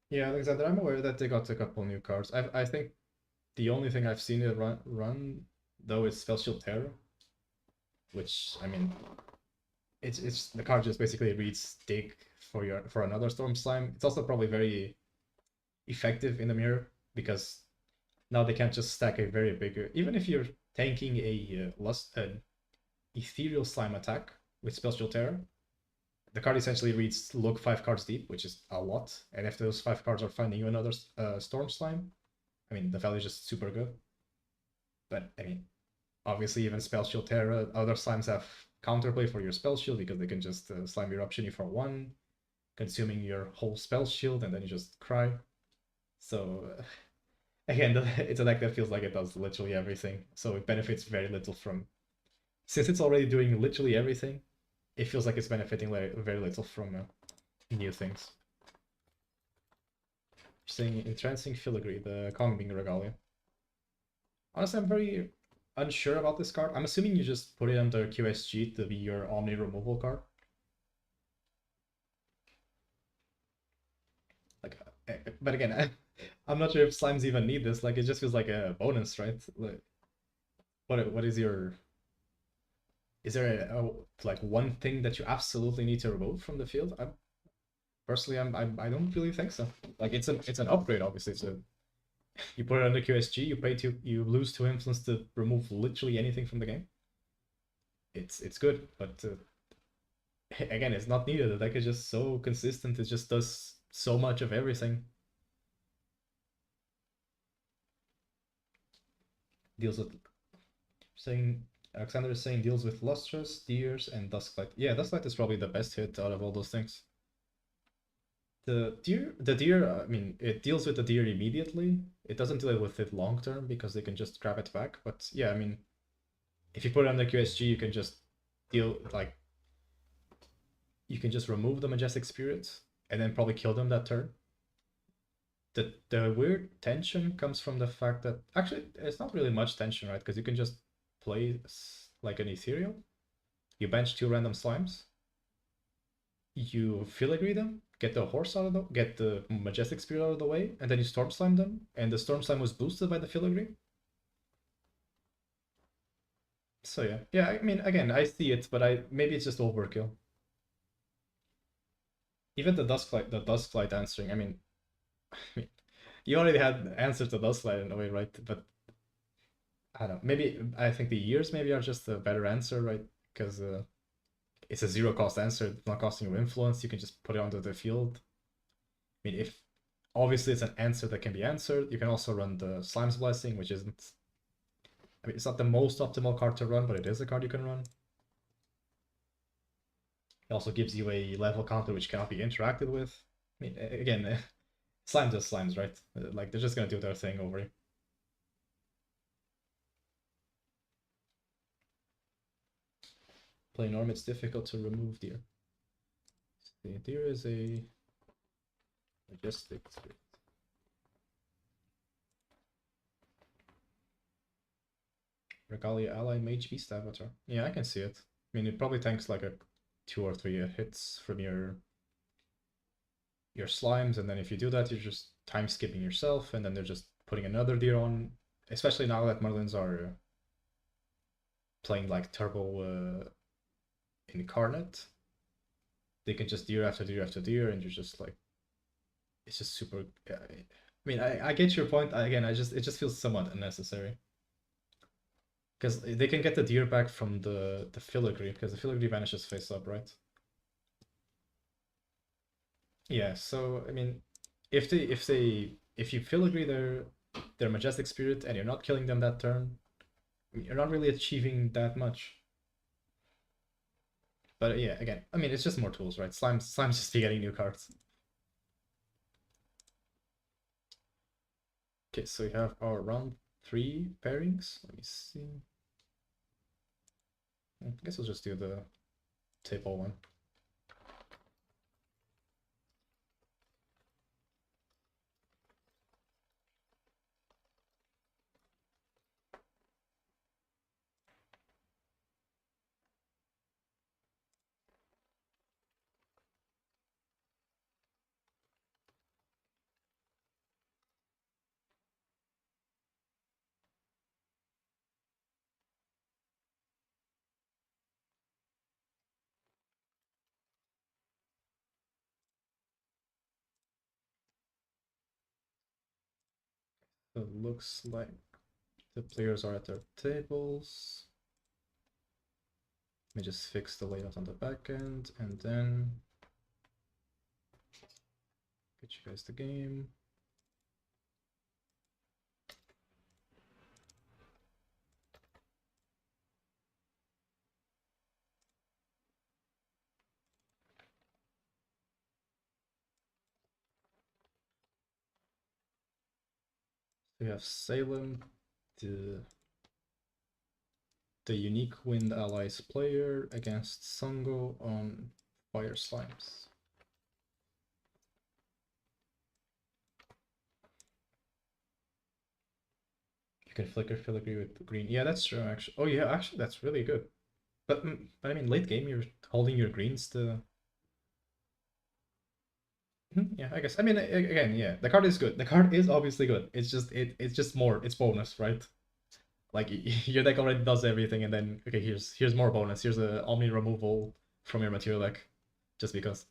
Yeah, Alexander, I'm aware that they got a couple new cards. I think the only thing I've seen it run though is Spellshield Terror, which I mean, it's the card just basically reads dig for another Storm Slime. It's also probably very effective in the mirror because now they can't just stack a very big. Even if you're tanking an Ethereal Slime attack with Spellshield Terror, the card essentially reads look 5 cards deep, which is a lot. And if those 5 cards are finding you another Storm Slime, I mean, the value is just super good. But, I mean, obviously even Spellshield Terra, other slimes have counterplay for your Spell Shield because they can just slime Eruption you for 1, consuming your whole Spell Shield, and then you just cry. So, again, it's a deck that feels like it does literally everything. So it benefits very little from... Since it's already doing literally everything, it feels like it's benefiting very little from new things. Saying Entrancing Filigree, the Kongbing Regalia. Honestly, I'm very unsure about this card. I'm assuming you just put it under QSG to be your Omni removal card. Like, but again, I'm not sure if slimes even need this. Like, it just feels like a bonus, right? Like, what is your... Is there like one thing that you absolutely need to remove from the field? Personally, I don't really think so. Like, it's an upgrade, obviously. So you put it under QSG, you lose 2 influence to remove literally anything from the game. It's good, but again, it's not needed. The deck is just so consistent. It just does so much of everything. Deals with Alexander is saying deals with Lustrous, Deers, and Dusklight. Yeah, Dusklight is probably the best hit out of all those things. The deer, I mean, it deals with the deer immediately. It doesn't deal with it long term because they can just grab it back. But yeah, I mean, if you put it under QSG, you can just you can just remove the Majestic Spirit and then probably kill them that turn. The weird tension comes from the fact that actually it's not really much tension, right? Because you can just play like an Ethereal. You bench 2 random slimes. you filigree them, get the horse out of the, get the majestic spirit out of the way, and then you storm slime them, and the storm slime was boosted by the filigree. So yeah, yeah. I mean, again, I see it, but maybe it's just overkill. Even the Dusklight answering. I mean, you already had answers to Dusklight in a way, right? But I don't know. Maybe I think the years maybe are just a better answer, right? Because it's a zero cost answer. It's not costing you influence. You can just put it onto the field. I mean, if obviously it's an answer that can be answered, you can also run the Slime's Blessing, which isn't. I mean, it's not the most optimal card to run, but it is a card you can run. It also gives you a level counter which cannot be interacted with. I mean, again, slime just slimes, right? Like they're just gonna do their thing over here. Play norm, it's difficult to remove deer. The deer is a majestic spirit. Regalia ally mage beast avatar. Yeah, I can see it. I mean, it probably tanks like a 2 or 3 hits from your slimes, and then if you do that, you're just time skipping yourself, and then they're just putting another deer on. Especially now that Merlins are playing like turbo incarnate, they can just deer after deer after deer, and you're just like, it's just super. I mean, I get your point. Again, it just feels somewhat unnecessary because they can get the deer back from the filigree, because the filigree vanishes face up, right? Yeah. So I mean, if you filigree their majestic spirit and you're not killing them that turn, you're not really achieving that much. But yeah, again, I mean, it's just more tools, right? Slime's just getting new cards. Okay, so we have our round 3 pairings. Let me see. I guess we'll just do the table one. So it looks like the players are at their tables. Let me just fix the layout on the back end, and then get you guys the game. We have Salem, the unique Wind Allies player against Sango on Fire Slimes. You can flicker filigree with green. Yeah, that's true, actually. Oh yeah, actually, that's really good. But I mean, late game, you're holding your greens to. Yeah, I guess. I mean, again, yeah, the card is good. The card is obviously good. It's just more. It's bonus, right? Like your deck already does everything, and then okay, here's more bonus. Here's a Omni removal from your material deck, just because.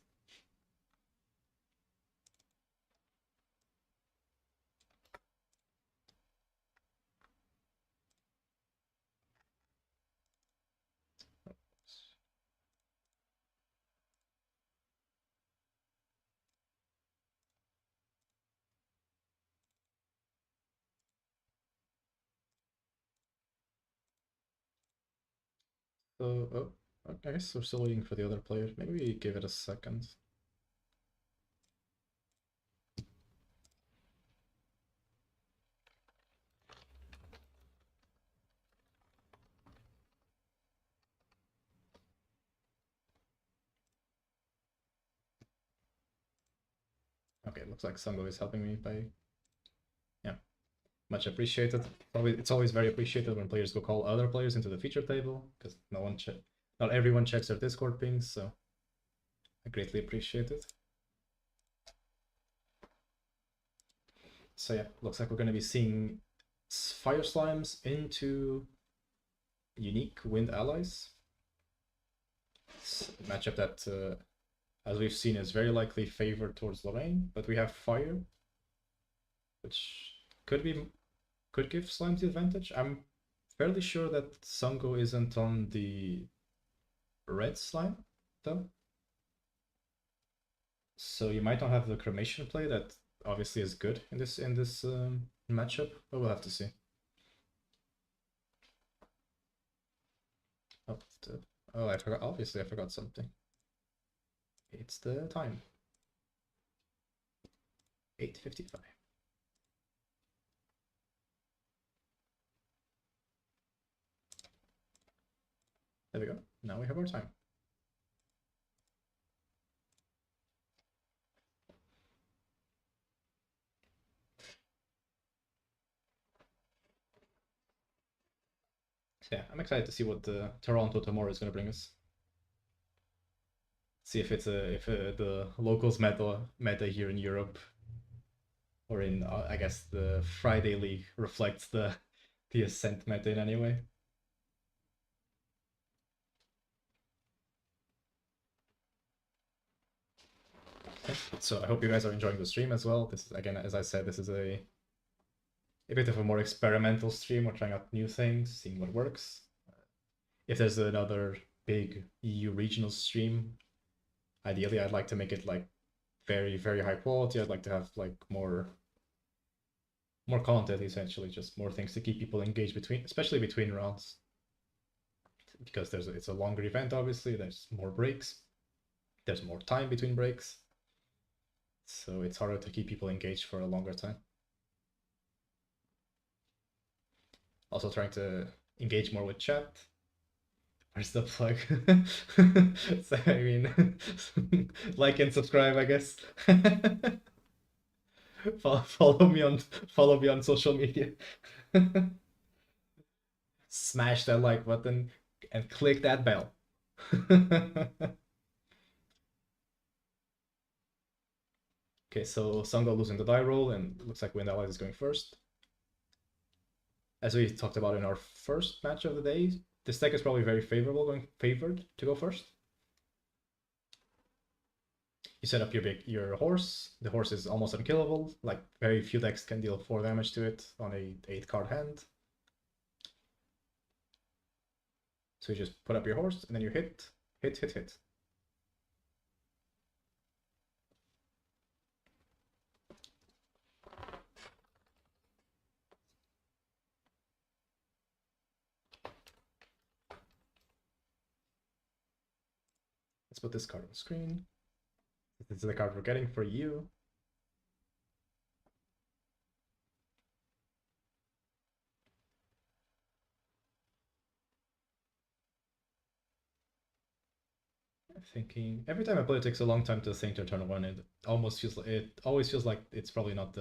So, I guess we're still waiting for the other player. Maybe we give it a second. Okay, looks like Sango is helping me by. Yeah, much appreciated. Probably it's always very appreciated when players go call other players into the feature table, because not everyone checks their Discord pings. So I greatly appreciate it. So yeah, looks like we're going to be seeing fire slimes into unique wind allies. It's a matchup that, as we've seen, is very likely favored towards Lorraine, but we have fire, which could give slimes the advantage. I'm fairly sure that Sungo isn't on the red slime though, so you might not have the cremation play that obviously is good in this matchup, but we'll have to see. Oh, I forgot. Obviously, I forgot something. It's the time. 8:55. There we go. Now we have our time. So yeah, I'm excited to see what the Toronto tomorrow is going to bring us. See if it's the locals meta here in Europe, or in I guess the Friday League reflects the Ascent meta in any way. Okay. So I hope you guys are enjoying the stream as well. This is, again, as I said, this is a bit of a more experimental stream. We're trying out new things, seeing what works. If there's another big EU regional stream, ideally I'd like to make it like very, very high quality. I'd like to have like more content, essentially, just more things to keep people engaged between, especially between rounds, because it's a longer event. Obviously, there's more breaks, there's more time between breaks, so it's harder to keep people engaged for a longer time. Also trying to engage more with chat. Where's the plug? So, I mean, like and subscribe, I guess. Follow me on social media. Smash that like button and click that bell. Okay, so Sungo losing the die roll, and it looks like Wind Allies is going first. As we talked about in our first match of the day, this deck is probably very favored to go first. You set up your horse. The horse is almost unkillable. Like, very few decks can deal 4 damage to it on a 8-card hand. So you just put up your horse, and then you hit. Let's put this card on the screen. This is the card we're getting for you. Thinking every time I play, it takes a long time to think to turn one. It always feels like it's probably not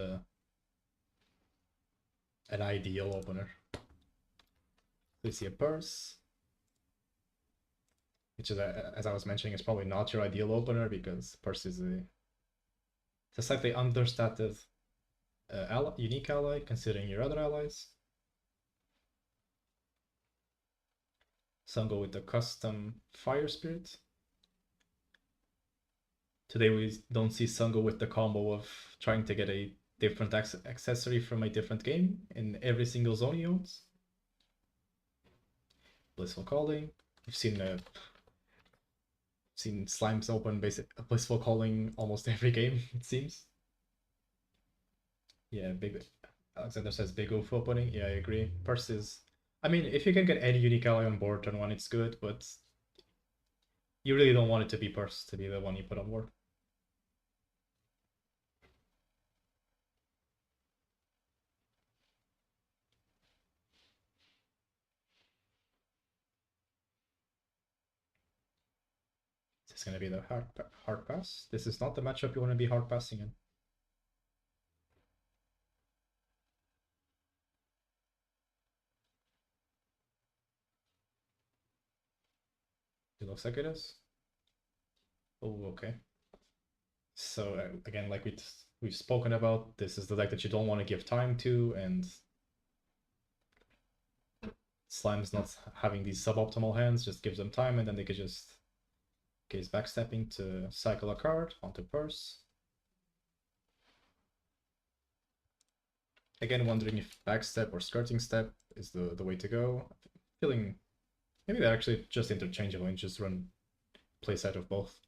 an ideal opener. We see a purse, which is, as I was mentioning, is probably not your ideal opener, because purse is it's a slightly understated unique ally considering your other allies. Some go with the custom fire spirit. Today we don't see Sungo with the combo of trying to get a different accessory from a different game in every single zone he owns. Blissful Calling. You've seen Slimes open Blissful Calling almost every game, it seems. Yeah, Alexander says big oof opening. Yeah, I agree. Purse is, I mean, if you can get any unique ally on board turn 1, it's good, but you really don't want it to be Purse to be the one you put on board. This is going to be the hard pass. This is not the matchup you want to be hard passing in. It looks like it is. Oh, okay. So again, like we've spoken about, this is the deck that you don't want to give time to, and Slime's not having these suboptimal hands just gives them time, and then they could just case backstepping to cycle a card onto Purse. Again, wondering if backstep or skirting step is the way to go. Feeling maybe they're actually just interchangeable and just run playset of both.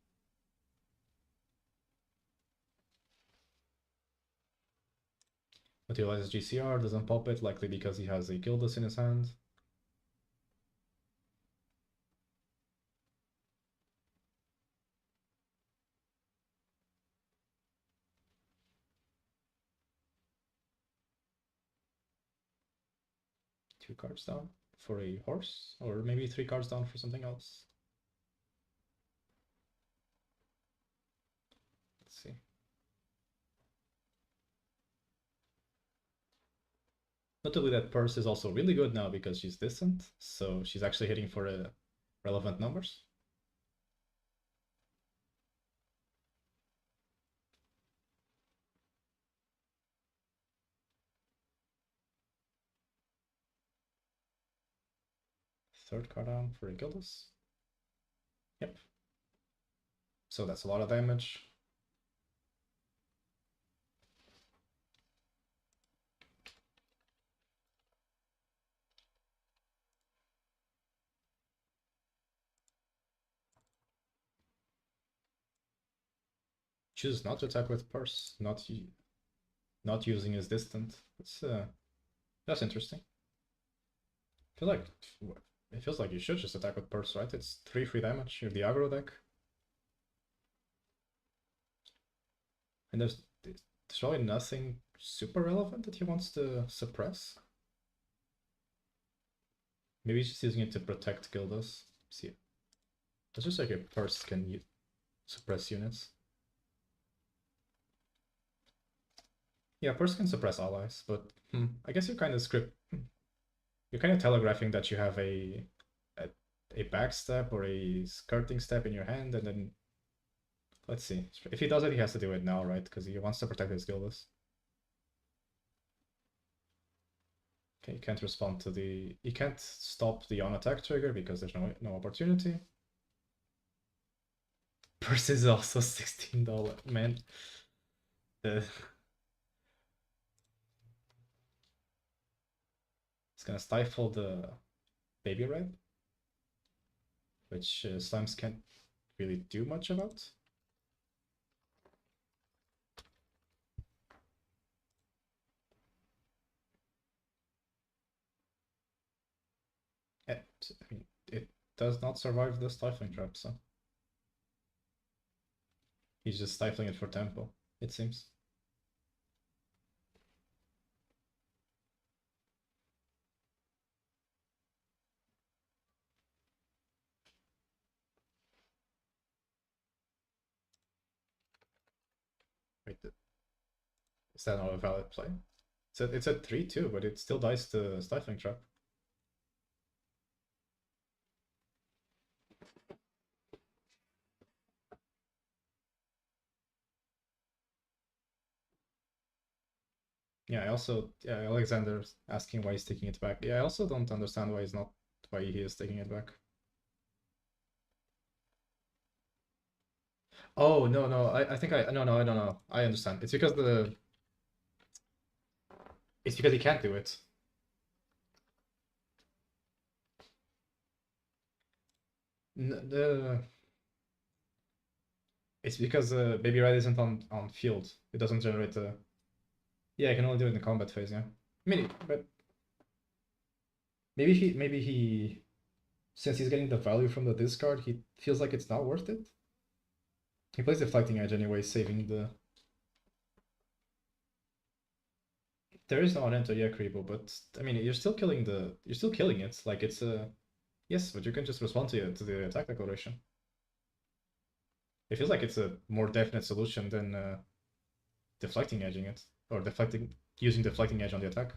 Materializes GCR, doesn't pop it, likely because he has a Gildas in his hand. Two cards down for a horse, or maybe 3 cards down for something else. Let's see. Notably that Purse is also really good now because she's distant, so she's actually hitting for relevant numbers. Third card down for a Gildas. Yep. So that's a lot of damage. Chooses not to attack with Purse, not using his distant. That's interesting. It feels like you should just attack with Purse, right? It's 3 free damage. You're the aggro deck. And there's really nothing super relevant that he wants to suppress. Maybe he's just using it to protect Gildas. See, it's just like a Purse can suppress units. Yeah, Purse can suppress allies, but I guess you're kind of you're kind of telegraphing that you have a backstep or a skirting step in your hand, and then let's see. If he does it, he has to do it now, right? Because he wants to protect his Gildas. Okay, he can't respond to the... He can't stop the on-attack trigger because there's no opportunity. Purse is also $16, man. It's gonna stifle the Baby Red, which Slimes can't really do much about. It does not survive the stifling trap, so he's just stifling it for tempo, it seems. Wait, is that not a valid play? It's a 3-2, but it still dies to stifling trap. Yeah, Alexander's asking why he's taking it back. Yeah, I also don't understand why he is taking it back. Oh, no, I think no, I don't know. I understand. It's because he can't do it. It's because Baby Red isn't on field. It doesn't generate a... Yeah, I can only do it in the combat phase, yeah. But maybe he since he's getting the value from the discard, he feels like it's not worth it. He plays Deflecting Edge anyway, saving the... There is no Anento Yakribo, but I mean you're still killing it. Like it's a... Yes, but you can just respond to the attack declaration. It feels like it's a more definite solution than deflecting edging it. Or using deflecting edge on the attack.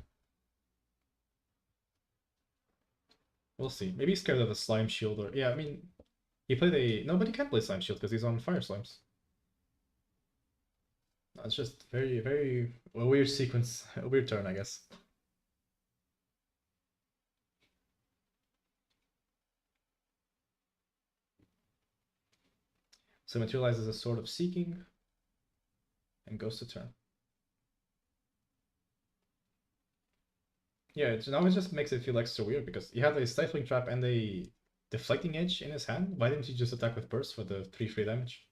We'll see. Maybe he's scared of the slime shield or... Yeah, I mean... He played a... No, but he can't play Slime Shield because he's on Fire Slimes. That's just very, very... a weird sequence. A weird turn, I guess. So materializes a Sword of Seeking and goes to turn. Yeah, now it just makes it feel extra weird because he had a Stifling Trap and a Deflecting Edge in his hand. Why didn't he just attack with Burst for the 3 free damage?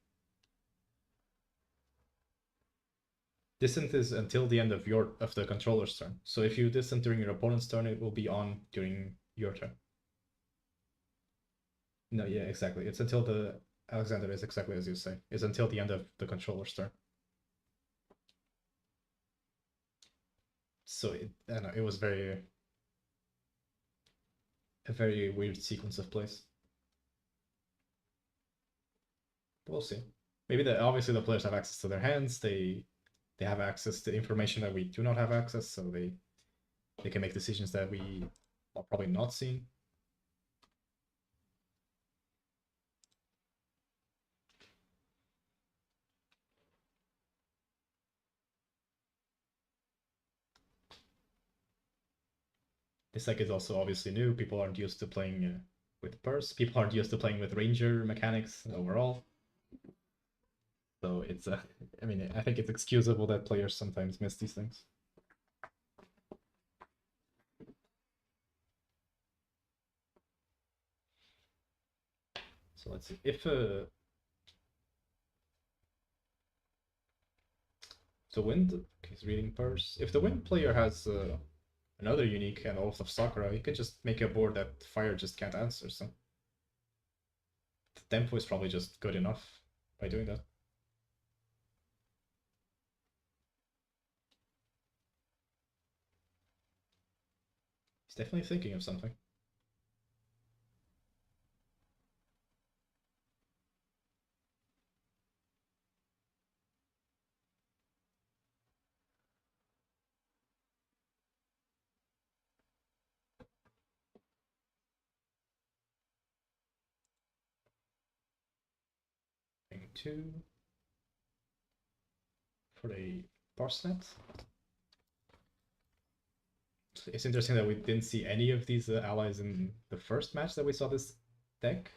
Distant is until the end of the controller's turn. So if you distant during your opponent's turn, it will be on during your turn. No, yeah, exactly. It's until the Alexander is exactly as you say. It's until the end of the controller's turn. So I don't know, it was a very weird sequence of plays. We'll see. Maybe obviously the players have access to their hands. They have access to information that we do not have access, so they can make decisions that we are probably not seeing. This deck is also obviously new. People aren't used to playing with Purse. People aren't used to playing with Ranger mechanics overall. So it's, I mean, I think it's excusable that players sometimes miss these things. So let's see. If the Wind, okay, he's reading Purse. If the Wind player has another unique and Oath of Sakura, he could just make a board that Fire just can't answer. So the tempo is probably just good enough by doing that. He's definitely thinking of something. Thing 2 for a Parsnip. It's interesting that we didn't see any of these allies in the first match that we saw this deck.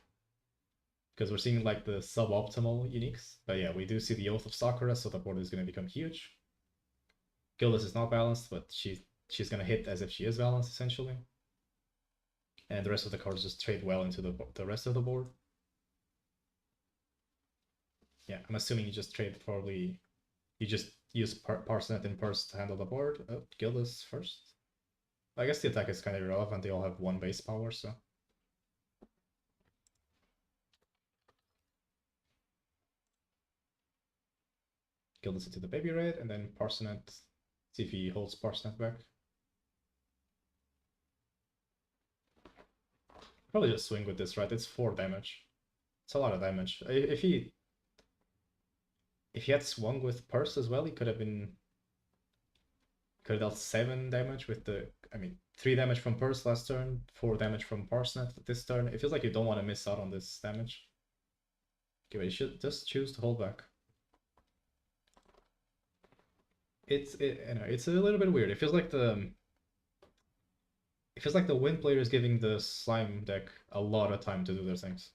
Because we're seeing like the suboptimal uniques. But yeah, we do see the Oath of Sakura, so the board is going to become huge. Gildas is not balanced, but she's going to hit as if she is balanced, essentially. And the rest of the cards just trade well into the rest of the board. Yeah, I'm assuming you just trade probably... You just use Parsnip and Purse to handle the board. Oh, Gildas first. I guess the attack is kind of irrelevant. They all have 1 base power, so... Gildas into the Baby Red, and then Parsnip. See if he holds Parsnip back. Probably just swing with this, right? It's 4 damage. It's a lot of damage. If he had swung with Purse as well, he could have dealt 7 damage with the... I mean, 3 damage from Purse last turn, 4 damage from Parsnip this turn. It feels like you don't want to miss out on this damage. Okay, but you should just choose to hold back. It's a little bit weird. It feels like the Wind player is giving the Slime deck a lot of time to do their things.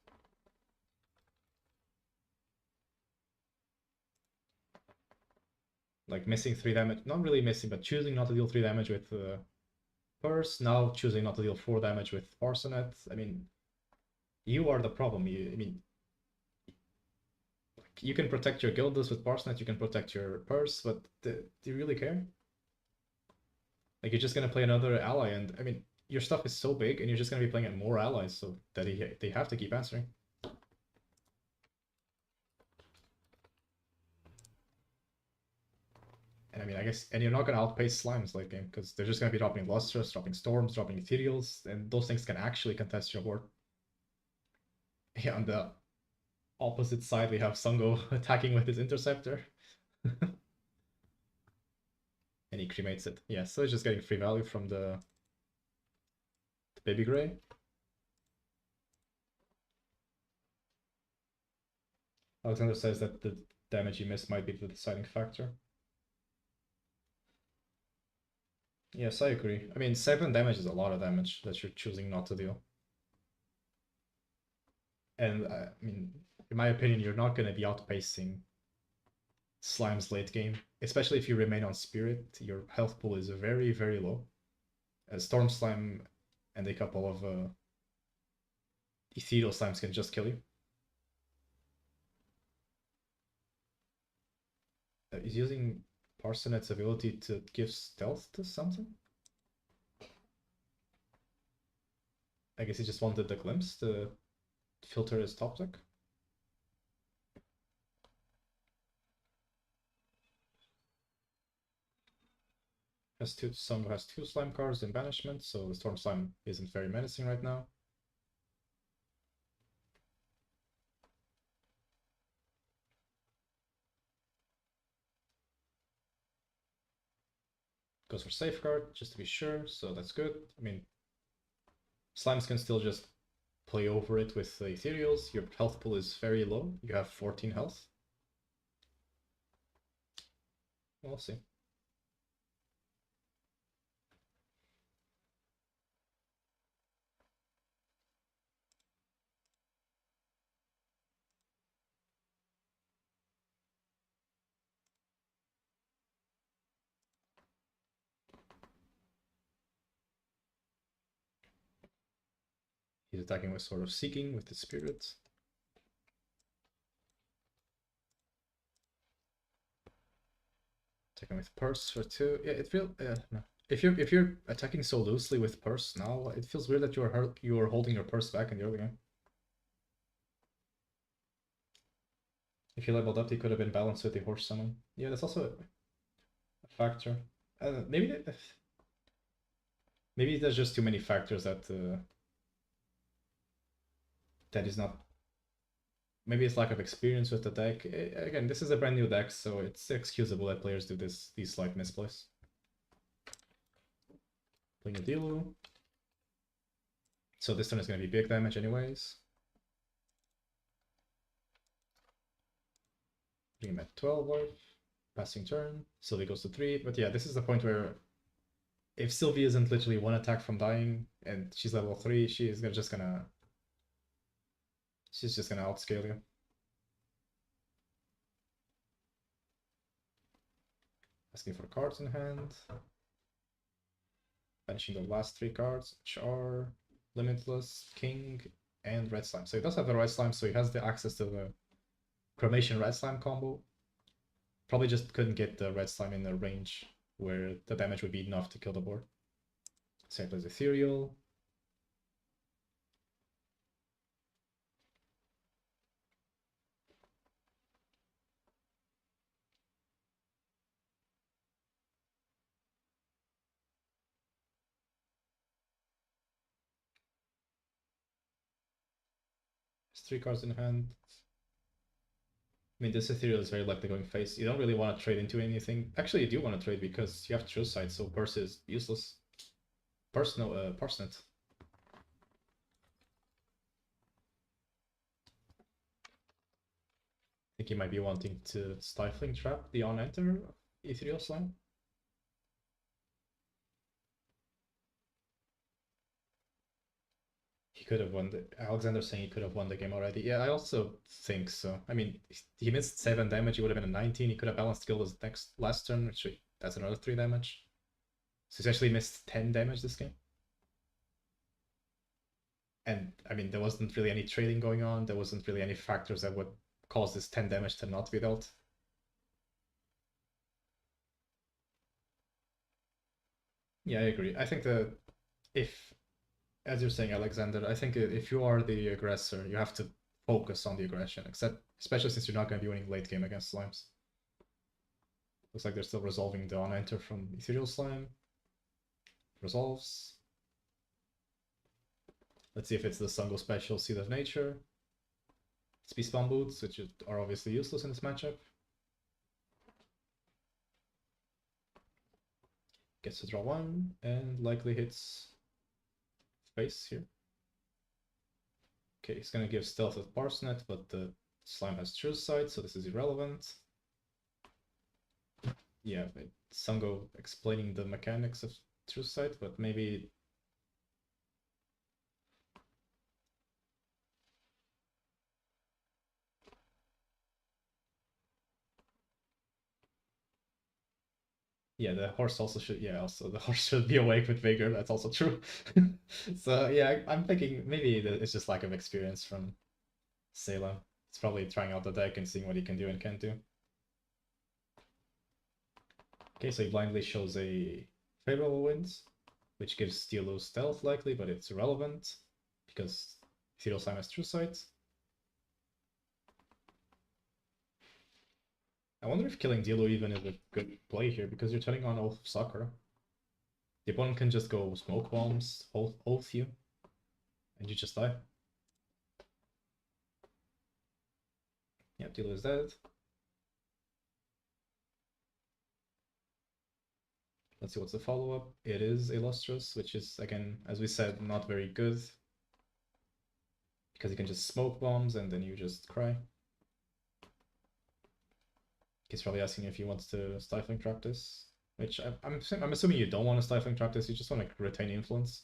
Like missing 3 damage, not really missing, but choosing not to deal 3 damage with Purse, now choosing not to deal 4 damage with Parsnip. I mean, you are the problem. I mean, you can protect your Gildas with Parsnip, you can protect your Purse, but do you really care? Like, you're just gonna play another ally, and I mean, your stuff is so big, and you're just gonna be playing at more allies, so that they have to keep answering. And I mean, I guess, and you're not gonna outpace Slimes late game, because they're just gonna be dropping Lustrous, dropping Storms, dropping Ethereals, and those things can actually contest your board. Yeah, on the opposite side, we have Sungo attacking with his Interceptor. And he cremates it. Yeah, so he's just getting free value from the Baby Gray. Alexander says that the damage you missed might be the deciding factor. Yes, I agree. I mean, 7 damage is a lot of damage that you're choosing not to deal. And I mean, in my opinion, you're not going to be outpacing Slime's late game, especially if you remain on Spirit. Your health pool is very, very low. Storm Slime and a couple of Ethereal Slimes can just kill you. He's using Parsonet's ability to give stealth to something? I guess he just wanted the glimpse to filter his top deck. Someone has 2 slime cards in banishment, so the Storm Slime isn't very menacing right now. Goes for Safeguard, just to be sure, so that's good. I mean, Slimes can still just play over it with the Ethereals. Your health pool is very low. You have 14 health. We'll see. He's attacking with Sword of Seeking with the Spirit. Attacking with Purse for 2. Yeah, it feels no. If you're attacking so loosely with Purse now, it feels weird that you're holding your Purse back in the early game. If you leveled up, he could have been balanced with the Horse Summon. Yeah, that's also a factor. Maybe there's just too many factors that that is not. Maybe it's lack of experience with the deck. Again, this is a brand new deck, so it's excusable that players do these slight misplays. Playing a Dilu. So this turn is going to be big damage anyways. Bring him at 12 worth. Passing turn. Sylvie goes to 3. But yeah, this is the point where if Sylvie isn't literally 1 attack from dying and she's level 3, she's just gonna outscale you. Asking for cards in hand. Banishing the last 3 cards, which are Limitless, King, and Red Slime. So he does have the Red Slime, so he has the access to the Cremation Red Slime combo. Probably just couldn't get the Red Slime in the range where the damage would be enough to kill the board. So he plays Ethereal. Has 3 cards in hand. I mean, this Ethereal is very likely going face. You don't really want to trade into anything. Actually, you do want to trade because you have True Sight, so Purse is useless. Parsenet. I think he might be wanting to Stifling Trap the on-enter Ethereal Slime. He could have won the. Alexander's saying he could have won the game already. Yeah, I also think so. I mean, he missed 7 damage. He would have been a 19. He could have balanced skill his last turn, which that's another 3 damage. So he's actually missed 10 damage this game. And I mean, there wasn't really any trading going on. There wasn't really any factors that would cause this 10 damage to not be dealt. Yeah, I agree. I think that if, as you're saying, Alexander, I think if you are the aggressor, you have to focus on the aggression, especially since you're not going to be winning late game against Slimes. Looks like they're still resolving the on-enter from Ethereal Slime. Resolves. Let's see if it's the Sungo Special Seed of Nature. Speed Spawn Boots, which are obviously useless in this matchup. Gets to draw 1, and likely hits face here. Okay, he's gonna give Stealth with Parsenet, but the Slime has True Sight, so this is irrelevant. Yeah, Sango explaining the mechanics of True Sight, but maybe... Yeah, the horse also should. Yeah, also the horse should be awake with vigor. That's also true. So yeah, I'm thinking maybe it's just lack of experience from Salem. It's probably trying out the deck and seeing what he can do and can't do. Okay, so he blindly shows a favorable wins, which gives Steelo stealth likely, but it's irrelevant because Ethereal Slime has True Sight. I wonder if killing Dealo even is a good play here because you're turning on Oath of Sakura. The opponent can just go Smoke Bombs, Oath you, and you just die. Yeah, Dealo is dead. Let's see what's the follow-up. It is Illustrious, which is, again, as we said, not very good. Because you can just smoke bombs and then you just cry. He's probably asking if he wants to Stifling Trap this. Which I'm assuming you don't want to Stifling Trap this, you just want to retain influence.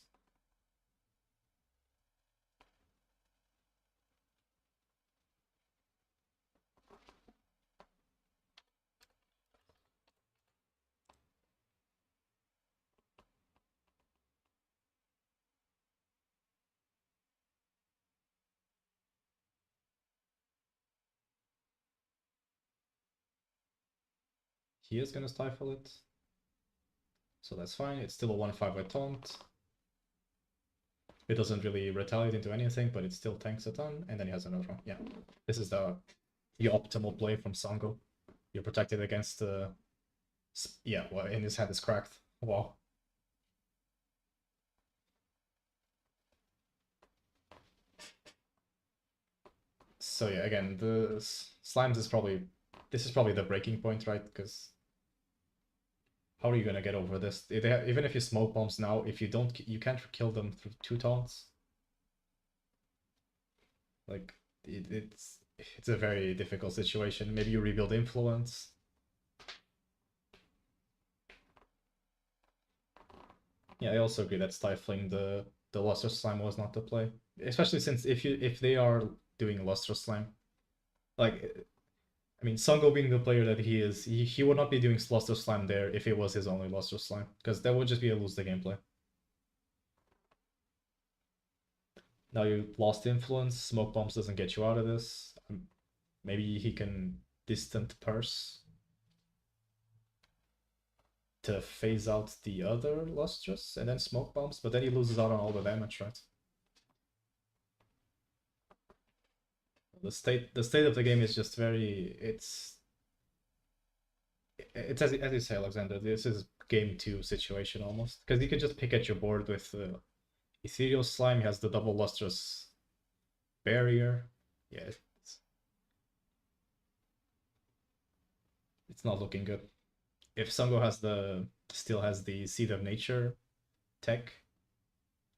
He is gonna stifle it. So that's fine. It's still a 1-5 with taunt. It doesn't really retaliate into anything, but it still tanks a ton, and then he has another one. Yeah. This is the optimal play from Sango. You're protected against yeah, well, in his hand is cracked. Wow. So yeah, again, the Slimes is probably... This is probably the breaking point, right? Because how are you gonna get over this? Even if you smoke bombs now, if you can't kill them through 2 taunts. Like, it's a very difficult situation. Maybe you rebuild influence. Yeah, I also agree that stifling the Luster Slime was not the play. Especially since if they are doing Luster Slime, like, I mean, Sango being the player that he is, he would not be doing Luster Slime there if it was his only Luster Slime, because that would just be a lose the gameplay. Now you lost influence, Smoke Bombs doesn't get you out of this. Maybe he can Distant Purse to phase out the other Lustrous and then Smoke Bombs, but then he loses out on all the damage, right? The state of the game is just very... It's as you say, Alexander, this is game 2 situation almost, because you can just pick at your board with Ethereal Slime. He has the double Lustrous barrier. Yeah, it's not looking good. If Sango still has the Seed of Nature tech,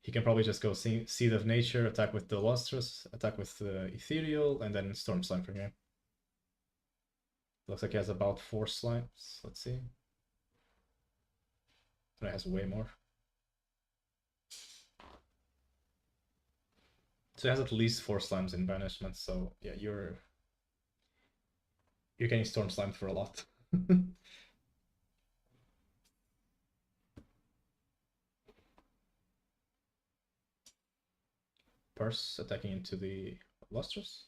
he can probably just go Seed of Nature, attack with the Lustrous, attack with the Ethereal, and then Storm Slime from here. Looks like he has about 4 slimes. Let's see. And it has way more. So it has at least 4 slimes in banishment, so yeah, you're getting Storm Slimed for a lot. Purse attacking into the Lustrous.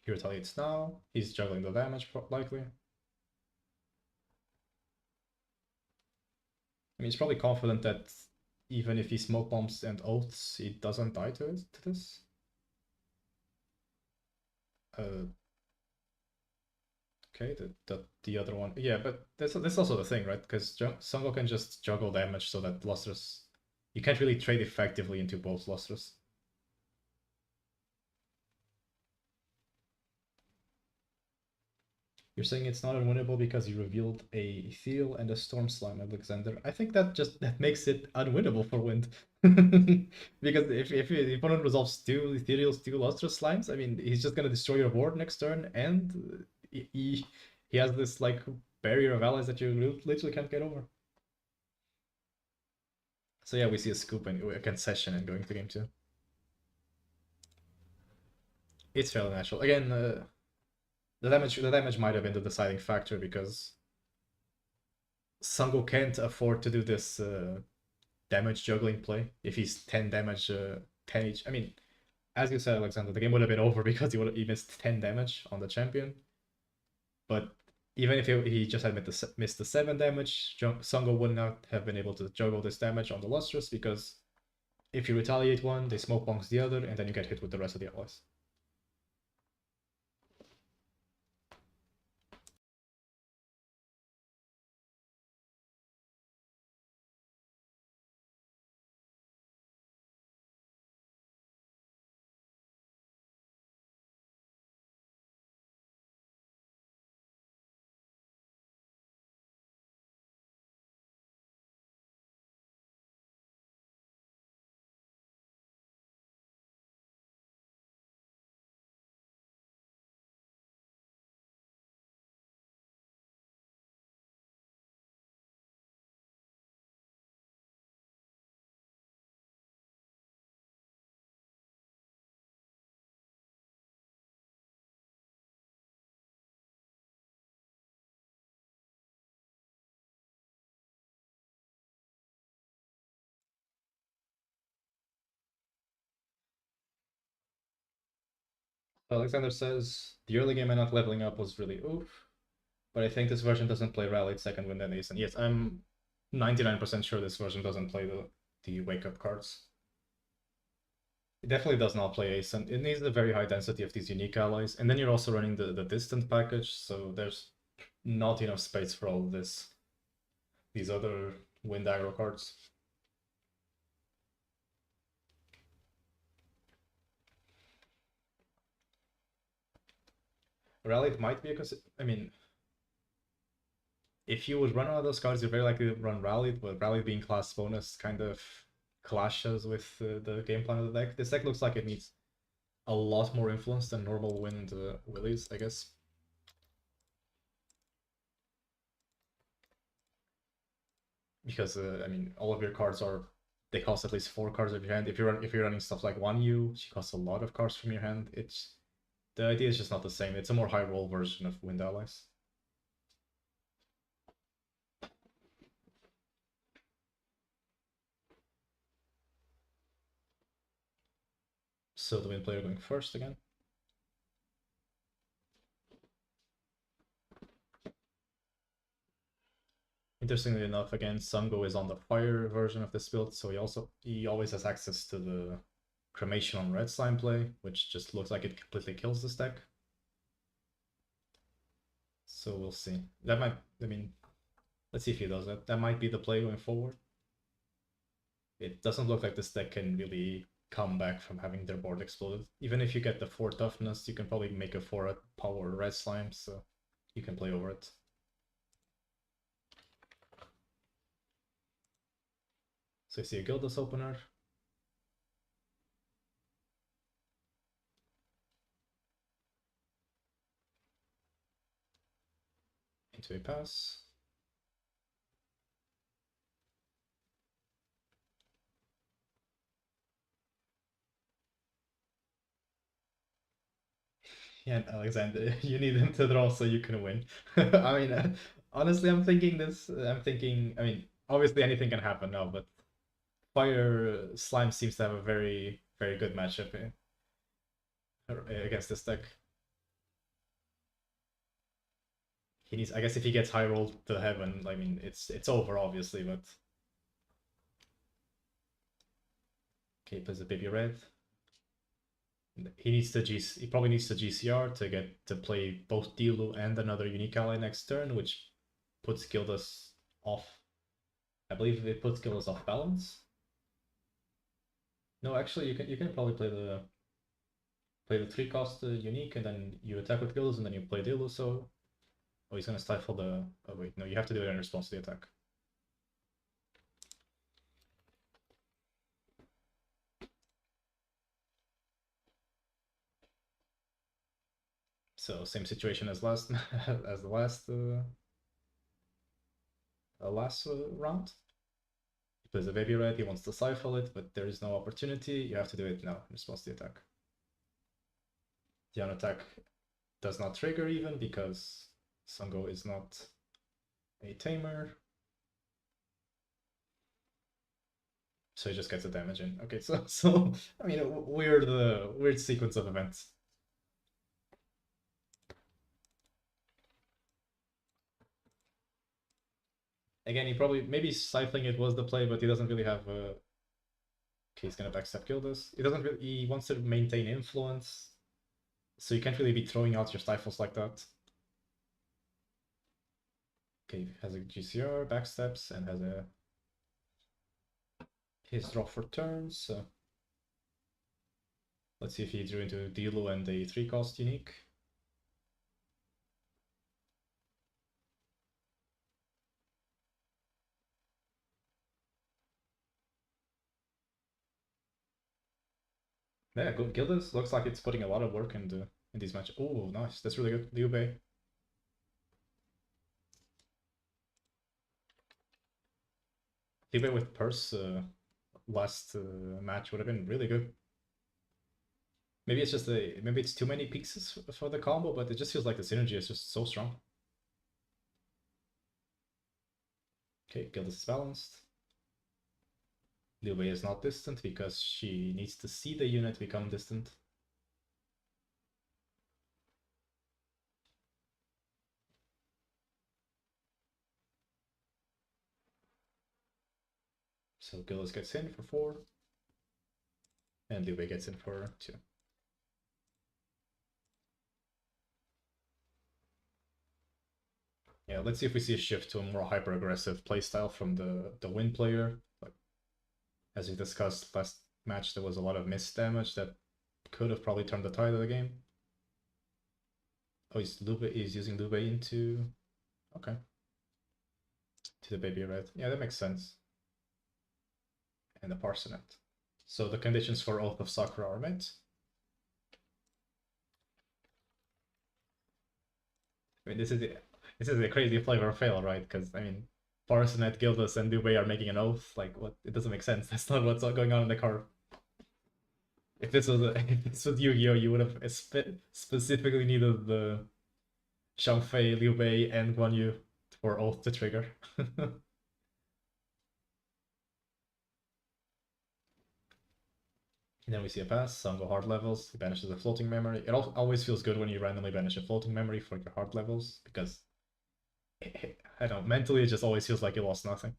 He retaliates now. He's juggling the damage, likely. I mean, he's probably confident that even if he smoke bombs and oaths, he doesn't die to this. Okay, the other one. Yeah, but that's also the thing, right? Because Sango can just juggle damage so that Lustrous... You can't really trade effectively into both Lustrous. You're saying it's not unwinnable because you revealed a Ethereal and a Storm Slime, Alexander. I think that makes it unwinnable for Wind. Because if the opponent resolves two Ethereals, two Lustrous Slimes, I mean, he's just gonna destroy your board next turn, and he has this like barrier of allies that you literally can't get over. So yeah, we see a scoop and a concession and going to game two. It's fairly natural. Again, the damage might have been the deciding factor because Sango can't afford to do this damage juggling play. If he's 10 damage, 10 each. I mean, as you said, Alexander, the game would have been over because he missed 10 damage on the champion. But even if he just had missed the 7 damage, Sango would not have been able to juggle this damage on the Lustrous because if you retaliate one, they smoke bonks the other, and then you get hit with the rest of the allies. Alexander says, the early game and not leveling up was really oof, but I think this version doesn't play Rallied Second Wind and Ace. And yes, I'm 99% sure this version doesn't play the wake up cards. It definitely does not play Ace, and it needs a very high density of these unique allies. And then you're also running the distant package, so there's not enough space for all of these other wind aggro cards. Rallied might be because I mean, if you would run one of those cards, you're very likely to run Rallied, but Rallied being class bonus kind of clashes with the game plan of the deck. This deck looks like it needs a lot more influence than normal wind willies, I guess. Because I mean, all of your cards they cost at least 4 cards of your hand. If you're running stuff like 1U, she costs a lot of cards from your hand. The idea is just not the same. It's a more high roll version of Wind Allies. So the Wind player going first again. Interestingly enough, again, Sango is on the fire version of this build, so he always has access to the cremation on red slime play, which just looks like it completely kills this deck. So we'll see. That might, I mean, let's see if he does that. That might be the play going forward. It doesn't look like this deck can really come back from having their board exploded. Even if you get the 4 toughness, you can probably make a 4 power red slime, so you can play over it. So you see a Gildas opener. Into a pass. Yeah, Alexander, you need him to draw so you can win. I mean, honestly, I'm thinking this. I mean, obviously anything can happen now, but Fire Slime seems to have a very, very good matchup against this deck. He needs, I guess, if he gets high rolled to heaven, I mean, it's over obviously, but okay, plays a baby red. He probably needs to GCR to get to play both Dilu and another unique ally next turn, which puts Gildas off. I believe it puts Gildas off balance. No, actually, you can probably play the 3 cost unique, and then you attack with Gildas, and then you play Dilu. So Oh, he's gonna stifle the... Oh wait, no, you have to do it in response to the attack. So same situation as last as the last round. He plays a baby red, he wants to stifle it, but there is no opportunity. You have to do it now in response to the attack. The on-attack does not trigger even because Sungo is not a tamer. So he just gets a damage in. Okay, so I mean, weird sequence of events. Again, he probably maybe stifling it was the play, but he doesn't really have a. Okay, he's gonna backstab Gildas. He doesn't really. He wants to maintain influence, so you can't really be throwing out your stifles like that. Okay, has a GCR, backsteps, and has a his draw for turns. So let's see if he drew into Dilo and a 3-cost unique. Yeah, good. Gildas looks like it's putting a lot of work in these matches. Oh, nice. That's really good. Liu Bei. Liu Bei with Purse last match would have been really good. Maybe it's just maybe it's too many pieces for the combo, but it just feels like the synergy is just so strong. Okay, Gildas is balanced. Liu Bei is not distant because she needs to see the unit become distant. So Gildas gets in for 4. And Liu Bei gets in for 2. Yeah, let's see if we see a shift to a more hyper-aggressive playstyle from the Wind player. Like, as we discussed last match, there was a lot of missed damage that could have probably turned the tide of the game. Oh, he's using Liu Bei into... Okay. To the baby red. Yeah, that makes sense. And the Parsonet. So the conditions for Oath of Sakura are met. I mean, this is a crazy flavor fail, right? Because I mean, Parsonet, Gildas, and Liu Bei are making an oath. Like, what? It doesn't make sense. That's not what's going on in the card. If this was if this was Yu-Gi-Oh, you would have specifically needed the Xiangfei, Liu Bei, and Guan Yu for oath to trigger. And then we see a pass, Sango hard levels, he banishes a floating memory. It always feels good when you randomly banish a floating memory for your hard levels, because, I don't know, mentally it just always feels like you lost nothing.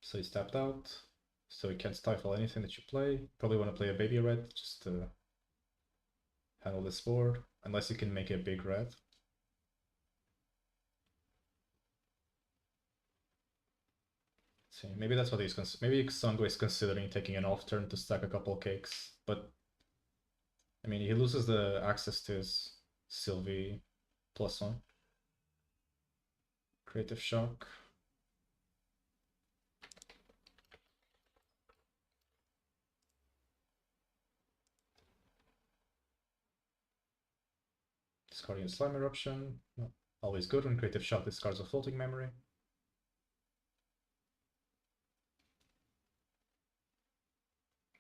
So he's tapped out, so he can't stifle anything that you play. Probably want to play a baby red, just to handle this board, unless you can make a big red. See, maybe that's what he's maybe Sango is considering taking an off turn to stack a couple cakes, but I mean he loses the access to his Sylvie +1. Creative Shock. Discarding a Slime Eruption. No, always good when Creative Shock discards a floating memory.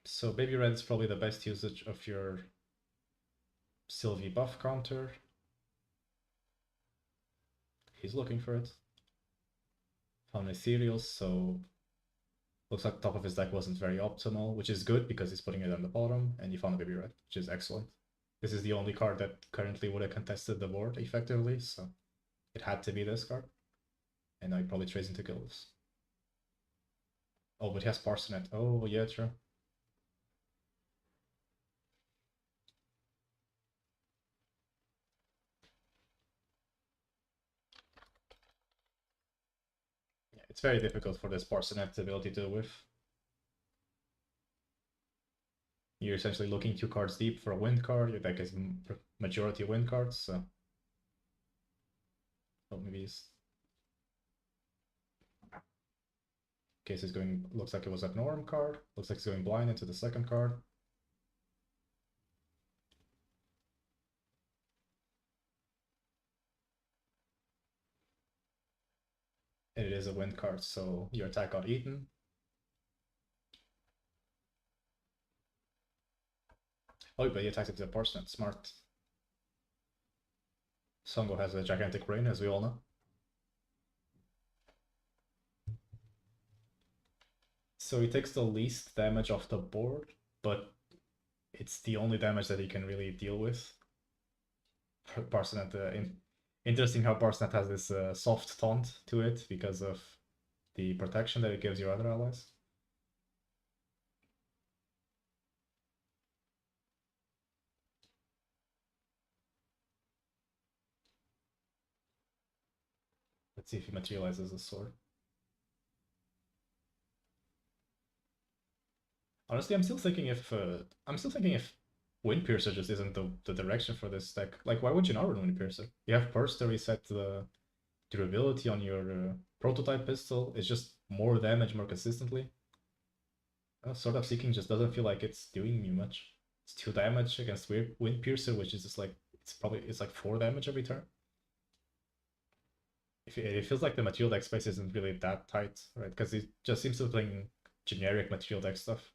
So Baby Red is probably the best usage of your Sylvie buff counter. He's looking for it. Found Ethereal, so looks like the top of his deck wasn't very optimal, which is good because he's putting it on the bottom, and you found a Baby Red, which is excellent. This is the only card that currently would have contested the board effectively, so it had to be this card. And now he probably trades into Gildas. Oh, but he has Parsonet. Oh, yeah, true. Yeah, it's very difficult for this Parsonet ability to whiff. You're essentially looking 2 cards deep for a wind card. Your deck is majority wind cards, so. Oh, maybe it's. Case is going. Looks like it was a norm card. Looks like it's going blind into the second card. And it is a wind card, so your attack got eaten. Oh, but he attacked it to the Parsnip. Smart. Songo has a gigantic brain, as we all know. So he takes the least damage off the board, but it's the only damage that he can really deal with. Parsnip, interesting how Parsnip has this soft taunt to it because of the protection that it gives your other allies. Let's see if he materializes a sword. Honestly, I'm still thinking if Windpiercer just isn't the direction for this deck. Like, why would you not run Windpiercer? You have Burst to reset the durability on your prototype pistol. It's just more damage more consistently. Sword of Seeking just doesn't feel like it's doing you much. It's 2 damage against Windpiercer, which is just like it's like 4 damage every turn. It feels like the material deck space isn't really that tight, right? Because it just seems to be playing generic material deck stuff.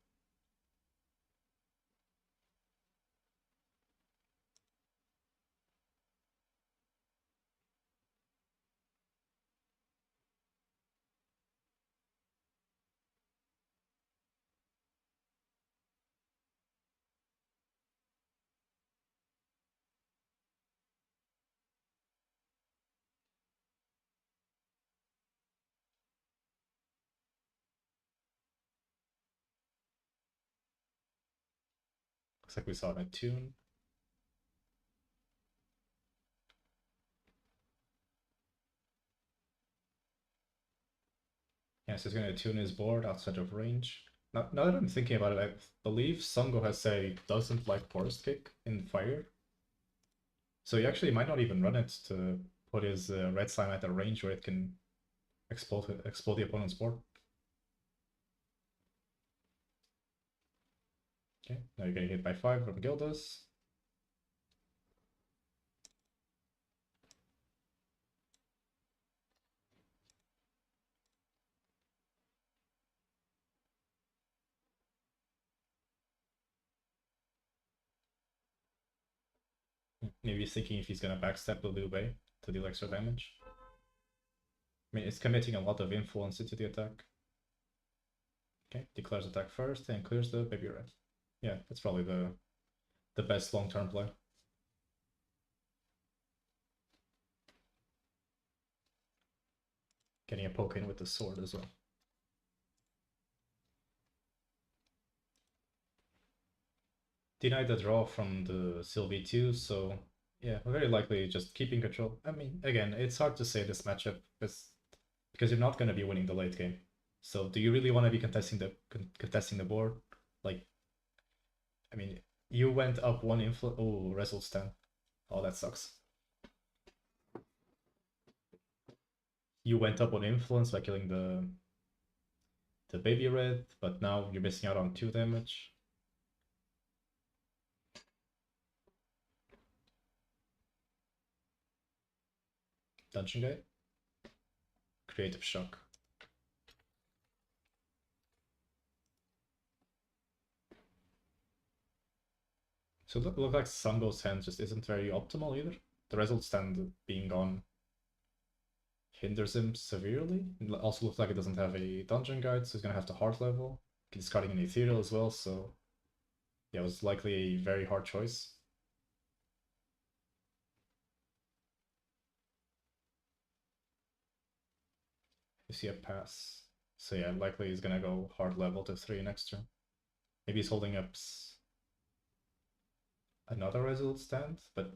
Looks like we saw a tune. Yeah, so he's going to tune his board outside of range. Now that I'm thinking about it, I believe Songo has said he doesn't like Forest Kick in Fire. So he actually might not even run it to put his red slime at a range where it can explode the opponent's board. Okay, now you're getting hit by 5 from Gildas. Maybe he's thinking if he's gonna backstab the Liu Bei to deal extra damage. I mean, it's committing a lot of influence into the attack. Okay, declares attack first and clears the baby red. Yeah, that's probably the best long-term play. Getting a poke in with the sword as well. Denied the draw from the Sylvie too, so yeah, very likely just keeping control. I mean, again, it's hard to say this matchup because you're not going to be winning the late game. So do you really want to be contesting the board? Like, I mean, you went up 1 influence. Oh, result stand. Oh, that sucks. You went up 1 influence by killing the baby red, but now you're missing out on 2 damage. Dungeon guy. Creative shock. So it looks like Songo's hand just isn't very optimal either. The result stand being gone hinders him severely. It also looks like it doesn't have a dungeon guide, so he's gonna have to hard level. He's cutting an ethereal as well, so yeah, it was likely a very hard choice. You see a pass. So yeah, likely he's gonna go hard level to 3 next turn. Maybe he's holding up another result stand, but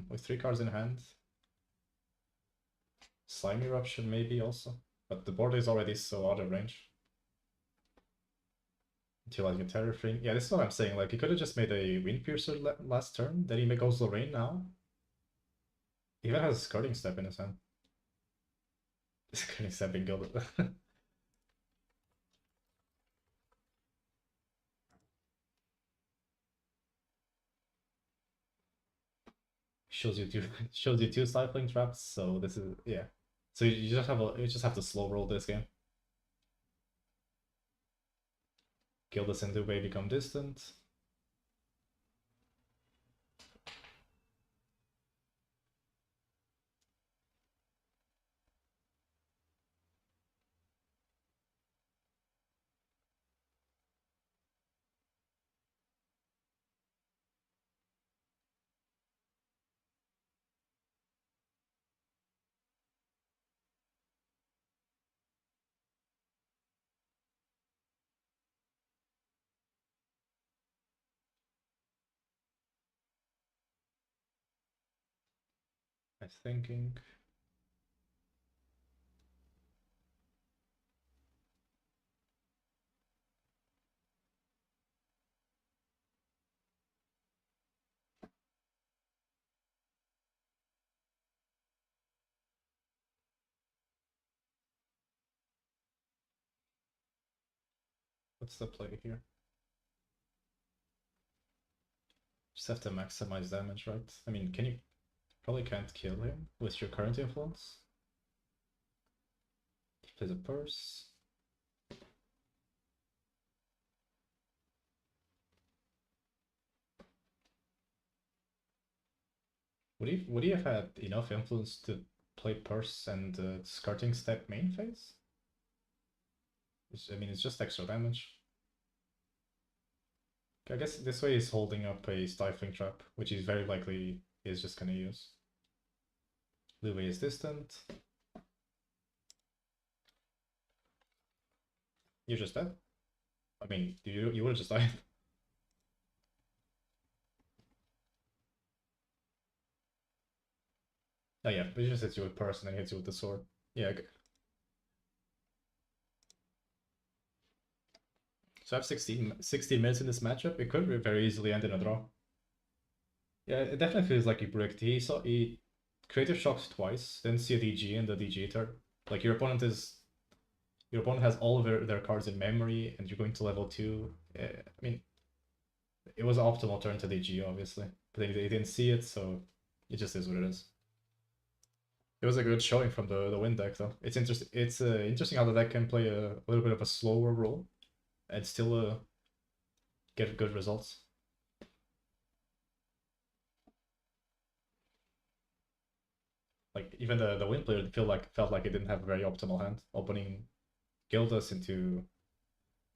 with 3 cards in hand. Slime Eruption maybe also, but the board is already so out of range. to like a terror thing. Yeah, this is what I'm saying. Like he could have just made a Wind Piercer last turn. Then he goes Lorraine now. He even has a skirting step in his hand. Skirting step being gilded. shows you two cycling traps. So this is yeah. So you just have to slow roll this game. Gildas and Dubé become distant. I'm thinking. What's the play here? Just have to maximize damage, right? I mean, can you probably can't kill him with your current influence? He plays a purse. Would he have had enough influence to play purse and skirting step main phase? I mean, it's just extra damage. I guess this way he's holding up a stifling trap, which he's very likely is just gonna use. Luwei is distant. You're just dead. I mean, you would have just died. Oh yeah, but he just hits you with purse and then hits you with the sword. Yeah. Okay. So I have 16 minutes in this matchup. It could very easily end in a draw. Yeah, it definitely feels like he bricked. He creative shocked twice, then see a DG and the DG turn. Like your opponent has all of their cards in memory, and you're going to level 2. I mean, it was an optimal turn to DG, obviously, but they didn't see it, so it just is what it is. It was a good showing from the Wind deck, though. It's interesting. It's interesting how the deck can play a little bit of a slower role and still get good results. Like even the Wind player felt like it didn't have a very optimal hand, opening Gildas into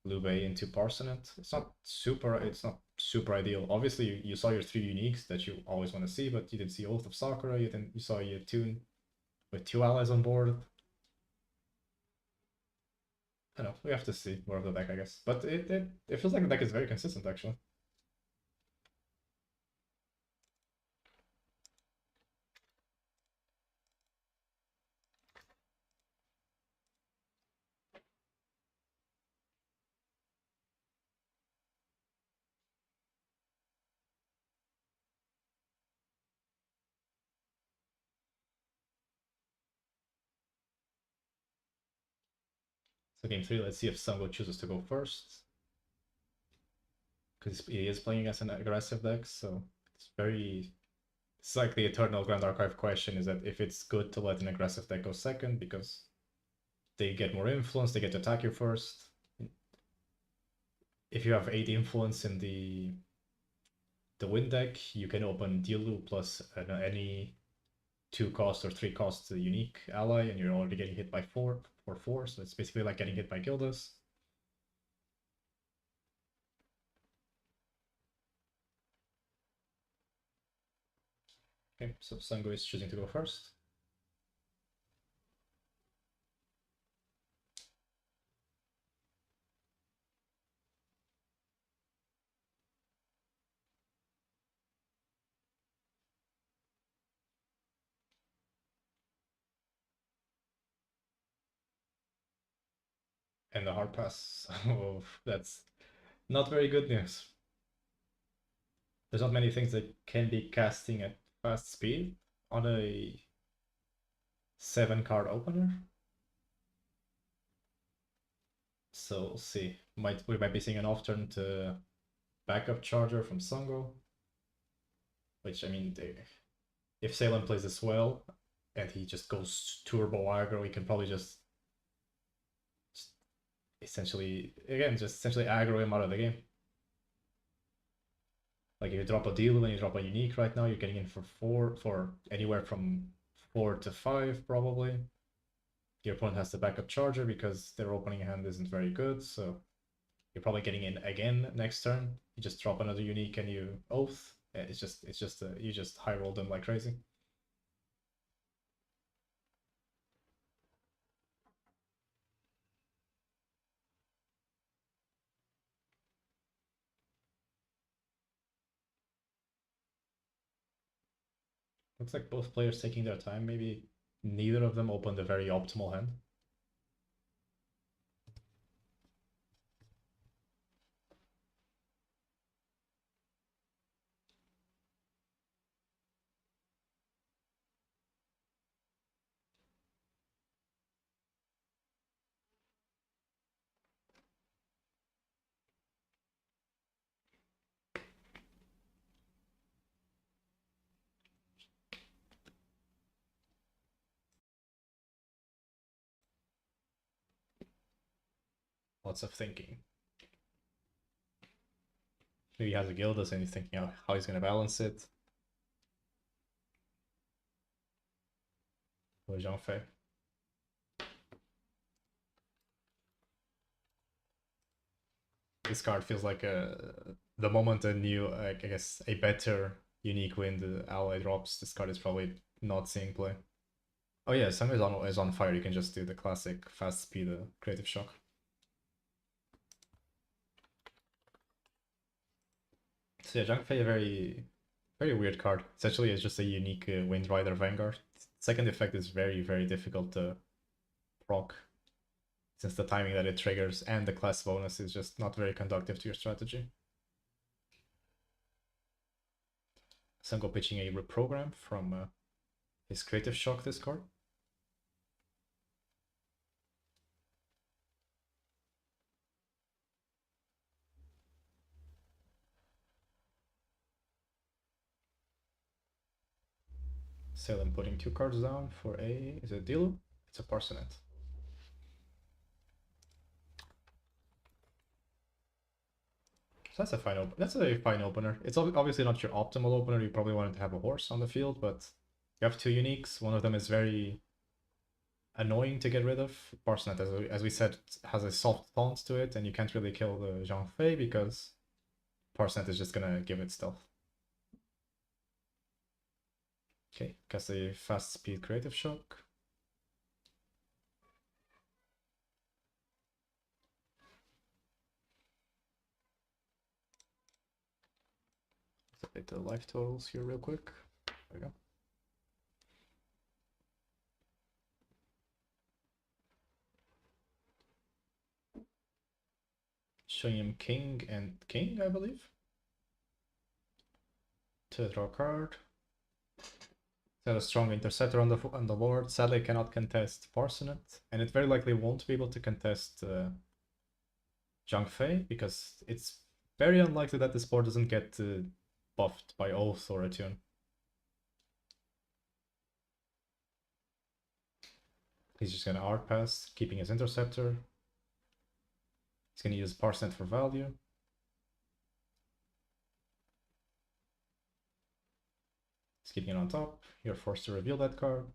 Lube into Parsonet. It's not super ideal. Obviously, you saw your 3 uniques that you always want to see, but you didn't see Oath of Sakura. You saw your tune with 2 allies on board. I don't know. We have to see more of the deck, I guess. But it feels like the deck is very consistent, actually. So game 3, let's see if Sango chooses to go first. Because he is playing against an aggressive deck, so it's like the eternal Grand Archive question, is that if it's good to let an aggressive deck go second because they get more influence, they get to attack you first. If you have 8 influence in the Wind deck, you can open Dilu plus any 2 cost or 3 cost unique ally, and you're already getting hit by 4, so it's basically like getting hit by Gildas. Okay, so Sango is choosing to go first. And the hard pass. Oh, that's Not very good news. There's not many things that can be casting at fast speed on a 7 card opener. So we'll see. We might be seeing an off turn to backup charger from Songo. Which I mean, if Salem plays this well and he just goes turbo aggro, he can probably just essentially aggro him out of the game. Like if you drop a deal and you drop a unique right now, you're getting in for anywhere from 4 to 5 probably. Your opponent has the backup charger because their opening hand isn't very good, so you're probably getting in again next turn. You just drop another unique and you oath. You just high roll them like crazy. Looks like both players taking their time. Maybe neither of them opened a very optimal hand. Lots of thinking. Maybe he has a Gildas and he's thinking how he's going to balance it. Or Jean Fei. This card feels like the moment a new, I guess, a better unique wind ally drops, this card is probably not seeing play. Oh yeah, Sung is on fire. You can just do the classic fast speed creative shock. So yeah, Zhang Fei, a very weird card. Essentially, it's just a unique Wind Rider Vanguard. Second effect is very difficult to proc, since the timing that it triggers and the class bonus is just not very conductive to your strategy. Sungo pitching a reprogram from his creative shock this card. Salem putting 2 cards down for is it a deal? It's a Parsonet. So that's a fine opener. It's obviously not your optimal opener. You probably wanted to have a horse on the field, but you have 2 uniques. One of them is very annoying to get rid of. Parsonet, as we said, has a soft taunt to it, and you can't really kill the Jean Fei because Parsonet is just gonna give it stealth. Okay, cast a fast speed creative shock. Let's update the life totals here real quick. There we go. Showing him king and king, I believe. To draw a card. Got a strong interceptor on the board. Sadly, cannot contest Parsonet, and it very likely won't be able to contest Zhang Fei because it's very unlikely that this board doesn't get buffed by Oath or Attune. He's just gonna art pass, keeping his interceptor. He's gonna use Parsonet for value. He's keeping it on top. You're forced to reveal that card.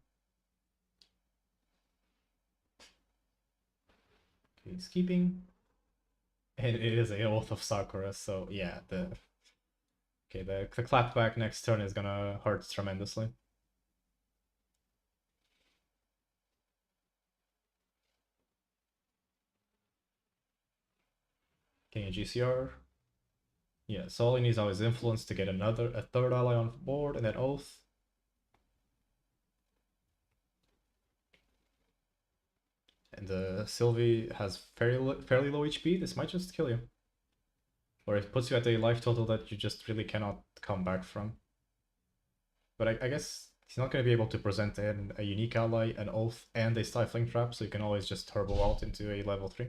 Okay, he's keeping. And it is a Oath of Sakura, so yeah, the clapback next turn is gonna hurt tremendously. King of GCR. Yeah, so all he needs now is influence to get a third ally on board, and then Oath. And Sylvie has fairly low HP. This might just kill you. Or it puts you at a life total that you just really cannot come back from. But I guess he's not going to be able to present in a unique ally, an oath, and a stifling trap, so you can always just turbo out into a level 3.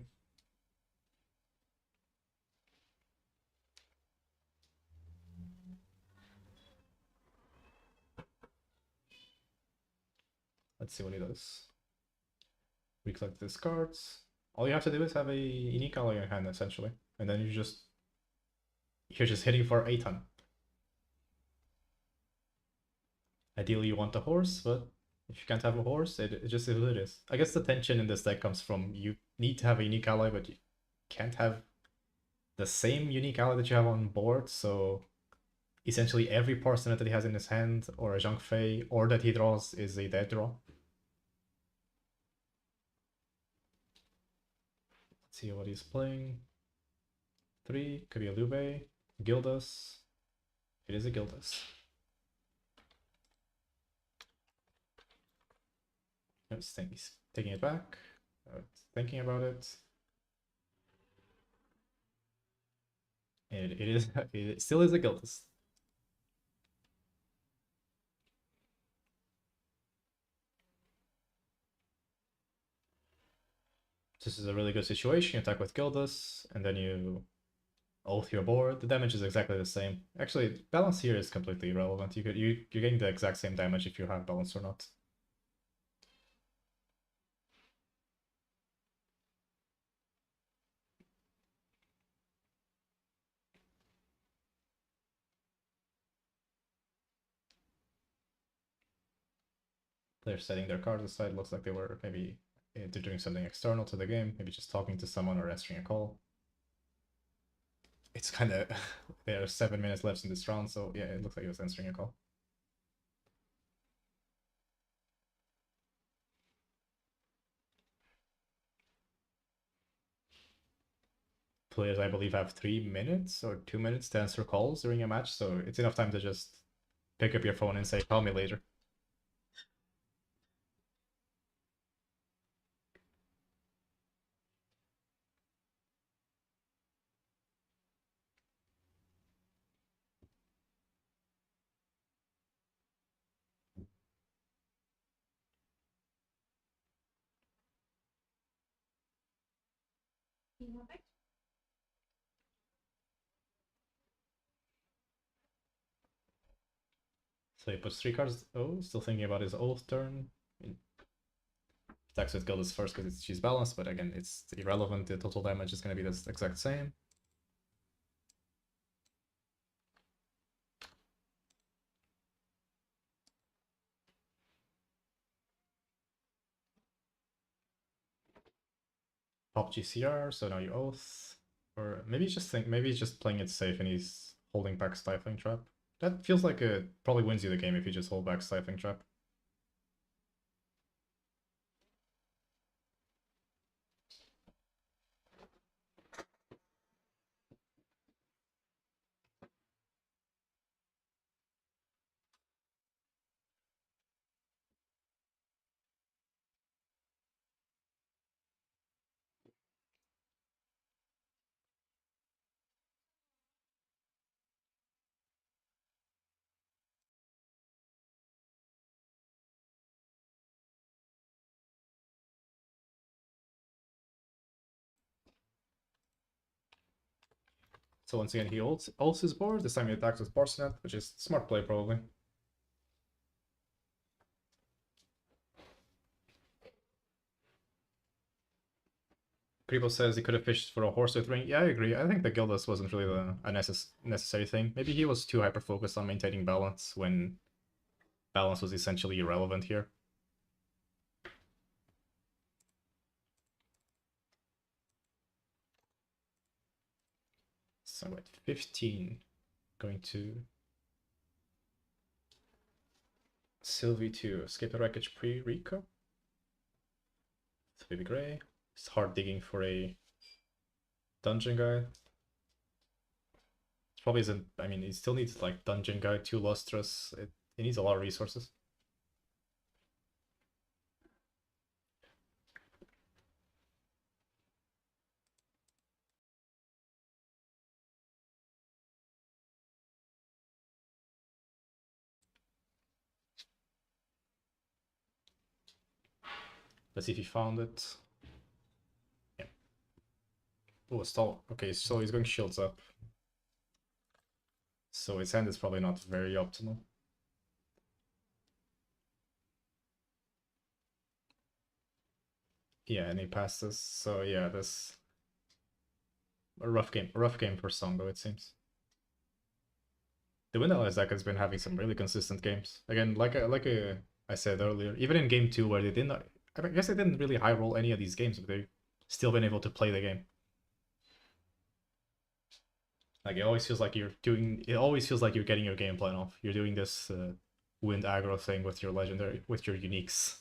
Let's see what he does. We collect these cards. All you have to do is have a unique ally in your hand, essentially. And then you're just hitting for a ton. Ideally you want a horse, but if you can't have a horse, it just is what it is. I guess the tension in this deck comes from you need to have a unique ally, but you can't have the same unique ally that you have on board, so essentially every Parsonage that he has in his hand, or a Zhang Fei, or that he draws is a dead draw. Let's see what he's playing. 3, could be a Lube, Gildas. It is a Gildas. He's taking it back, thinking about it. It still is a Gildas. This is a really good situation. You attack with Gildas, and then you oath your board. The damage is exactly the same. Actually, balance here is completely irrelevant. You're getting the exact same damage if you have balance or not. They're setting their cards aside. Looks like they were maybe they're doing something external to the game, maybe just talking to someone or answering a call. It's kind of there are 7 minutes left in this round, so yeah, it looks like he was answering a call. Players, I believe, have 3 minutes or 2 minutes to answer calls during a match, so it's enough time to just pick up your phone and say, call me later. So he puts 3 cards. Oh, still thinking about his oath turn. Attacks with Gildas first because she's balanced, but again, it's irrelevant. The total damage is going to be the exact same. Pop GCR, so now you oath. Or maybe he's just playing it safe and he's holding back Stifling Trap. That feels like it probably wins you the game if you just hold back Stifling Trap. So once again, he ults his board. This time he attacks with Parsonage, which is smart play probably. Kribo says he could have fished for a horse with ring. Yeah, I agree. I think the Gildas wasn't really a necessary thing. Maybe he was too hyper-focused on maintaining balance when balance was essentially irrelevant here. So at 15, going to Sylvie to escape the wreckage pre-Rico. It's Baby Gray. It's hard digging for a dungeon guy. It probably isn't. I mean, he still needs like dungeon guy, 2 lustrous. It needs a lot of resources. Let's see if he found it. Yeah. Oh, stall. Okay, so he's going shields up. So his hand is probably not very optimal. Yeah, and he passes. So yeah, this a rough game. A rough game for Songo, it seems. The Window Isaac has been having some really consistent games. Again, I said earlier, even in game 2 where they didn't, I guess they didn't really high roll any of these games, but they still been able to play the game. Like it always feels like you're doing. It always feels like you're getting your game plan off. You're doing this wind aggro thing with your legendary, with your uniques.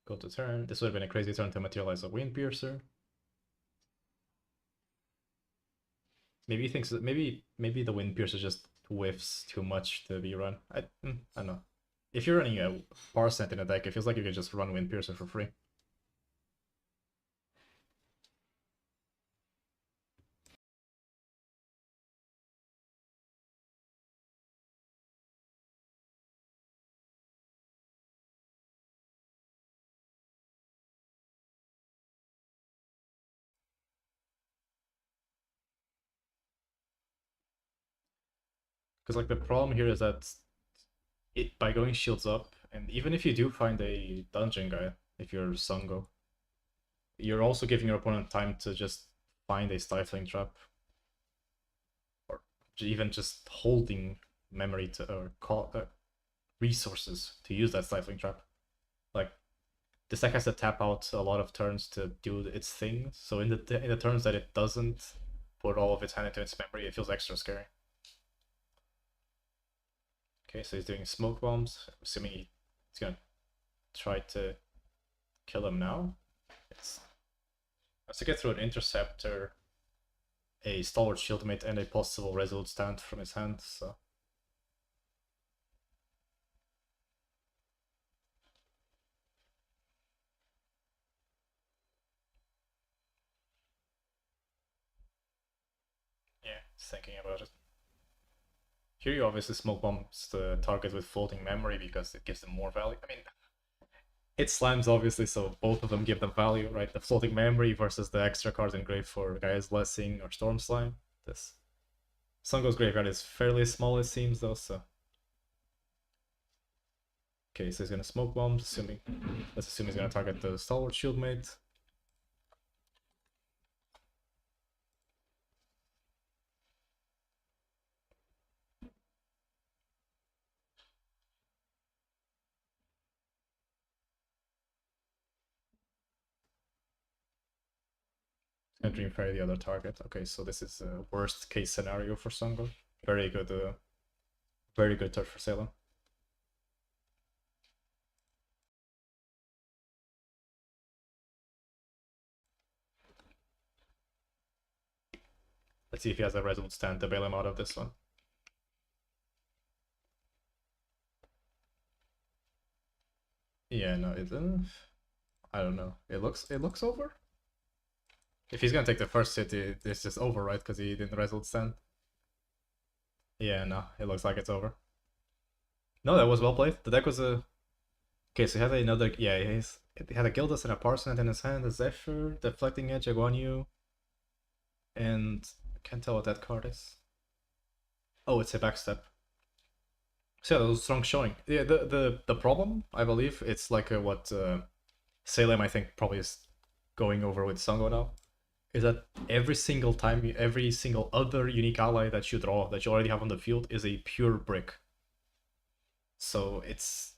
Go to turn. This would have been a crazy turn to materialize a Wind Piercer. Maybe he thinks that maybe the Wind Piercer just whiffs too much to be run. I don't know. If you're running a Parsnip in a deck, it feels like you can just run Wind Piercer for free. Because like the problem here is that it by going shields up, and even if you do find a dungeon guy, if you're Sungo, you're also giving your opponent time to just find a stifling trap, or even just holding memory to or call resources to use that stifling trap. Like this deck has to tap out a lot of turns to do its thing. So in the turns that it doesn't put all of its hand into its memory, it feels extra scary. Okay, so he's doing smoke bombs, assuming he's gonna try to kill him now. It's has to get through an interceptor, a stalwart shieldmate, and a possible resolute stand from his hand. So yeah, he's thinking about it. Here you obviously smoke bombs the target with floating memory because it gives them more value. I mean, it slams obviously, so both of them give them value, right? The floating memory versus the extra cards engraved for Gaia's Blessing or Storm Slime. This Sungo's graveyard is fairly small, it seems, though, so. Okay, so he's gonna smoke bombs, assuming. Let's assume he's gonna target the Stalwart Shieldmate. And Dream Fairy the other target. Okay, so this is a worst case scenario for Sungo. Very good turn for Salem. Let's see if he has a resolute stand to bail him out of this one. Yeah, no, I don't know. It looks over. If he's gonna take the first hit, it's just over, right? Because he didn't resolute stand. Yeah, no, it looks like it's over. No, that was well played. The deck was a. Okay, so he had another. Yeah, he had a Gildas and a Parsnip in his hand, a Zephyr, Deflecting Edge, a Guan Yu, and I can't tell what that card is. Oh, it's a backstep. So yeah, that was a strong showing. Yeah, the problem, I believe, it's like what Salem I think probably is going over with Sango now, is that every single time, every single other unique ally that you draw that you already have on the field is a pure brick. So it's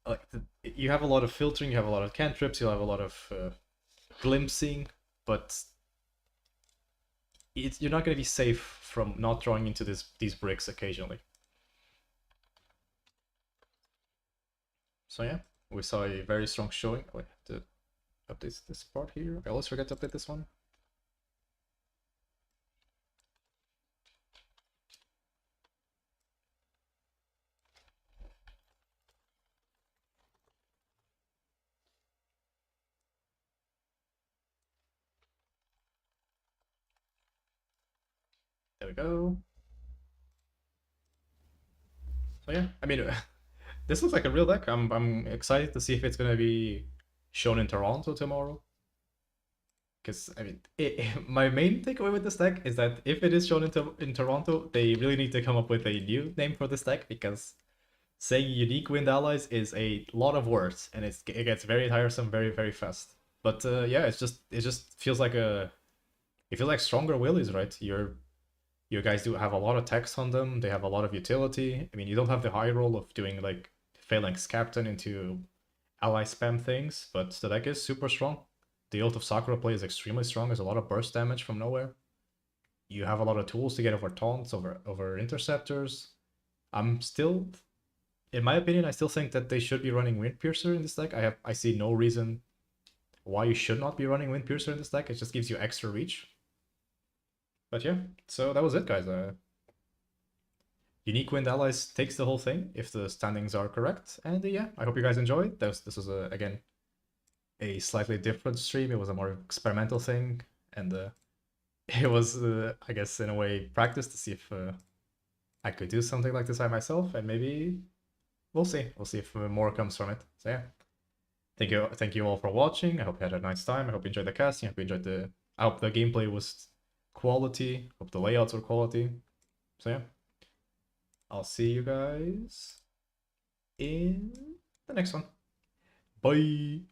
like you have a lot of filtering, you have a lot of cantrips, you have a lot of glimpsing, but you're not going to be safe from not drawing into these bricks occasionally. So yeah, we saw a very strong showing. Wait, to update this part here. I always forget to update this one. we go. So yeah, I mean, this looks like a real deck. I'm excited to see if it's gonna be shown in Toronto tomorrow. Because I mean, my main takeaway with this deck is that if it is shown in Toronto, they really need to come up with a new name for this deck, because saying unique wind allies is a lot of words, and it gets very tiresome very fast. But yeah, it just feels like it feels like stronger willies, right? You guys do have a lot of text on them. They have a lot of utility. I mean, you don't have the high roll of doing like Phalanx Captain into ally spam things, but the deck is super strong. The ult of Sakura play is extremely strong. There's a lot of burst damage from nowhere. You have a lot of tools to get over taunts, over interceptors. I'm still, in my opinion, I still think that they should be running Wind Piercer in this deck. I see no reason why you should not be running Wind Piercer in this deck. It just gives you extra reach. But yeah, so that was it, guys. Unique Wind Allies takes the whole thing if the standings are correct. And yeah, I hope you guys enjoyed. This was again a slightly different stream. It was a more experimental thing, and it was I guess in a way practice to see if I could do something like this by myself, and maybe we'll see. We'll see if more comes from it. So yeah, thank you all for watching. I hope you had a nice time. I hope you enjoyed the casting. I hope you enjoyed the. I hope the gameplay was quality. I hope the layouts were quality. So yeah, I'll see you guys in the next one. Bye.